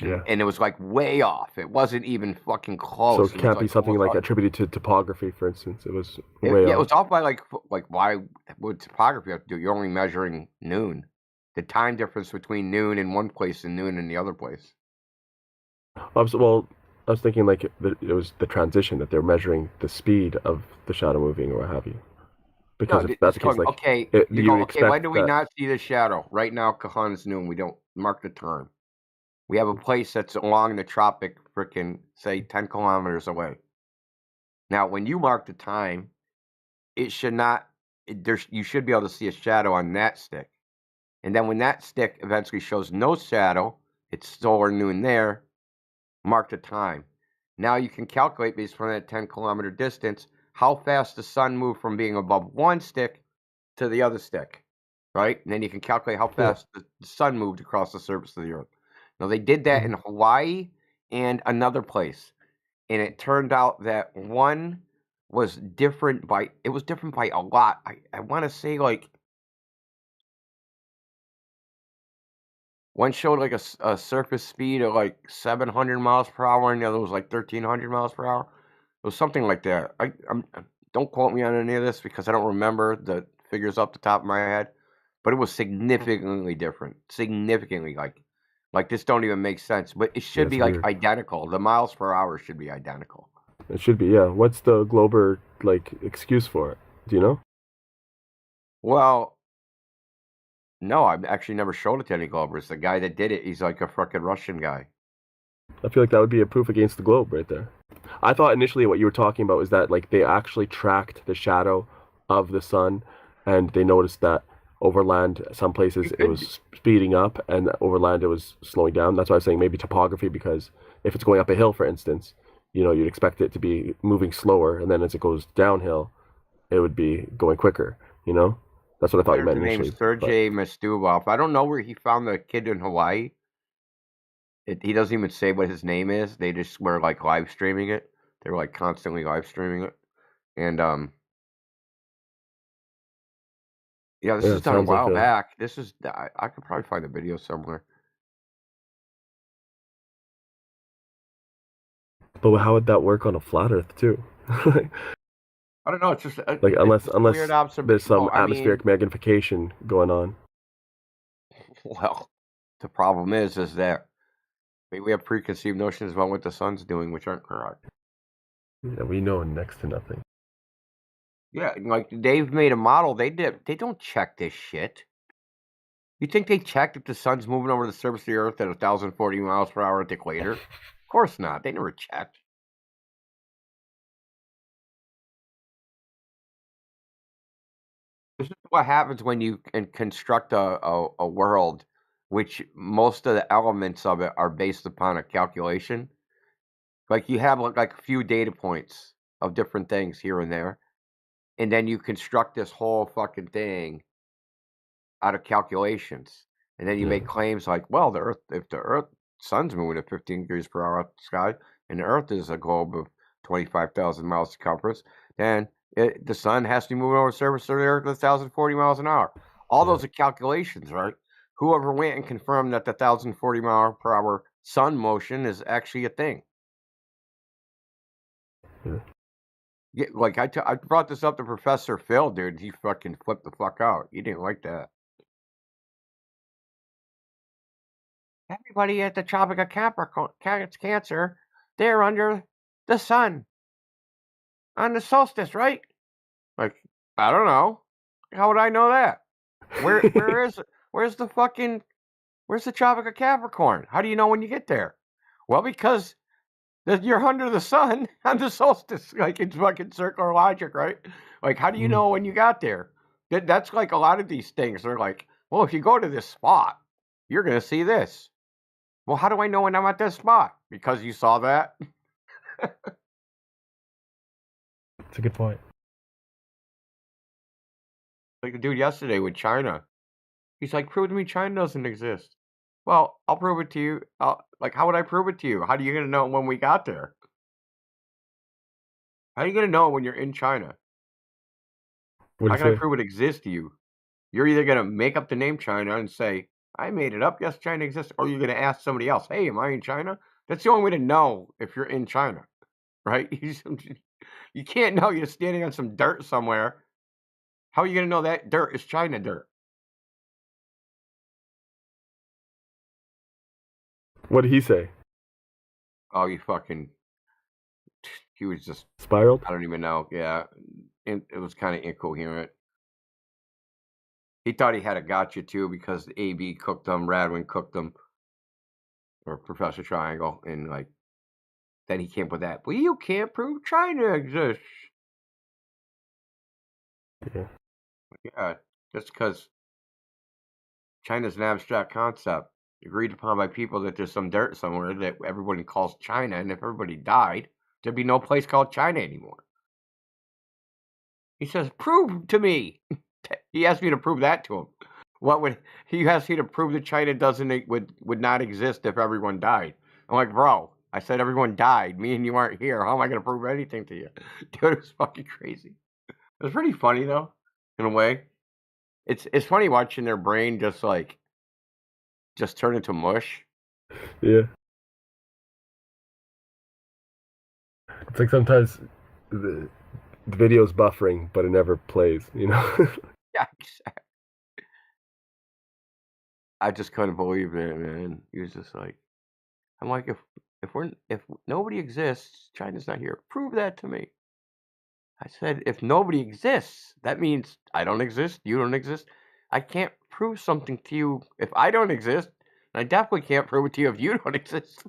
Yeah. And it was like way off. It wasn't even fucking close. So it can't be something like attributed to topography, for instance. It was way off. Yeah, it was off by like why would topography have to do? You're only measuring noon. The time difference between noon in one place and noon in the other place. Well, I was thinking like it was the transition that they're measuring the speed of the shadow moving or what have you. Because if that's the case, like okay, when do we not see the shadow? Right now, Kahana's noon. We don't mark the time. We have a place that's along the tropic, frickin' say 10 kilometers away. Now, when you mark the time, it should not. You should be able to see a shadow on that stick. And then when that stick eventually shows no shadow, it's solar noon there. Mark the time. Now you can calculate based on that 10-kilometer distance how fast the sun moved from being above one stick to the other stick, right? And then you can calculate how fast the sun moved across the surface of the Earth. Now they did that in Hawaii and another place, and it turned out that one was different by a lot. I want to say like one showed like a surface speed of like 700 miles per hour, and the other was like 1,300 miles per hour. It was something like that. Don't quote me on any of this because I don't remember the figures off the top of my head, but it was significantly different. Significantly, like this don't even make sense. But it should be like weird. identical. The miles per hour should be identical. It should be, yeah. What's the Glober like excuse for it? Do you know? Well, no, I've actually never showed it to any Globers. The guy that did it, he's like a fucking Russian guy. I feel like that would be a proof against the globe right there. I thought initially what you were talking about was that like they actually tracked the shadow of the sun, and they noticed that overland, some places it was speeding up, and overland it was slowing down. That's why I was saying maybe topography, because if it's going up a hill, for instance, you know, you'd expect it to be moving slower, and then as it goes downhill, it would be going quicker. You know, that's what I thought you There's meant the name initially. Sergei Mastulov. I don't know where he found the kid in Hawaii. He doesn't even say what his name is. They just were like live streaming it. They were like constantly live streaming it, and yeah, this Yeah, is it done a sounds like while a. back. This is I could probably find the video somewhere. But how would that work on a flat Earth too? I don't know. It's just Like it's just a weird unless there's some Well, I mean, atmospheric magnification going on. well, the problem is that we have preconceived notions about what the sun's doing, which aren't correct. Yeah, we know next to nothing. Yeah, like they've made a model. They don't check this shit. You think they checked if the sun's moving over the surface of the Earth at 1,040 miles per hour at the equator? Of course not. They never checked. This is what happens when you construct a world, which most of the elements of it are based upon a calculation. Like you have like a few data points of different things here and there, and then you construct this whole fucking thing out of calculations, and then you make claims like, well, if the sun's moving at 15 degrees per hour up the sky, and the Earth is a globe of 25,000 miles circumference, then the sun has to be moving over the surface of the Earth at 1,040 miles an hour. All those are calculations, right? Whoever went and confirmed that the 1,040 mile per hour sun motion is actually a thing. Yeah, like I brought this up to Professor Phil, dude. He fucking flipped the fuck out. He didn't like that. Everybody at the Tropic of Capricorn gets cancer. They're under the sun on the solstice, right? Like, I don't know. How would I know that? Where is it? Where's the Tropic of Capricorn? How do you know when you get there? Well, because you're under the sun on the solstice. Like, it's fucking circular logic, right? Like, how do you know when you got there? That's like a lot of these things. They're like, well, if you go to this spot, you're going to see this. Well, how do I know when I'm at this spot? Because you saw that? That's a good point. Like the dude yesterday with China. He's like, prove to me China doesn't exist. Well, I'll prove it to you. Like, how would I prove it to you? How are you going to know when we got there? How are you going to know when you're in China? How can I prove it exists to you? You're either going to make up the name China and say, I made it up. Yes, China exists. Or you're going to ask somebody else, hey, am I in China? That's the only way to know if you're in China, right? You can't know. You're standing on some dirt somewhere. How are you going to know that dirt is China dirt? What did he say? Oh, you fucking... He was just... Spiraled? I don't even know. Yeah. It was kind of incoherent. He thought he had a gotcha, too, because AB cooked them, Radwin cooked them, or Professor Triangle, and, like, then he came up with that. Well, you can't prove China exists. Yeah. Yeah, just because China's an abstract concept agreed upon by people that there's some dirt somewhere that everybody calls China, and if everybody died, there'd be no place called China anymore. He says, prove to me. He asked me to prove that to him. He asked me to prove that China would not exist if everyone died? I'm like, bro, I said everyone died. Me and you aren't here. How am I going to prove anything to you? Dude, it was fucking crazy. It was pretty funny though, in a way. It's funny watching their brain just turn into mush. Yeah. It's like sometimes the video's buffering, but it never plays, you know? Yeah, exactly. I just couldn't believe it, man. He was just like, I'm like, if nobody exists, China's not here. Prove that to me. I said, if nobody exists, that means I don't exist, you don't exist. I can't prove something to you if I don't exist. And I definitely can't prove it to you if you don't exist.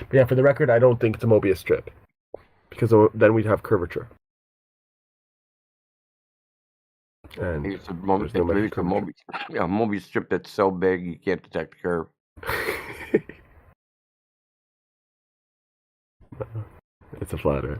But yeah, for the record, I don't think it's a Mobius strip because then we'd have curvature. And It's a there's no measure curvature. Mobius strip that's so big you can't detect the curve. It's a flat Earth.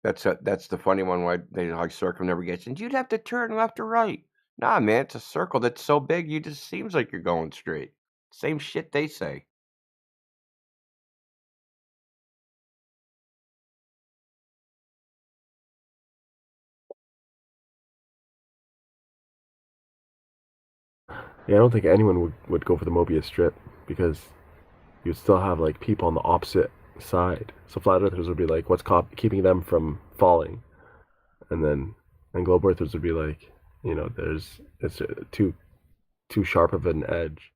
That's the funny one why they like circumnavigation. You'd have to turn left or right. Nah, man, it's a circle that's so big you just seems like you're going straight. Same shit they say. Yeah, I don't think anyone would go for the Mobius strip because you'd still have like people on the opposite side. So flat earthers would be like, what's keeping them from falling? And globe earthers would be like, it's too sharp of an edge.